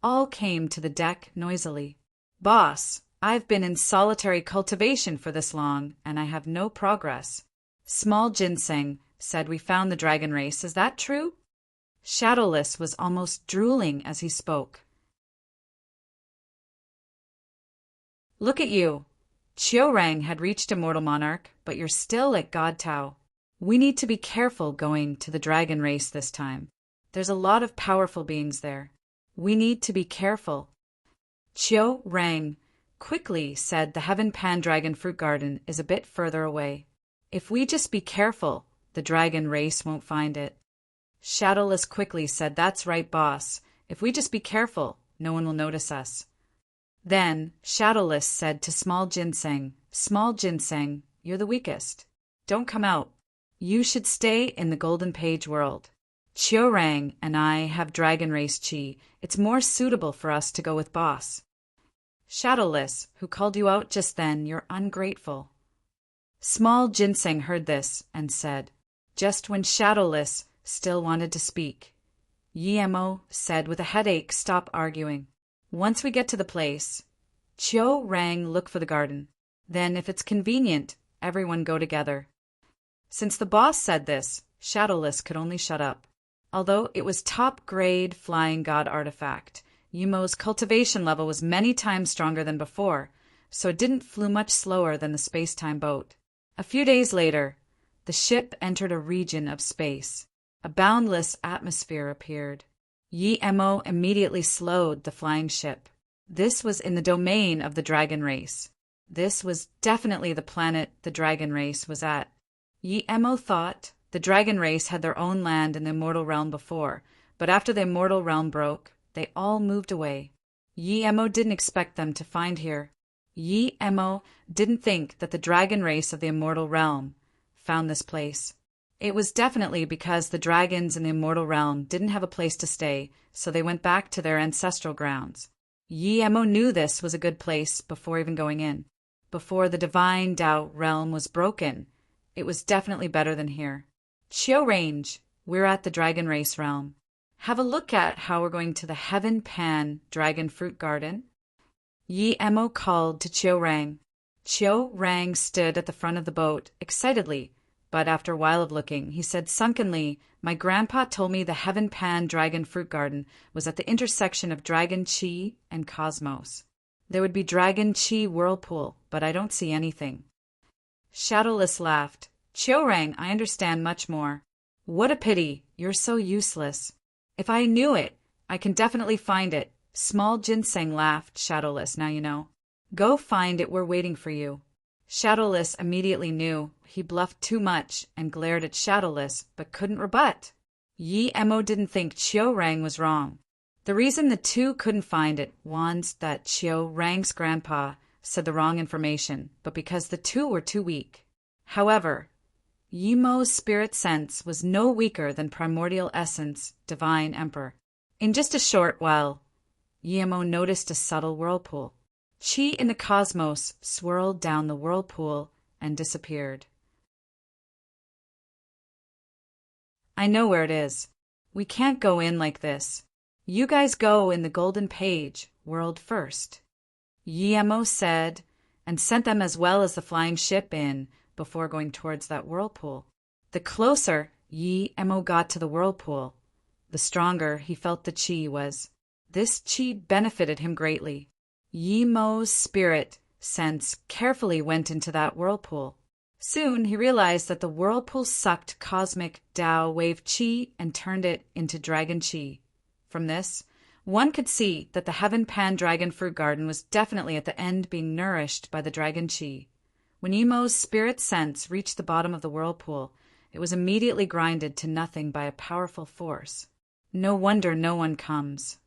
Speaker 1: all came to the deck noisily. Boss, I've been in solitary cultivation for this long, and I have no progress. Small Ginseng said we found the dragon race. Is that true? Shadowless was almost drooling as he spoke. Look at you. Qiurang had reached Immortal Monarch, but you're still at God Tao. We need to be careful going to the dragon race this time. There's a lot of powerful beings there. We need to be careful. Qiurang quickly said the Heaven Pandragon Fruit Garden is a bit further away. If we just be careful, the dragon race won't find it. Shadowless quickly said, that's right, boss. If we just be careful, no one will notice us. Then Shadowless said to Small Ginseng, you're the weakest. Don't come out. You should stay in the Golden Page world. Qiurang and I have dragon race chi. It's more suitable for us to go with boss. Shadowless, who called you out just then, you're ungrateful. Small Ginseng heard this and said, just when Shadowless still wanted to speak, Yi Mo said with a headache, stop arguing. Once we get to the place, Qiurang look for the garden. Then, if it's convenient, everyone go together. Since the boss said this, Shadowless could only shut up. Although it was top-grade flying god artifact, Yumo's cultivation level was many times stronger than before, so it didn't flew much slower than the space-time boat. A few days later, the ship entered a region of space. A boundless atmosphere appeared. Yi-Mo immediately slowed the flying ship. This was in the domain of the dragon race. This was definitely the planet the dragon race was at. Yi-Mo thought the dragon race had their own land in the immortal realm before, but after the immortal realm broke, they all moved away. Yi-Mo didn't expect them to find here. Yi-Mo didn't think that the dragon race of the immortal realm found this place. It was definitely because the dragons in the immortal realm didn't have a place to stay, so they went back to their ancestral grounds. Yi-Mo knew this was a good place before even going in. Before the divine Tao realm was broken, it was definitely better than here. Chiu Range, we're at the dragon race realm. Have a look at how we're going to the Heaven Pan Dragon Fruit Garden. Yi-Mo called to Chiu Rang. Chiu Rang stood at the front of the boat, excitedly, but after a while of looking, he said sunkenly, "My grandpa told me the Heaven Pan Dragon Fruit Garden was at the intersection of Dragon Chi and Cosmos. There would be Dragon Chi Whirlpool, but I don't see anything." Shadowless laughed. "Chiu Rang, I understand much more. What a pity, you're so useless. If I knew it, I can definitely find it." Small Ginseng laughed. "Shadowless, now you know. Go find it, we're waiting for you." Shadowless immediately knew he bluffed too much and glared at Shadowless, but couldn't rebut. Yi-Mo didn't think Chiu Rang was wrong. The reason the two couldn't find it was that Chiu Rang's grandpa said the wrong information, but because the two were too weak. However, Yi-Mo's spirit sense was no weaker than primordial essence, divine emperor. In just a short while, Yi-Mo noticed a subtle whirlpool. Chi in the cosmos swirled down the whirlpool and disappeared. "I know where it is. We can't go in like this. You guys go in the golden page, world first," Yi-Mo said, and sent them as well as the flying ship in before going towards that whirlpool. The closer Yi-Mo got to the whirlpool, the stronger he felt the chi was. This chi benefited him greatly. Yi-Mo's spirit sense carefully went into that whirlpool. Soon he realized that the whirlpool sucked cosmic Tao wave chi and turned it into dragon chi. From this, one could see that the Heaven Pan Dragon Fruit Garden was definitely at the end being nourished by the dragon chi. When Yi-Mo's spirit sense reached the bottom of the whirlpool, it was immediately grinded to nothing by a powerful force. No wonder no one comes.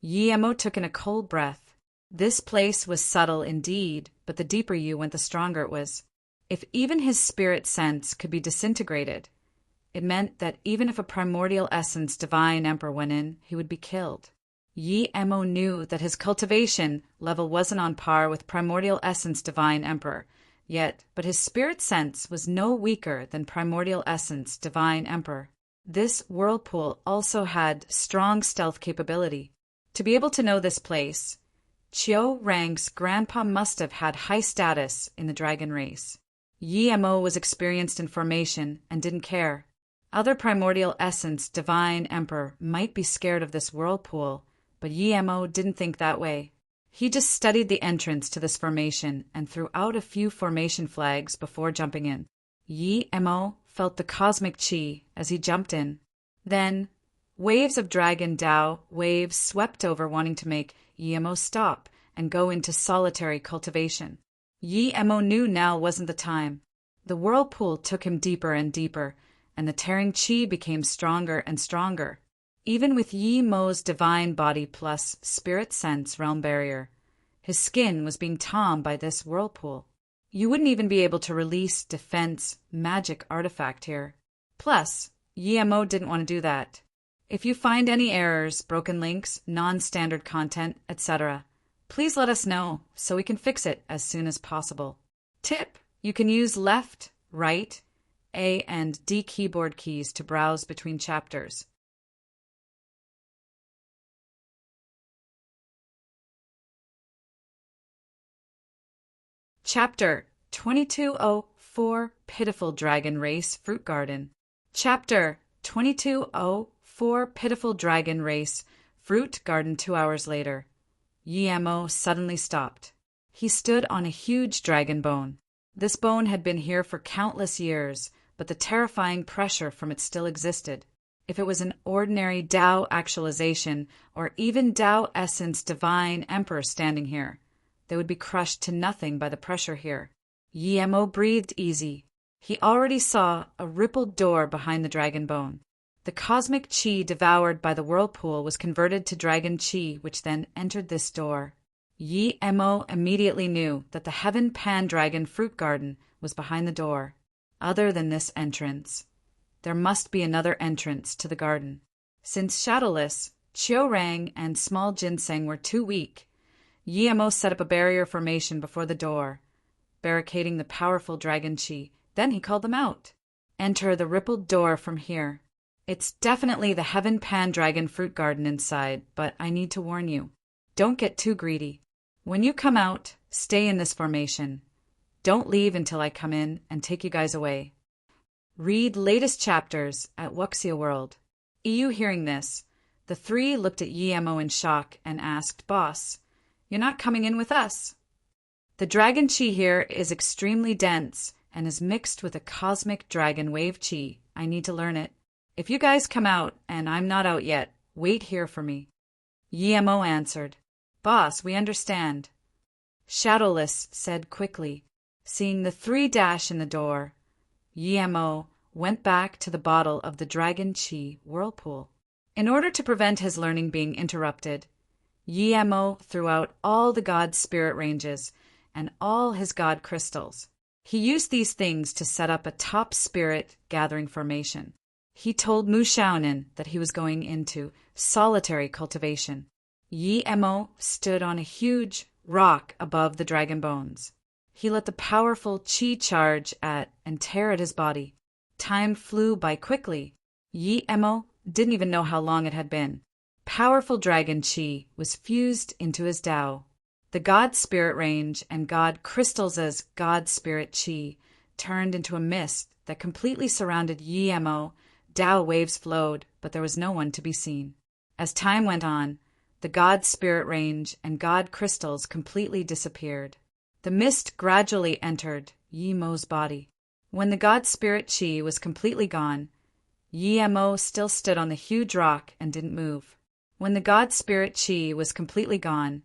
Speaker 1: Yi-Mo took in a cold breath. This place was subtle indeed, but the deeper you went, the stronger it was. If even his spirit sense could be disintegrated, it meant that even if a primordial essence divine emperor went in, he would be killed. Yi-Mo knew that his cultivation level wasn't on par with primordial essence divine emperor, but his spirit sense was no weaker than primordial essence divine emperor. This whirlpool also had strong stealth capability. To be able to know this place, Chiu Rang's grandpa must have had high status in the dragon race. Yi-Mo was experienced in formation and didn't care. Other primordial essence divine emperor might be scared of this whirlpool, but Yi-Mo didn't think that way. He just studied the entrance to this formation and threw out a few formation flags before jumping in. Yi-Mo felt the cosmic chi as he jumped in. Then, waves of dragon Tao waves swept over, wanting to make Yi-Mo stop and go into solitary cultivation. Yi-Mo knew now wasn't the time. The whirlpool took him deeper and deeper, and the tearing chi became stronger and stronger. Even with Yi-Mo's divine body plus spirit sense realm barrier, his skin was being torn by this whirlpool. You wouldn't even be able to release defense magic artifact here. Plus, Yi-Mo didn't want to do that. If you find any errors, broken links, non-standard content, etc., please let us know so we can fix it as soon as possible. Tip: you can use left, right, A and D keyboard keys to browse between chapters. Chapter 2204 Pitiful Dragon Race Fruit Garden. Chapter 2204 4 pitiful dragon race fruit garden 2 hours later. Yemo suddenly stopped. He stood on a huge dragon bone. This bone had been here for countless years, but the terrifying pressure from it still existed. If it was an ordinary Tao actualization, or even Tao essence divine emperor standing here, they would be crushed to nothing by the pressure here. Yemo breathed easy. He already saw a rippled door behind the dragon bone. The cosmic chi devoured by the whirlpool was converted to dragon chi, which then entered this door. Yemo immediately knew that the Heaven Pan-Dragon fruit garden was behind the door. Other than this entrance, there must be another entrance to the garden. Since Shadowless, Chiorang, and Small Ginseng were too weak, Yemo set up a barrier formation before the door, barricading the powerful dragon chi. Then he called them out. Enter the rippled door from here. It's definitely the Heaven Pan-Dragon fruit garden inside, but I need to warn you. Don't get too greedy. When you come out, stay in this formation. Don't leave until I come in and take you guys away. Read latest chapters at Wuxia World. EU hearing this, the 3 looked at Yemo in shock and asked, Boss, you're not coming in with us? The dragon chi here is extremely dense and is mixed with a cosmic dragon wave chi. I need to learn it. If you guys come out and I'm not out yet, wait here for me. Yemo answered, Boss, we understand. Shadowless said quickly. Seeing the 3 dash in the door, Yemo went back to the bottle of the dragon chi whirlpool. In order to prevent his learning being interrupted, Yemo threw out all the god spirit ranges and all his god crystals. He used these things to set up a top spirit gathering formation. He told Mu Shaonin that he was going into solitary cultivation. Yemo stood on a huge rock above the dragon bones. He let the powerful chi charge at and tear at his body. Time flew by quickly. Yemo didn't even know how long it had been. Powerful dragon chi was fused into his Tao. The God Spirit range and God crystals as God Spirit chi turned into a mist that completely surrounded Yemo. Tao waves flowed, but there was no one to be seen. As time went on, the God Spirit range and God crystals completely disappeared. The mist gradually entered Yemo's body. When the God Spirit chi was completely gone, Yemo still stood on the huge rock and didn't move. When the God Spirit chi was completely gone,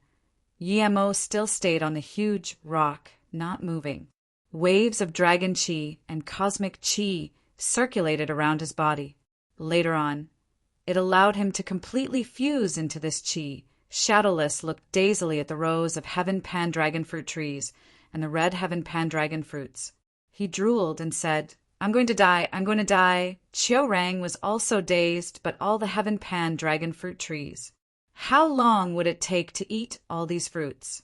Speaker 1: Yemo still stayed on the huge rock, not moving. Waves of dragon chi and cosmic chi circulated around his body. Later on, it allowed him to completely fuse into this chi. Shadowless looked dazedly at the rows of Heaven Pan-Dragon fruit trees and the red Heaven Pan-Dragon fruits. He drooled and said, I'm going to die, I'm going to die. Chiorang was also dazed, but all the Heaven Pan-Dragon fruit trees. How long would it take to eat all these fruits?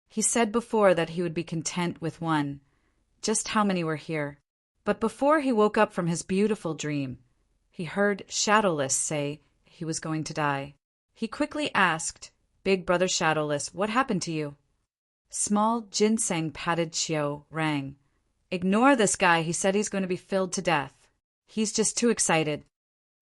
Speaker 1: He said before that he would be content with one. Just how many were here? But before he woke up from his beautiful dream, he heard Shadowless say he was going to die. He quickly asked, Big Brother Shadowless, what happened to you? Small Ginseng patted Chiorang. Ignore this guy, he said he's going to be filled to death. He's just too excited.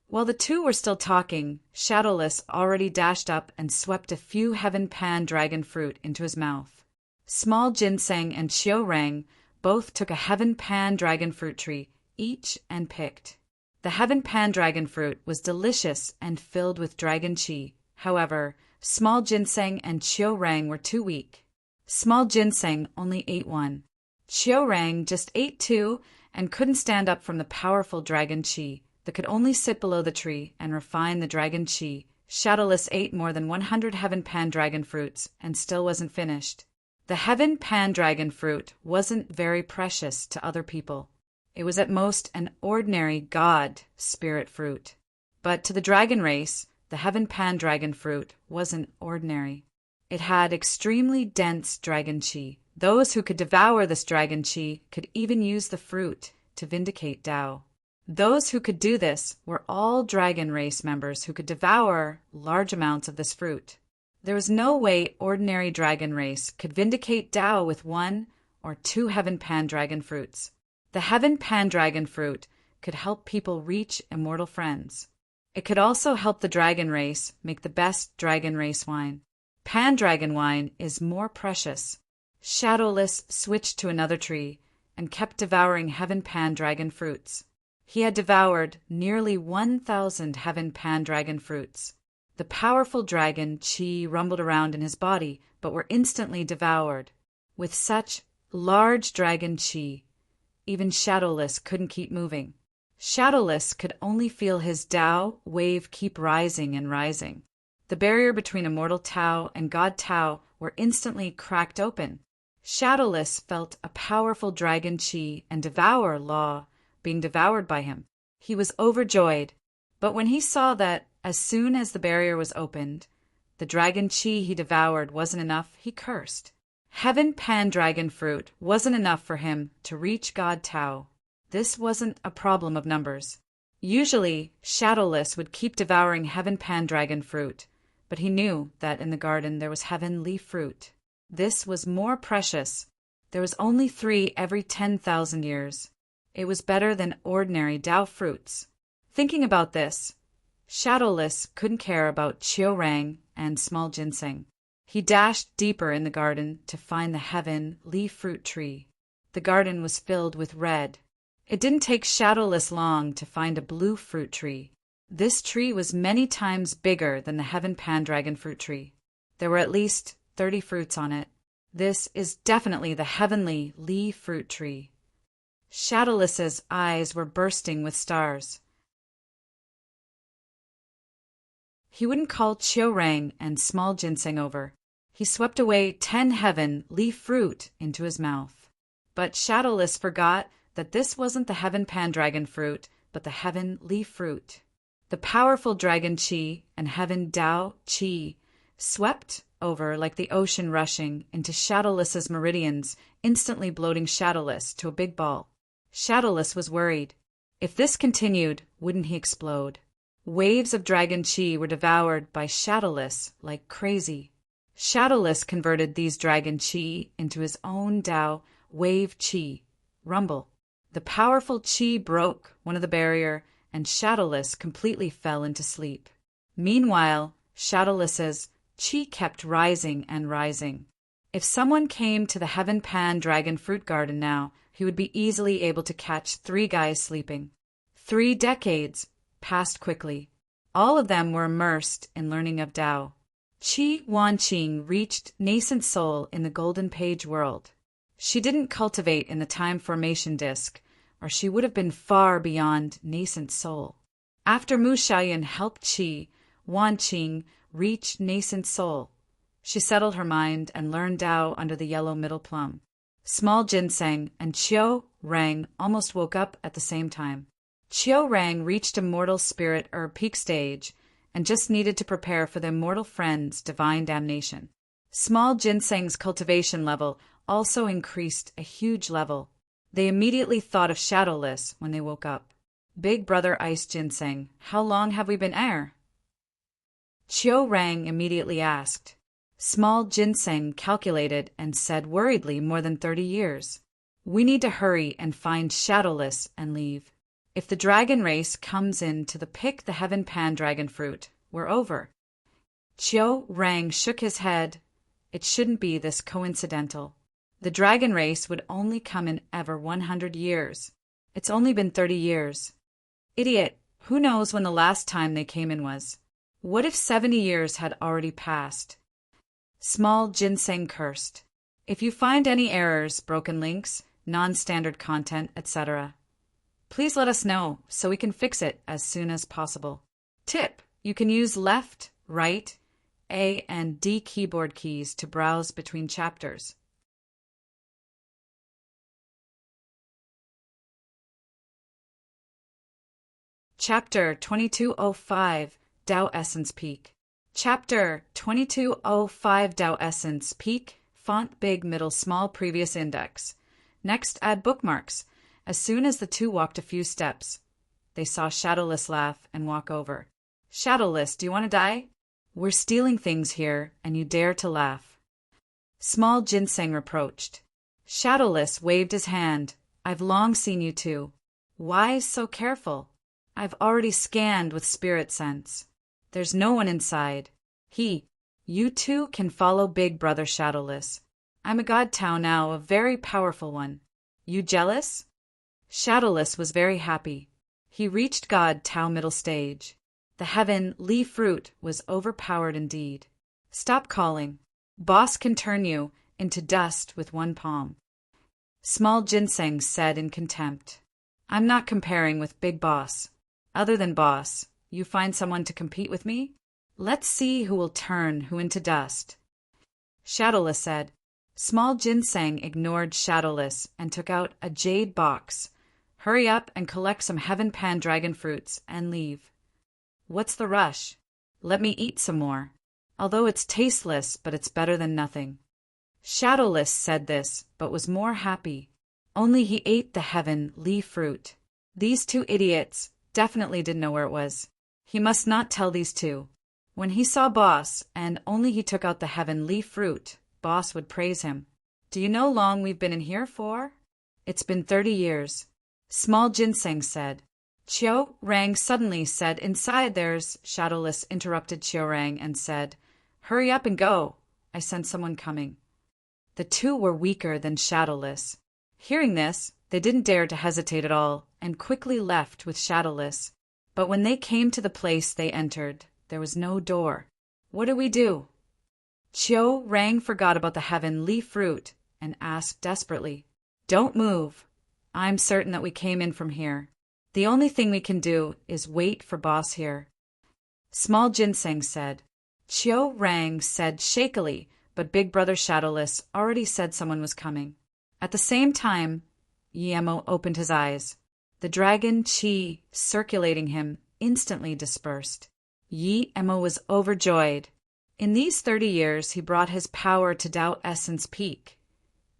Speaker 1: While the 2 were still talking, Shadowless already dashed up and swept a few Heaven Pan-Dragon fruit into his mouth. Small Ginseng and Chiorang both took a Heaven Pan-Dragon fruit tree, each, and picked. The Heaven Pan-Dragon fruit was delicious and filled with dragon chi. However, Small Ginseng and Chiorang were too weak. Small Ginseng only ate 1. Chiorang just ate 2 and couldn't stand up from the powerful dragon chi that could only sit below the tree and refine the dragon chi. Shadowless ate more than 100 Heaven Pan-Dragon fruits and still wasn't finished. The Heaven Pan-Dragon fruit wasn't very precious to other people. It was at most an ordinary God spirit fruit. But to the dragon race, the Heaven Pan-Dragon fruit wasn't ordinary. It had extremely dense dragon chi. Those who could devour this dragon chi could even use the fruit to vindicate Tao. Those who could do this were all dragon race members who could devour large amounts of this fruit. There was no way ordinary dragon race could vindicate Tao with 1 or 2 Heaven Pan-Dragon fruits. The Heaven Pan-Dragon fruit could help people reach immortal friends. It could also help the dragon race make the best dragon race wine. Pan-dragon wine is more precious. Shadowless switched to another tree and kept devouring heaven pan-dragon fruits. He had devoured nearly 1,000 heaven pan-dragon fruits. The powerful dragon chi rumbled around in his body, but were instantly devoured. With such large dragon chi, even Shadowless couldn't keep moving. Shadowless could only feel his Tao wave keep rising and rising. The barrier between immortal Tao and God Tao were instantly cracked open. Shadowless felt a powerful dragon chi and devour law being devoured by him. He was overjoyed, but when he saw that as soon as the barrier was opened, the dragon chi he devoured wasn't enough, he cursed. Heaven pan-dragon fruit wasn't enough for him to reach God Tao. This wasn't a problem of numbers. Usually, Shadowless would keep devouring heaven pan-dragon fruit, but he knew that in the garden there was heaven leaf fruit. This was more precious. There was only 3 every 10,000 years. It was better than ordinary Tao fruits. Thinking about this, Shadowless couldn't care about Chiorang and small ginseng. He dashed deeper in the garden to find the heaven leaf fruit tree. The garden was filled with red. It didn't take Shadowless long to find a blue fruit tree. This tree was many times bigger than the heaven pan-dragon fruit tree. There were at least 30 fruits on it. This is definitely the heavenly leaf fruit tree. Shadowless's eyes were bursting with stars. He wouldn't call Chiorang and small ginseng over. He swept away 10 heaven leaf fruit into his mouth. But Shadowless forgot that this wasn't the heaven pan-dragon fruit, but the heaven leaf fruit. The powerful dragon chi and heaven Tao chi swept over like the ocean rushing into Shadowless's meridians, instantly bloating Shadowless to a big ball. Shadowless was worried. If this continued, wouldn't he explode? Waves of dragon chi were devoured by Shadowless like crazy. Shadowless converted these dragon chi into his own Tao wave chi, rumble. The powerful chi broke one of the barrier, and Shadowless completely fell into sleep. Meanwhile, Shadowless's chi kept rising and rising. If someone came to the heaven pan-dragon fruit garden now, he would be easily able to catch 3 guys sleeping. 3 decades passed quickly. All of them were immersed in learning of Tao. Qi Wanqing reached nascent soul in the golden page world. She didn't cultivate in the time formation disk, or she would have been far beyond nascent soul. After Mu Xiaoyan helped Qi Wanqing reach nascent soul, she settled her mind and learned Tao under the yellow middle plum. Small ginseng and Chiorang almost woke up at the same time. Chiorang reached immortal spirit peak stage and just needed to prepare for the immortal friend's divine damnation. Small ginseng's cultivation level also increased a huge level. They immediately thought of Shadowless when they woke up. Big brother Ice Ginseng, how long have we been air? Chiorang immediately asked. Small ginseng calculated and said worriedly more than 30 years. We need to hurry and find Shadowless and leave. If the dragon race comes in to pick the heaven pan-dragon fruit, we're over. Chiorang shook his head. It shouldn't be this coincidental. The dragon race would only come in ever 100 years. It's only been 30 years. Idiot, who knows when the last time they came in was? What if 70 years had already passed? Small ginseng cursed. If you find any errors, broken links, non-standard content, etc., please let us know so we can fix it as soon as possible. Tip: you can use left, right, A and D keyboard keys to browse between chapters. Chapter 2205, Tao Essence Peak. Chapter 2205, Tao Essence Peak, font big, middle, small, previous index. Next, add bookmarks. As soon as the two walked a few steps, they saw Shadowless laugh and walk over. Shadowless, do you want to die? We're stealing things here, and you dare to laugh. Small ginseng reproached. Shadowless waved his hand. I've long seen you two. Why so careful? I've already scanned with spirit sense. There's no one inside. You too can follow Big Brother Shadowless. I'm a god Tao now, a very powerful one. You jealous? Shadowless was very happy. He reached God Tao middle stage. The heaven-ly fruit was overpowered indeed. Stop calling. Boss can turn you into dust with one palm. Small Ginseng said in contempt. I'm not comparing with Big Boss. Other than Boss, you find someone to compete with me? Let's see who will turn who into dust. Shadowless said. Small Ginseng ignored Shadowless and took out a jade box. Hurry up and collect some Heaven Pan dragon fruits and leave. What's the rush? Let me eat some more. Although it's tasteless, but it's better than nothing. Shadowless said this, but was more happy. Only he ate the heaven-ly fruit. These two idiots definitely didn't know where it was. He must not tell these two. When he saw Boss, and only he took out the heaven-ly fruit, Boss would praise him. Do you know long we've been in here for? It's been 30 years. Small Ginseng said. Chiu Rang suddenly said, inside there's... Shadowless interrupted Chiu Rang and said, hurry up and go. I sense someone coming. The two were weaker than Shadowless. Hearing this, they didn't dare to hesitate at all, and quickly left with Shadowless. But when they came to the place they entered, there was no door. What do we do? Chiu Rang forgot about the heaven-ly fruit and asked desperately, don't move. I'm certain that we came in from here. The only thing we can do is wait for Boss here. Small Ginseng said. Chiu Rang said shakily, but Big Brother Shadowless already said someone was coming. At the same time, Yemo opened his eyes. The dragon chi circulating him instantly dispersed. Yemo was overjoyed. In these 30 years, he brought his power to Tao Essence peak,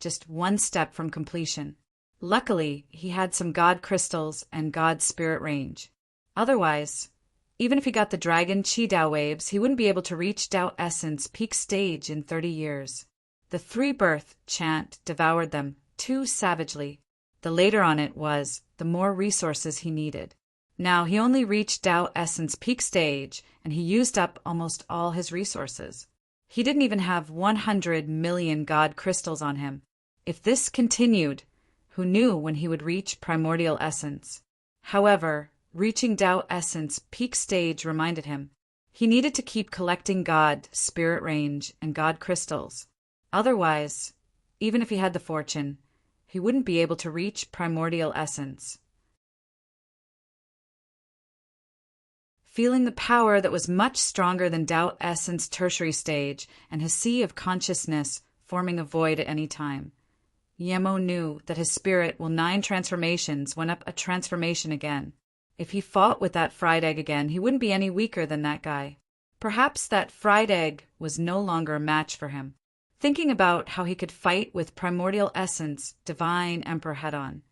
Speaker 1: just one step from completion. Luckily, he had some God crystals and God spirit range. Otherwise, even if he got the dragon chi Tao waves, he wouldn't be able to reach Tao Essence peak stage in 30 years. The three-birth chant devoured them too savagely. The later on it was, the more resources he needed. Now he only reached Tao Essence peak stage, and he used up almost all his resources. He didn't even have 100 million God crystals on him. If this continued, who knew when he would reach primordial essence? However, reaching Tao Essence peak stage reminded him he needed to keep collecting God, spirit range, and God crystals. Otherwise, even if he had the fortune, he wouldn't be able to reach primordial essence. Feeling the power that was much stronger than Tao Essence tertiary stage and his sea of consciousness forming a void at any time, Yemo knew that his spirit will 9 transformations went up a transformation again. If he fought with that fried egg again, he wouldn't be any weaker than that guy. Perhaps that fried egg was no longer a match for him. Thinking about how he could fight with primordial essence, Divine Emperor head-on,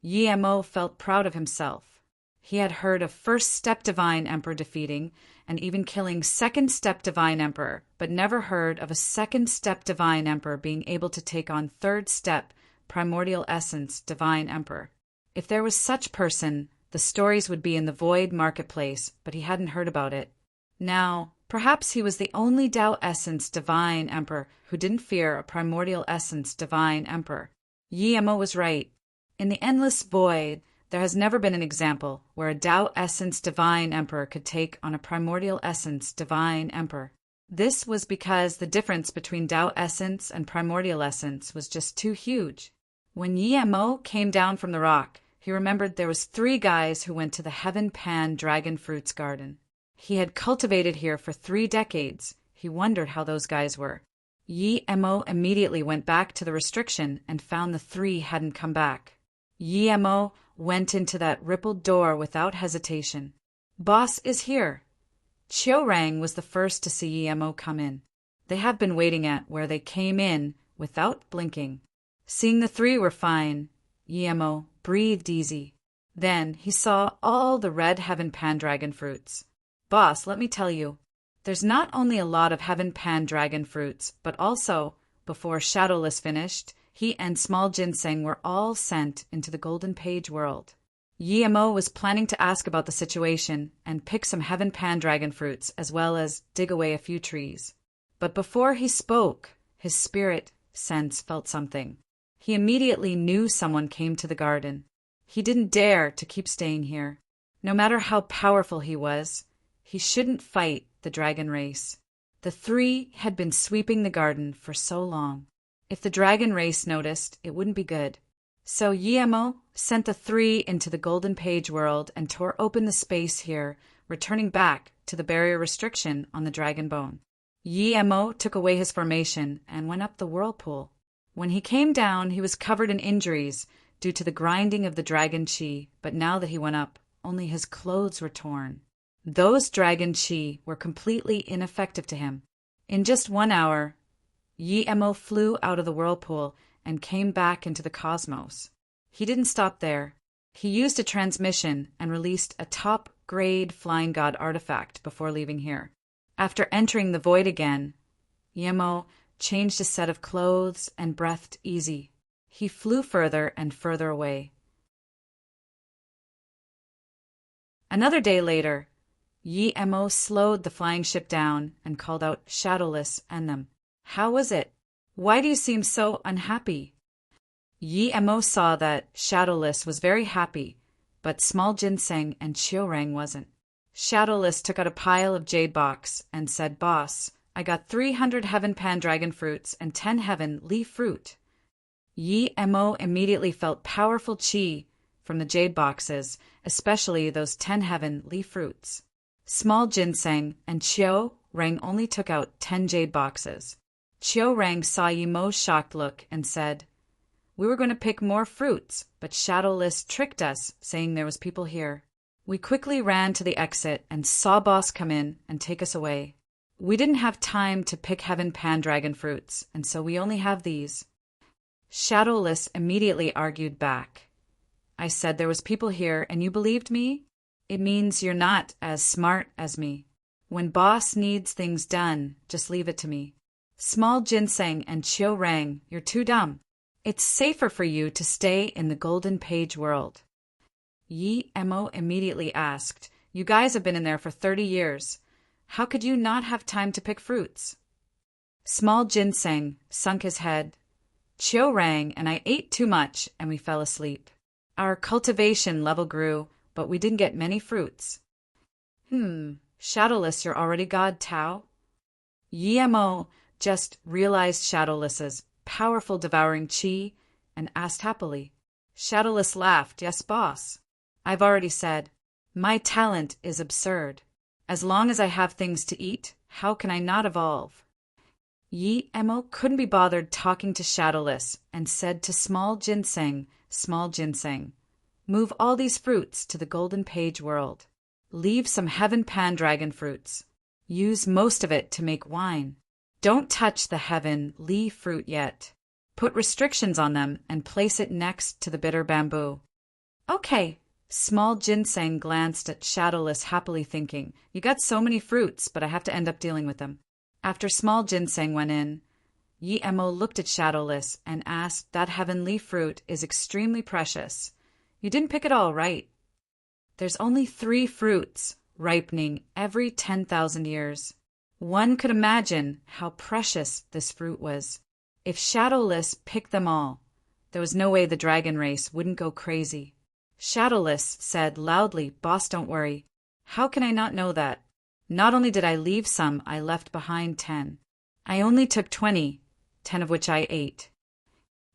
Speaker 1: Yemo felt proud of himself. He had heard of First Step Divine Emperor defeating and even killing Second Step Divine Emperor, but never heard of a Second Step Divine Emperor being able to take on Third Step Primordial Essence Divine Emperor. If there was such person, the stories would be in the Void Marketplace, but he hadn't heard about it. Now, perhaps he was the only Tao Essence Divine Emperor who didn't fear a Primordial Essence Divine Emperor. Yemo was right. In the endless void, there has never been an example where a Tao Essence Divine Emperor could take on a Primordial Essence Divine Emperor. This was because the difference between Tao Essence and Primordial Essence was just too huge. When Yemo came down from the rock, he remembered there was 3 guys who went to the Heaven Pan Dragon Fruits Garden. He had cultivated here for 3 decades. He wondered how those guys were. Yemo immediately went back to the restriction and found the 3 hadn't come back. Yemo went into that rippled door without hesitation. Boss is here. Chiu Rang was the first to see Yemo come in. They have been waiting at where they came in without blinking. Seeing the 3 were fine, Yemo breathed easy. Then he saw all the red Heaven Pan dragon fruits. Boss, let me tell you, there's not only a lot of Heaven Pan dragon fruits, but also, before Shadowless finished, he and Small Ginseng were all sent into the Golden Page world. Yemo was planning to ask about the situation and pick some heaven pan dragon fruits as well as dig away a few trees. But before he spoke, his spirit sense felt something. He immediately knew someone came to the garden. He didn't dare to keep staying here. No matter how powerful he was, he shouldn't fight the dragon race. The three had been sweeping the garden for so long. If the dragon race noticed, it wouldn't be good. So Yemo sent the three into the Golden Page world and tore open the space here, returning back to the barrier restriction on the dragon bone. Yemo took away his formation and went up the whirlpool. When he came down, he was covered in injuries due to the grinding of the dragon chi, but now that he went up, only his clothes were torn. Those dragon chi were completely ineffective to him. In just 1 hour, Yemo flew out of the whirlpool and came back into the cosmos. He didn't stop there. He used a transmission and released a top-grade Flying God artifact before leaving here. After entering the void again, Yemo changed his set of clothes and breathed easy. He flew further and further away. Another day later, Yemo slowed the flying ship down and called out Shadowless and them. "How was it? Why do you seem so unhappy?" Yemo saw that Shadowless was very happy, but Small Ginseng and Chiorang wasn't. Shadowless took out a pile of jade box and said, "Boss, I got 300 heaven pan dragon fruits and 10 heaven leaf fruit." Yemo immediately felt powerful chi from the jade boxes, especially those 10 heaven leaf fruits. Small Ginseng and Chiorang only took out 10 jade boxes. Chiorang saw Yemo's shocked look and said, "We were going to pick more fruits, but Shadowless tricked us, saying there was people here." We quickly ran to the exit and saw Boss come in and take us away. We didn't have time to pick heaven pan dragon fruits, and so we only have these. Shadowless immediately argued back. I said there was people here and you believed me? It means you're not as smart as me. When Boss needs things done, just leave it to me. Small Ginseng and Chiorang, you're too dumb. It's safer for you to stay in the Golden Page world. Yemo immediately asked, "You guys have been in there for 30 years. How could you not have time to pick fruits?" Small Ginseng sunk his head. Chiorang and I ate too much and we fell asleep. Our cultivation level grew, but we didn't get many fruits. Shadowless, you're already God, Tao? Yemo just realized Shadowless's powerful devouring chi and asked happily. Shadowless laughed, "Yes, boss. I've already said, my talent is absurd. As long as I have things to eat, how can I not evolve?" Yemo couldn't be bothered talking to Shadowless and said to Small Ginseng, "Small Ginseng, move all these fruits to the Golden Page world. Leave some heaven pan dragon fruits. Use most of it to make wine. Don't touch the heaven leaf fruit yet. Put restrictions on them and place it next to the bitter bamboo." "Okay." Small Ginseng glanced at Shadowless happily thinking, "You got so many fruits, but I have to end up dealing with them." After Small Ginseng went in, Yemo looked at Shadowless and asked, "That heaven leaf fruit is extremely precious. You didn't pick it all, right? There's only 3 fruits ripening every 10,000 years. One could imagine how precious this fruit was. If Shadowless picked them all, there was no way the dragon race wouldn't go crazy." Shadowless said loudly, "Boss, don't worry. How can I not know that? Not only did I leave some, I left behind 10. I only took 20, 10 of which I ate."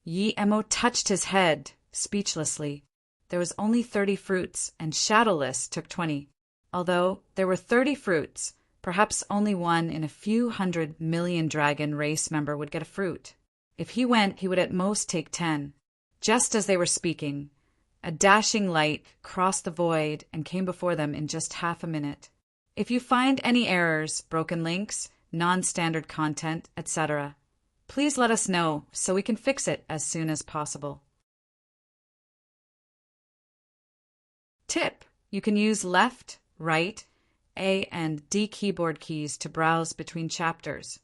Speaker 1: Yemo touched his head speechlessly. There was only 30 fruits, and Shadowless took 20. Although there were 30 fruits, perhaps only one in a few 100 million dragon race member would get a fruit. If he went, he would at most take 10. Just as they were speaking, a dashing light crossed the void and came before them in just half a minute. If you find any errors, broken links, non-standard content, etc., please let us know so we can fix it as soon as possible. Tip: you can use left, right, A and D keyboard keys to browse between chapters.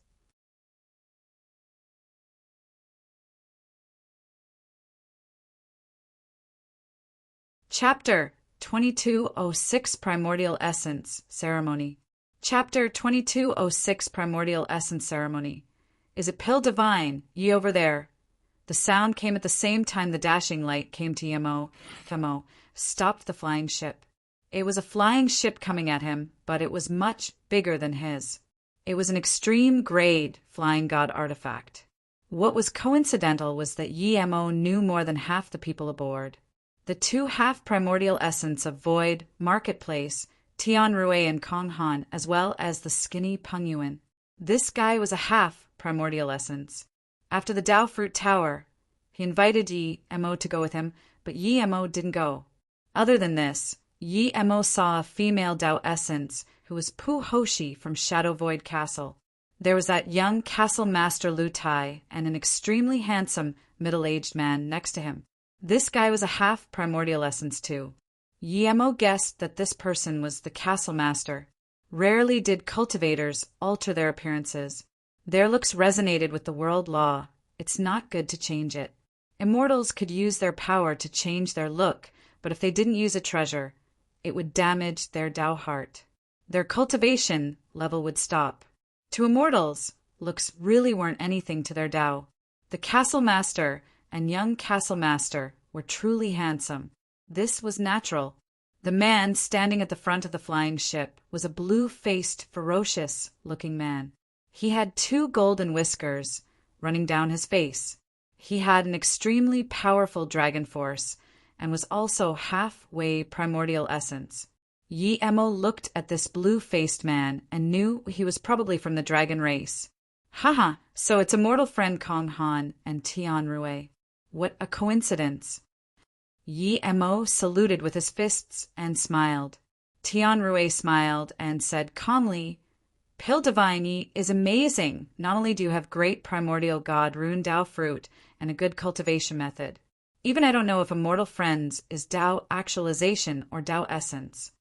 Speaker 1: Chapter 2206 Primordial Essence Ceremony. Chapter 2206 Primordial Essence Ceremony. Is it pill divine, ye over there? The sound came at the same time the dashing light came to Yemo. Femo stopped the flying ship. It was a flying ship coming at him, but it was much bigger than his. It was an extreme grade flying god artifact. What was coincidental was that Yemo knew more than half the people aboard. The two half-primordial essence of Void, Marketplace, Tian Rue and Kong Han, as well as the skinny Peng Yuan. This guy was a half-primordial essence. After the Dao Fruit Tower, he invited Yemo to go with him, but Yemo didn't go. Other than this, Yemo saw a female Dao essence who was Pu Hoshi from Shadow Void Castle. There was that young castle master Lu Tai and an extremely handsome middle-aged man next to him. This guy was a half-primordial essence too. Yemo guessed that this person was the castle master. Rarely did cultivators alter their appearances. Their looks resonated with the world law. It's not good to change it. Immortals could use their power to change their look, but if they didn't use a treasure, it would damage their Dao heart. Their cultivation level would stop. To immortals, looks really weren't anything to their Dao. The castle master and young castle master were truly handsome. This was natural. The man standing at the front of the flying ship was a blue-faced, ferocious-looking man. He had 2 golden whiskers running down his face. He had an extremely powerful dragon force and was also halfway primordial essence. Yemo looked at this blue-faced man and knew he was probably from the dragon race. Haha, so it's immortal friend Kong Han and Tian Rue. What a coincidence. Yemo saluted with his fists and smiled. Tian Rue smiled and said calmly, Pill Divine is amazing. Not only do you have great primordial god rune Dao fruit and a good cultivation method. Even I don't know if immortal friends is Dao actualization or Dao essence.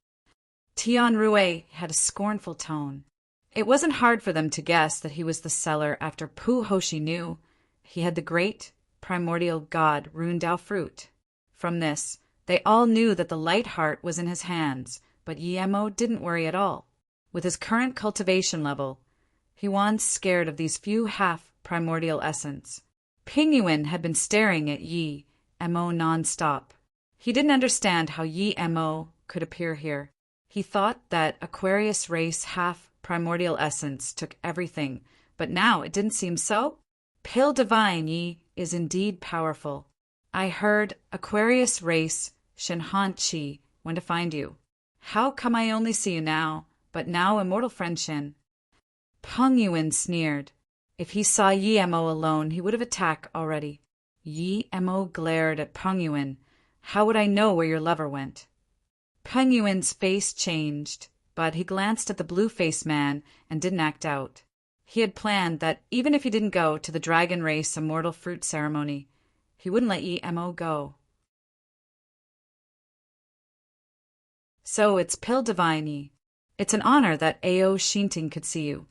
Speaker 1: Tian Rue had a scornful tone. It wasn't hard for them to guess that he was the seller after Pu Hoshi knew he had the great primordial god rune Dao fruit. From this, they all knew that the light heart was in his hands, but Yemo didn't worry at all. With his current cultivation level, he was scared of these few half-primordial essence. Peng Yuan had been staring at Yemo non-stop. He didn't understand how Yemo could appear here. He thought that Aquarius race half-primordial essence took everything, but now it didn't seem so. Pill Divine is indeed powerful. I heard Aquarius race Shinhan Chi when to find you. How come I only see you now, but now immortal friend Shin? Peng Yuan sneered. If he saw Yemo alone, he would have attacked already. Yemo glared at Peng Yuan. How would I know where your lover went? Peng Yuan's face changed, but he glanced at the blue-faced man and didn't act out. He had planned that even if he didn't go to the dragon race immortal fruit ceremony, he wouldn't let Yemo go. So it's Pill Divine. It's an honor that Ao Shinting could see you.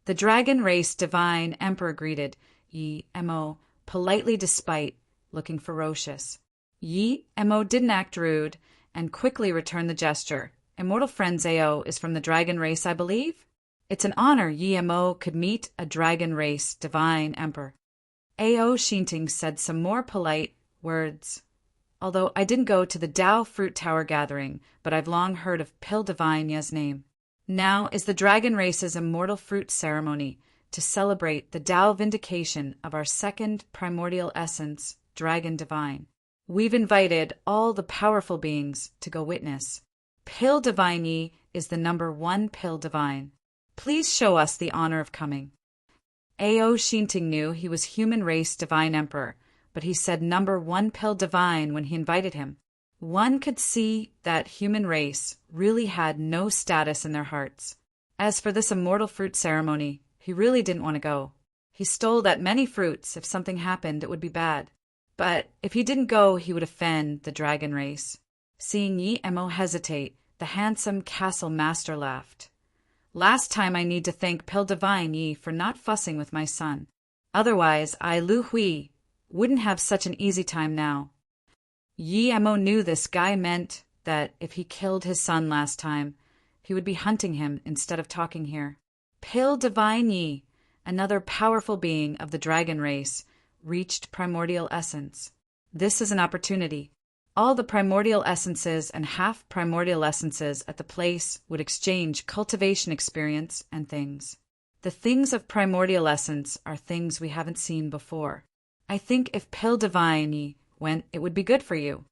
Speaker 1: The dragon race divine emperor greeted Yemo politely despite looking ferocious. Yemo didn't act rude and quickly returned the gesture. Immortal friend Ao is from the dragon race, I believe? It's an honor Yemo could meet a dragon race divine emperor. Ao Shinting said some more polite words. Although I didn't go to the Dao Fruit Tower gathering, but I've long heard of Pill Divine's name. Now is the dragon race's immortal fruit ceremony to celebrate the Dao vindication of our second primordial essence, Dragon Divine. We've invited all the powerful beings to go witness. Pill Divine is the number 1 Pill Divine. Please show us the honor of coming. Ao Shinting knew he was human race divine emperor, but he said number 1 Pill Divine when he invited him. One could see that human race really had no status in their hearts. As for this immortal fruit ceremony, he really didn't want to go. He stole that many fruits. If something happened, it would be bad. But if he didn't go, he would offend the dragon race. Seeing Yemo hesitate, the handsome castle master laughed. Last time I need to thank Pill Divine for not fussing with my son. Otherwise, I, Lu Hui, wouldn't have such an easy time now. Yi Mo knew this guy meant that if he killed his son last time, he would be hunting him instead of talking here. Pale Divine Yi, another powerful being of the dragon race, reached primordial essence. This is an opportunity. All the primordial essences and half-primordial essences at the place would exchange cultivation experience and things. The things of primordial essence are things we haven't seen before. I think if Pale Divine Yi went, it would be good for you.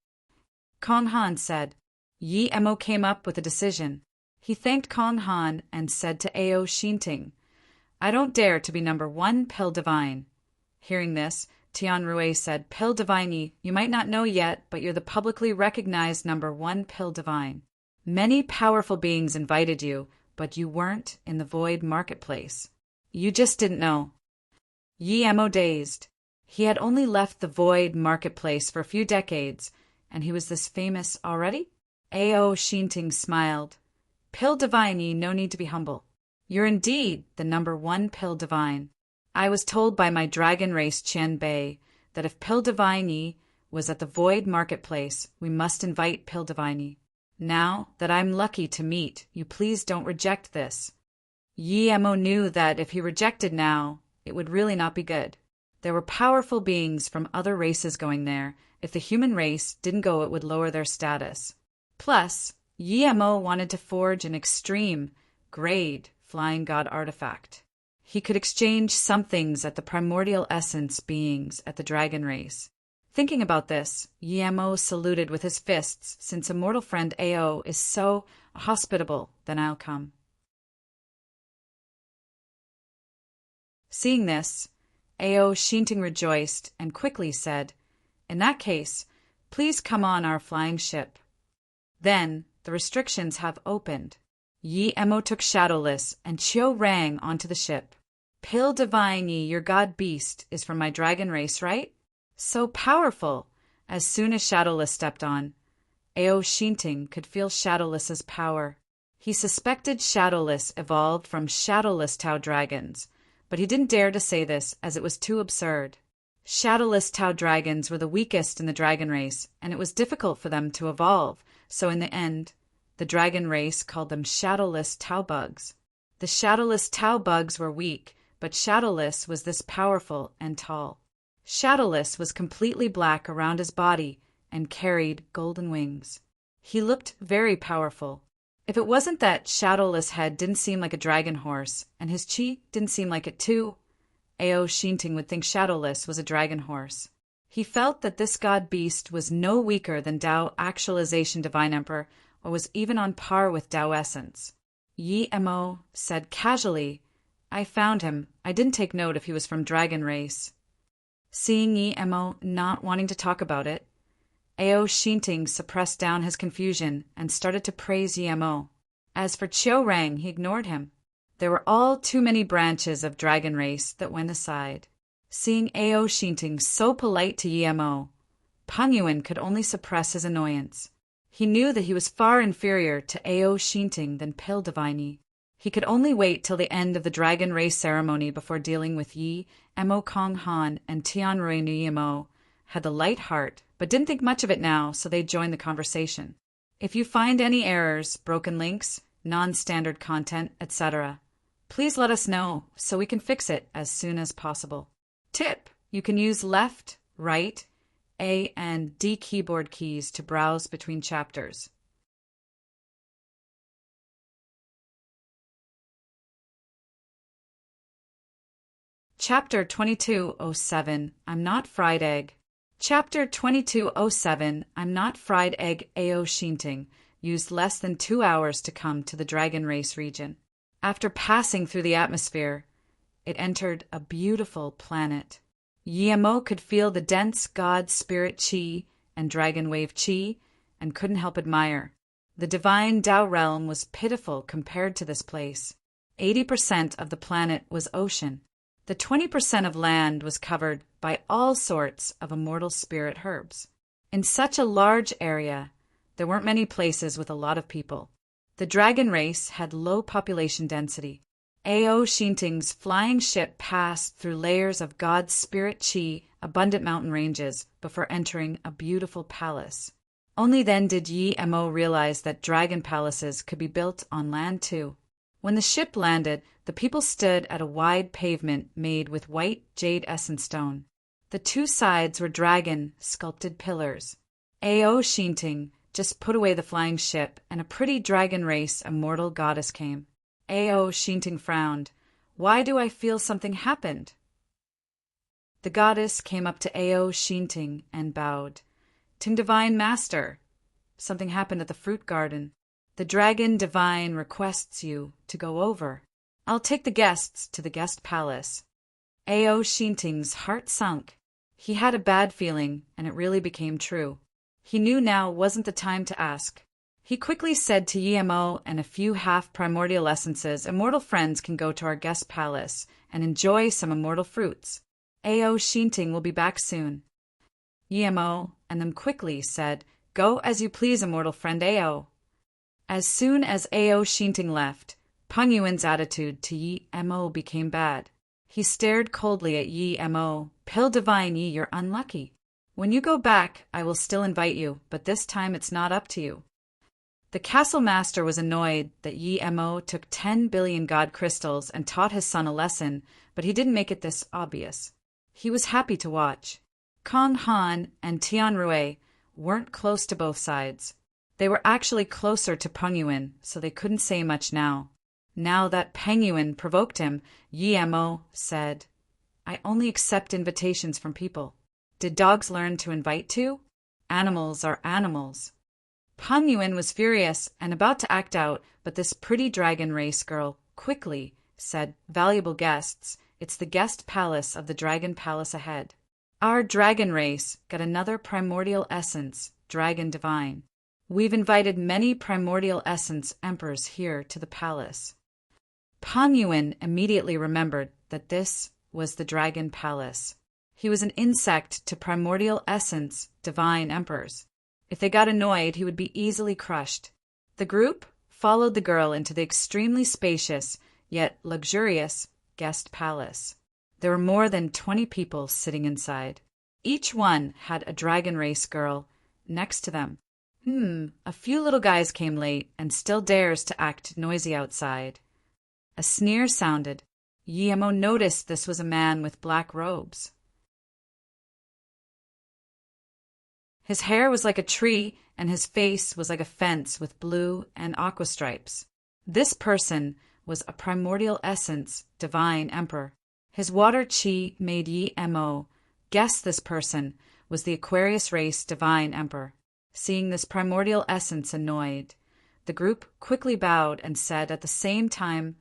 Speaker 1: Kong Han said. Yi Mo came up with a decision. He thanked Kong Han and said to Ao Shinting, I don't dare to be number 1 Pale Divine. Hearing this, Tian Rui said, Pale Divine Yi, you might not know yet, but you're the publicly recognized number 1 Pale Divine. Many powerful beings invited you, but you weren't in the Void Marketplace. You just didn't know. Yi Mo dazed. He had only left the Void Marketplace for a few decades, and he was this famous already? Ao Shinting smiled. Pale Divine Yi, no need to be humble. You're indeed the number 1 Pale Divine. I was told by my dragon race Qian Bei that if Pale Divine Yi was at the Void Marketplace, we must invite Pale Divine Yi. Now that I'm lucky to meet, you please don't reject this. Yi Mo knew that if he rejected now, it would really not be good. There were powerful beings from other races going there. If the human race didn't go, it would lower their status. Plus, Yi Mo wanted to forge an extreme grade flying god artifact. He could exchange some things at the primordial essence beings at the dragon race. Thinking about this, Yi Mo saluted with his fists. Since a mortal friend Ao is so hospitable, then I'll come. Seeing this, Ao Shinting rejoiced and quickly said, In that case, please come on our flying ship. Then the restrictions have opened. Yi Mo took Shadowless and Chiu Rang onto the ship. Pale Divine Yi, your god beast, is from my dragon race, right? So powerful! As soon as Shadowless stepped on, Ao Shinting could feel Shadowless's power. He suspected Shadowless evolved from Shadowless Tau dragons, but he didn't dare to say this as it was too absurd. Shadowless Tau dragons were the weakest in the dragon race, and it was difficult for them to evolve, so in the end, the dragon race called them Shadowless Tau bugs. The Shadowless Tau bugs were weak, but Shadowless was this powerful and tall. Shadowless was completely black around his body and carried golden wings. He looked very powerful. If it wasn't that Shadowless' head didn't seem like a dragon horse, and his chi didn't seem like it too, Ao Shinting would think Shadowless was a dragon horse. He felt that this god beast was no weaker than Tao Actualization Divine Emperor, or was even on par with Tao Essence. Yi Mo said casually, I found him. I didn't take note if he was from dragon race. Seeing Yi Mo not wanting to talk about it, Ao Shinting suppressed down his confusion and started to praise Yi Mo. As for Chiu Rang, he ignored him. There were all too many branches of dragon race that went aside. Seeing Ao Shinting so polite to Yi Mo, Pan Yuan could only suppress his annoyance. He knew that he was far inferior to Ao Shinting than Pale Divine Yi. He could only wait till the end of the dragon race ceremony before dealing with Yi Mo. Kong Han and Tian Rui Yi Mo had the light heart, but didn't think much of it now, so they joined the conversation. If you find any errors, broken links, non-standard content, etc., please let us know so we can fix it as soon as possible. Tip: you can use left, right, A and D keyboard keys to browse between chapters. Chapter 2207, I'm Not Fried Egg. Chapter 2207, I'm Not Fried Egg. Ao Shinting used less than 2 hours to come to the Dragon Race region. After passing through the atmosphere, it entered a beautiful planet. Yi Mo could feel the dense god spirit chi and dragon wave chi and couldn't help admire. The divine Tao realm was pitiful compared to this place. 80% of the planet was ocean. The 20% of land was covered by all sorts of immortal spirit herbs. In such a large area, there weren't many places with a lot of people. The dragon race had low population density. Ao Shinting's flying ship passed through layers of God's spirit chi, abundant mountain ranges, before entering a beautiful palace. Only then did Yi Mo realize that dragon palaces could be built on land too. When the ship landed, the people stood at a wide pavement made with white jade essence stone. The two sides were dragon sculpted pillars. Ao Shinting just put away the flying ship, and a pretty dragon race immortal goddess came. Ao Shinting frowned. Why do I feel something happened? The goddess came up to Ao Shinting and bowed. Ting Divine Master, something happened at the fruit garden. The dragon divine requests you to go over. I'll take the guests to the guest palace. Ao Shinting's heart sunk. He had a bad feeling, and it really became true. He knew now wasn't the time to ask. He quickly said to Yi Mo and a few half-primordial essences, immortal friends can go to our guest palace and enjoy some immortal fruits. Ao Shinting will be back soon. Yi Mo and them quickly said, Go as you please, immortal friend Ao. As soon as Ao Shinting left, Peng Yuan's attitude to Yi Mo became bad. He stared coldly at Yi Mo. Pill Divine Yi, you're unlucky. When you go back, I will still invite you, but this time it's not up to you. The castle master was annoyed that Yi Mo took 10 billion god crystals and taught his son a lesson, but he didn't make it this obvious. He was happy to watch. Kong Han and Tian Rui weren't close to both sides. They were actually closer to Peng Yuan, so they couldn't say much now. Now that Peng Yuan provoked him, Yi Mo said, I only accept invitations from people. Did dogs learn to invite too? Animals are animals. Peng Yuan was furious and about to act out, but this pretty dragon race girl quickly said, Valuable guests, it's the guest palace of the dragon palace ahead. Our dragon race got another primordial essence, dragon divine. We've invited many primordial essence emperors here to the palace. Peng Yuan immediately remembered that this was the dragon palace. He was an insect to primordial essence, divine emperors. If they got annoyed, he would be easily crushed. The group followed the girl into the extremely spacious, yet luxurious, guest palace. There were more than 20 people sitting inside. Each one had a dragon race girl next to them. A few little guys came late and still dares to act noisy outside. A sneer sounded. Yi Mo noticed this was a man with black robes. His hair was like a tree, and his face was like a fence with blue and aqua stripes. This person was a primordial essence, divine emperor. His water chi made Yi Mo guess this person was the Aquarius race divine emperor. Seeing this primordial essence annoyed, the group quickly bowed and said at the same time,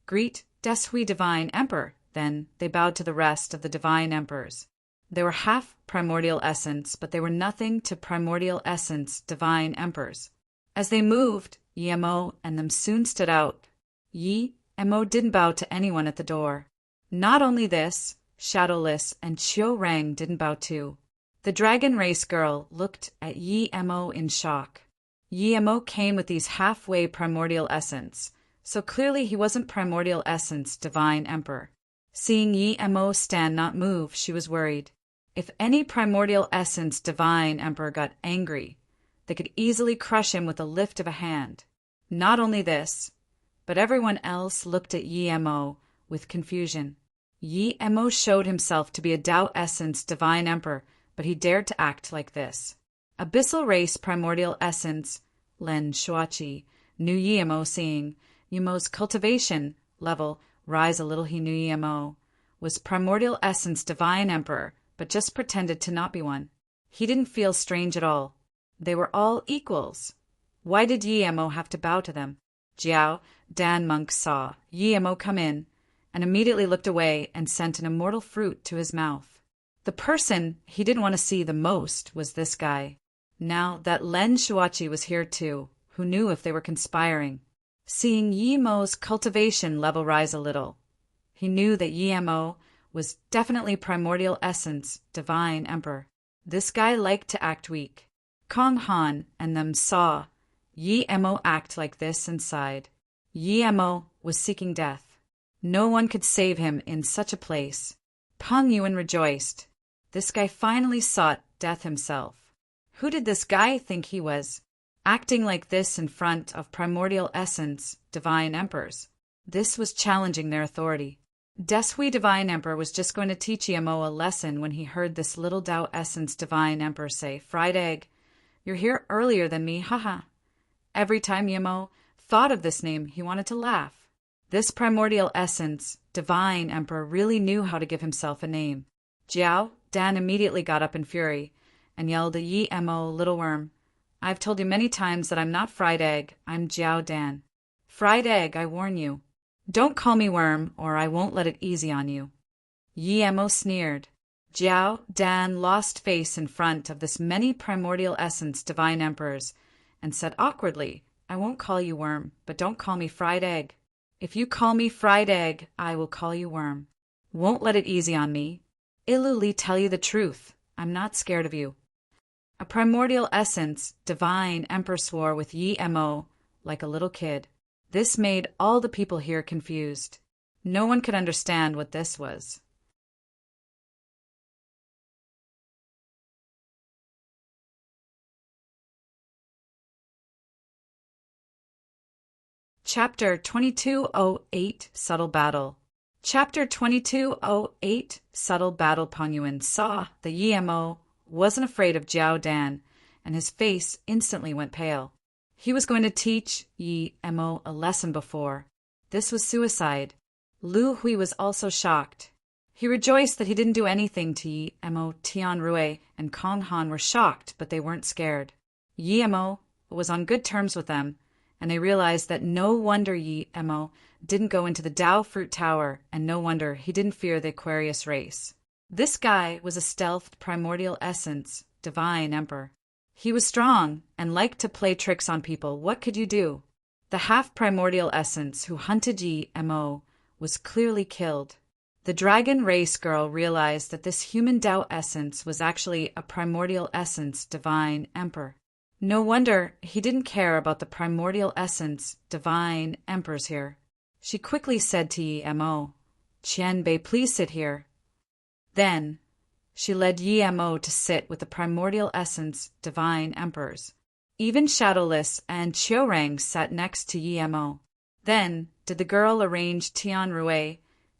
Speaker 1: Greet Deshui divine emperor. Then they bowed to the rest of the divine emperors. They were half primordial essence, but they were nothing to primordial essence divine emperors. As they moved, Yi Mo and them soon stood out. Yi Mo didn't bow to anyone at the door. Not only this, Shadowless and Qiu Rang didn't bow too. The dragon race girl looked at Yi Mo in shock. Yi Mo came with these halfway primordial essence, so clearly he wasn't primordial essence divine emperor. Seeing Yi Mo stand not move, she was worried. If any primordial essence divine emperor got angry, they could easily crush him with a lift of a hand. Not only this, but everyone else looked at Yi Mo with confusion. Yi Mo showed himself to be a Tao essence divine emperor, but he dared to act like this. Abyssal race primordial essence, Len Shuachi, knew Yi Mo. Seeing Yi Mo's cultivation level rise a little, he knew Yi Mo was primordial essence divine emperor, but just pretended to not be one. He didn't feel strange at all. They were all equals. Why did Yi Mo have to bow to them? Jiao Dan monk saw Yi Mo come in and immediately looked away and sent an immortal fruit to his mouth. The person he didn't want to see the most was this guy. Now that Len Shuachi was here too, who knew if they were conspiring. Seeing Yi Mo's cultivation level rise a little, he knew that Yi Mo was definitely primordial essence, divine emperor. This guy liked to act weak. Kong Han and them saw Yi Mo act like this and sighed. Yi Mo was seeking death. No one could save him in such a place. Peng Yuan rejoiced. This guy finally sought death himself. Who did this guy think he was? Acting like this in front of primordial essence, divine emperors. This was challenging their authority. Deshui Divine Emperor was just going to teach Yemo a lesson when he heard this little Tao Essence Divine Emperor say, "Fried egg, you're here earlier than me, haha." Every time Yemo thought of this name, he wanted to laugh. This primordial essence, Divine Emperor, really knew how to give himself a name. Jiao Dan immediately got up in fury and yelled, "Yi Mo, little worm. I've told you many times that I'm not Fried Egg, I'm Jiao Dan. Fried Egg, I warn you. Don't call me worm, or I won't let it easy on you." Yi Mo sneered. Jiao Dan lost face in front of this many primordial essence divine emperors and said awkwardly, "I won't call you worm, but don't call me Fried Egg. If you call me Fried Egg, I will call you worm. Won't let it easy on me. Iluli tell you the truth. I'm not scared of you." A primordial essence, divine emperor swore with Yi Mo like a little kid. This made all the people here confused. No one could understand what this was. Chapter 2208 Subtle Battle. Chapter 2208 Subtle Battle. Peng Yuan saw the Yi Mo wasn't afraid of Jiao Dan, and his face instantly went pale. He was going to teach Yi Mo a lesson before. This was suicide. Lu Hui was also shocked. He rejoiced that he didn't do anything to Yi Mo. Tian Rui and Kong Han were shocked, but they weren't scared. Yi Mo was on good terms with them, and they realized that no wonder Yi Mo didn't go into the Tao Fruit Tower, and no wonder he didn't fear the Aquarius race. This guy was a stealthed primordial essence, divine emperor. He was strong and liked to play tricks on people. What could you do? The half-primordial essence who hunted Yi Mo was clearly killed. The dragon race girl realized that this human Tao essence was actually a primordial essence divine emperor. No wonder he didn't care about the primordial essence divine emperors here. She quickly said to Yi Mo, "Qian Bei, please sit here." Then she led Yi Mo to sit with the primordial essence divine emperors. Even Shadowless and Qiurang sat next to Yi Mo. Then did the girl arrange Tian Rui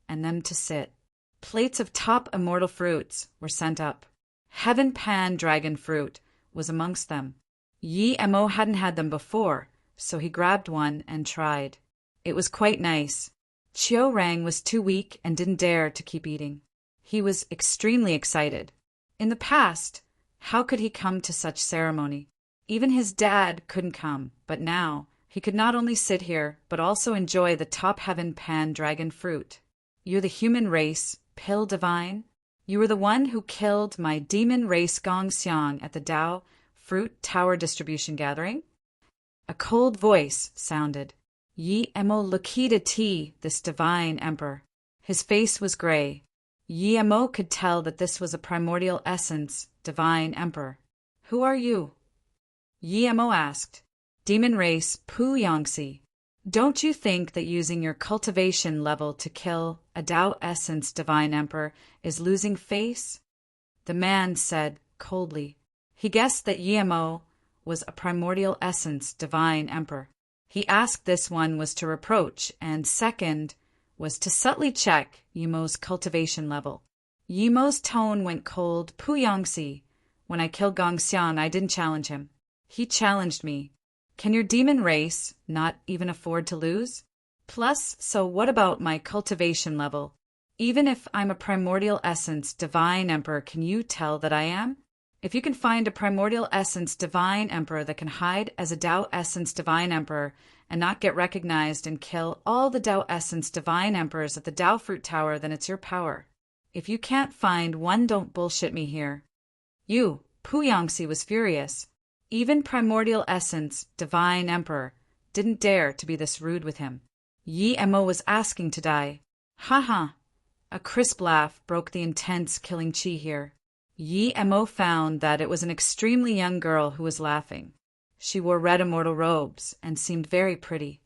Speaker 1: and them to sit. Plates of top immortal fruits were sent up. Heaven Pan dragon fruit was amongst them. Yi Mo hadn't had them before, so he grabbed one and tried. It was quite nice. Qiurang was too weak and didn't dare to keep eating. He was extremely excited. In the past, how could he come to such ceremony? Even his dad couldn't come, but now he could not only sit here, but also enjoy the top Heaven Pan dragon fruit. "You're the human race, Pill Divine? You were the one who killed my demon race Gong Xiang at the Tao Fruit Tower distribution gathering?" A cold voice sounded. Yi Mo Lakita T, this divine emperor. His face was gray. Yi Mo could tell that this was a primordial essence, divine emperor. "Who are you?" Yi Mo asked. "Demon race Pu Yangxi. Don't you think that using your cultivation level to kill a Tao essence divine emperor is losing face?" The man said coldly. He guessed that Yi Mo was a primordial essence divine emperor. He asked this one was to reproach, and second was to subtly check Yi Mo's cultivation level. Yi Mo's tone went cold. "Pu Yangxi, when I killed Gong Xian, I didn't challenge him. He challenged me. Can your demon race not even afford to lose? Plus, so what about my cultivation level? Even if I'm a primordial essence divine emperor, can you tell that I am? If you can find a primordial essence divine emperor that can hide as a Tao essence divine emperor and not get recognized and kill all the Tao essence divine emperors at the Tao Fruit Tower, then it's your power. If you can't find one, don't bullshit me here." You, Pu Yangxi was furious. Even primordial essence divine emperor didn't dare to be this rude with him. Yi Mo was asking to die. "Ha ha." A crisp laugh broke the intense killing chi here. Yi Mo found that it was an extremely young girl who was laughing. She wore red immortal robes and seemed very pretty.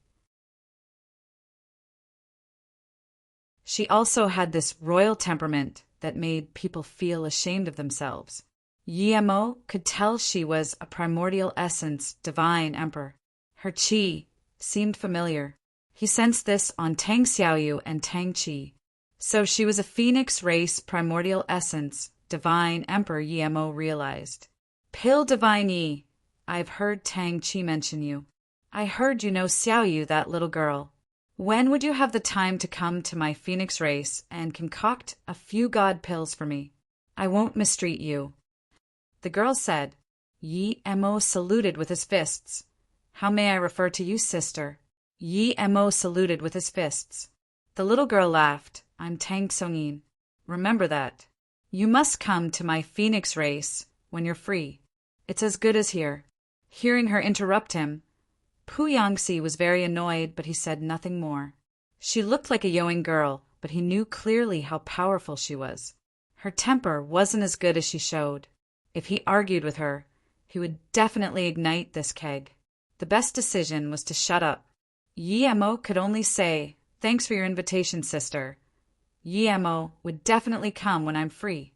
Speaker 1: She also had this royal temperament that made people feel ashamed of themselves. Yemo could tell she was a primordial essence divine emperor. Her qi seemed familiar. He sensed this on Tang Xiaoyu and Tang Qi. So she was a phoenix race primordial essence divine emperor, Yemo realized. Pill divine Yi, I've heard Tang Qi mention you. I heard you know Xiaoyu, that little girl. When would you have the time to come to my phoenix race and concoct a few god pills for me? I won't mistreat you. The girl said. Yi Mo saluted with his fists. How may I refer to you, sister? Yi Mo saluted with his fists. The little girl laughed. I'm Tang Songyin. Remember that. You must come to my phoenix race when you're free. It's as good as here. Hearing her interrupt him, Pu Yangxi was very annoyed, but he said nothing more. She looked like a young girl, but he knew clearly how powerful she was. Her temper wasn't as good as she showed. If he argued with her, he would definitely ignite this keg. The best decision was to shut up. Yi Mo could only say, thanks for your invitation, sister. Yi Mo would definitely come when I'm free.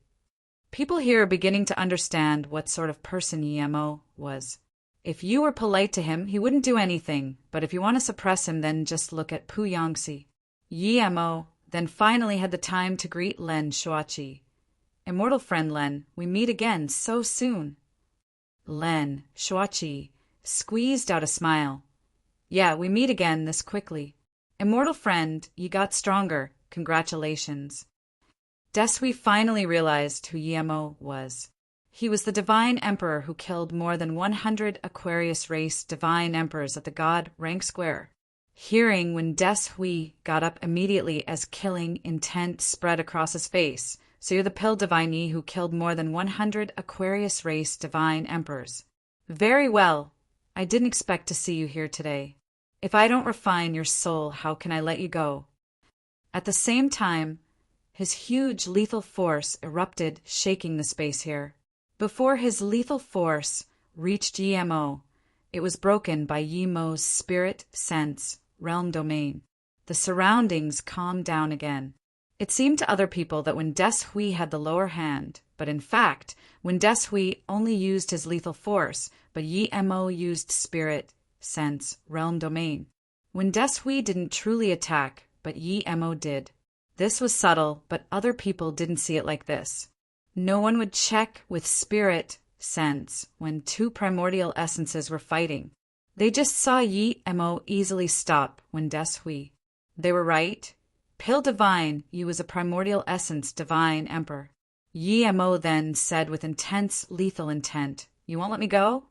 Speaker 1: People here are beginning to understand what sort of person Yi Mo was. If you were polite to him, he wouldn't do anything, but if you want to suppress him, then just look at Pu Yangxi. Yi Mo then finally had the time to greet Len Shuachi. Immortal friend Len, we meet again so soon. Len Shuachi squeezed out a smile. Yeah, we meet again this quickly. Immortal friend, you got stronger. Congratulations. Desui finally realized who Yi Mo was. He was the divine emperor who killed more than 100 Aquarius race divine emperors at the god rank square. Hearing when Desui got up immediately as killing intent spread across his face. So you're the pill divine Yi who killed more than 100 Aquarius race divine emperors. Very well. I didn't expect to see you here today. If I don't refine your soul, how can I let you go? At the same time, his huge lethal force erupted, shaking the space here. Before his lethal force reached Yi Mo, it was broken by Yi Mo's spirit, sense, realm domain. The surroundings calmed down again. It seemed to other people that when Desui had the lower hand, but in fact, when Desui only used his lethal force, but Yi Mo used spirit, sense, realm domain. When Desui didn't truly attack, but Yi Mo did. This was subtle, but other people didn't see it like this. No one would check with spirit, sense, when two primordial essences were fighting. They just saw Yi Mo easily stop when Desui. They were right. Pill divine, you was a primordial essence divine emperor. Yi Mo then said with intense lethal intent, you won't let me go?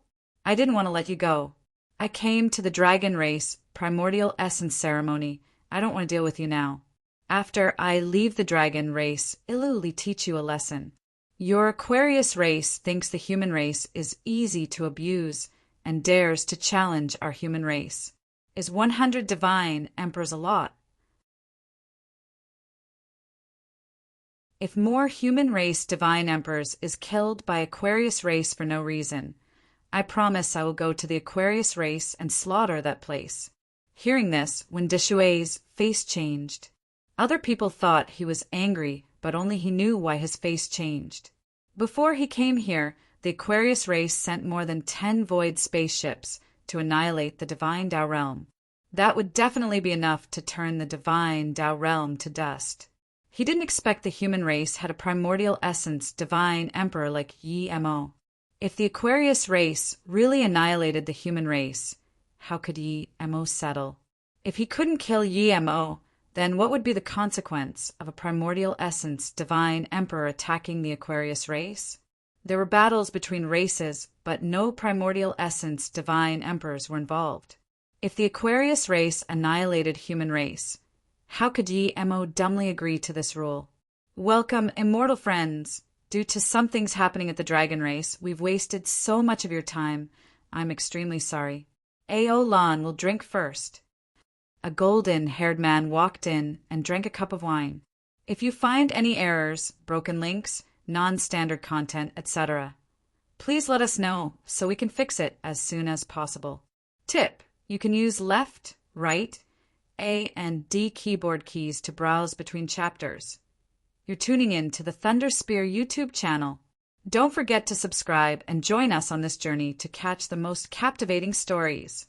Speaker 1: I didn't want to let you go. I came to the dragon race primordial essence ceremony. I don't want to deal with you now. After I leave the dragon race, Iluli teach you a lesson. Your Aquarius race thinks the human race is easy to abuse and dares to challenge our human race. Is 100 divine emperors a lot? If more human race divine emperors is killed by Aquarius race for no reason, I promise I will go to the Aquarius race and slaughter that place. Hearing this, when Deshui's face changed, other people thought he was angry, but only he knew why his face changed. Before he came here, the Aquarius race sent more than 10 void spaceships to annihilate the divine Dao realm. That would definitely be enough to turn the divine Dao realm to dust. He didn't expect the human race had a primordial essence divine emperor like Yi Mo. If the Aquarius race really annihilated the human race, how could Yi Mo settle? If he couldn't kill Yi Mo, then what would be the consequence of a primordial essence divine emperor attacking the Aquarius race? There were battles between races, but no primordial essence divine emperors were involved. If the Aquarius race annihilated human race, how could Yi Mo dumbly agree to this rule? Welcome, immortal friends. Due to some things happening at the dragon race, we've wasted so much of your time. I'm extremely sorry. Ao Lan will drink first. A golden-haired man walked in and drank a cup of wine. If you find any errors, broken links, non-standard content, etc., please let us know so we can fix it as soon as possible. Tip: you can use left, right, A and D keyboard keys to browse between chapters. You're tuning in to the Thunderspear YouTube channel. Don't forget to subscribe and join us on this journey to catch the most captivating stories.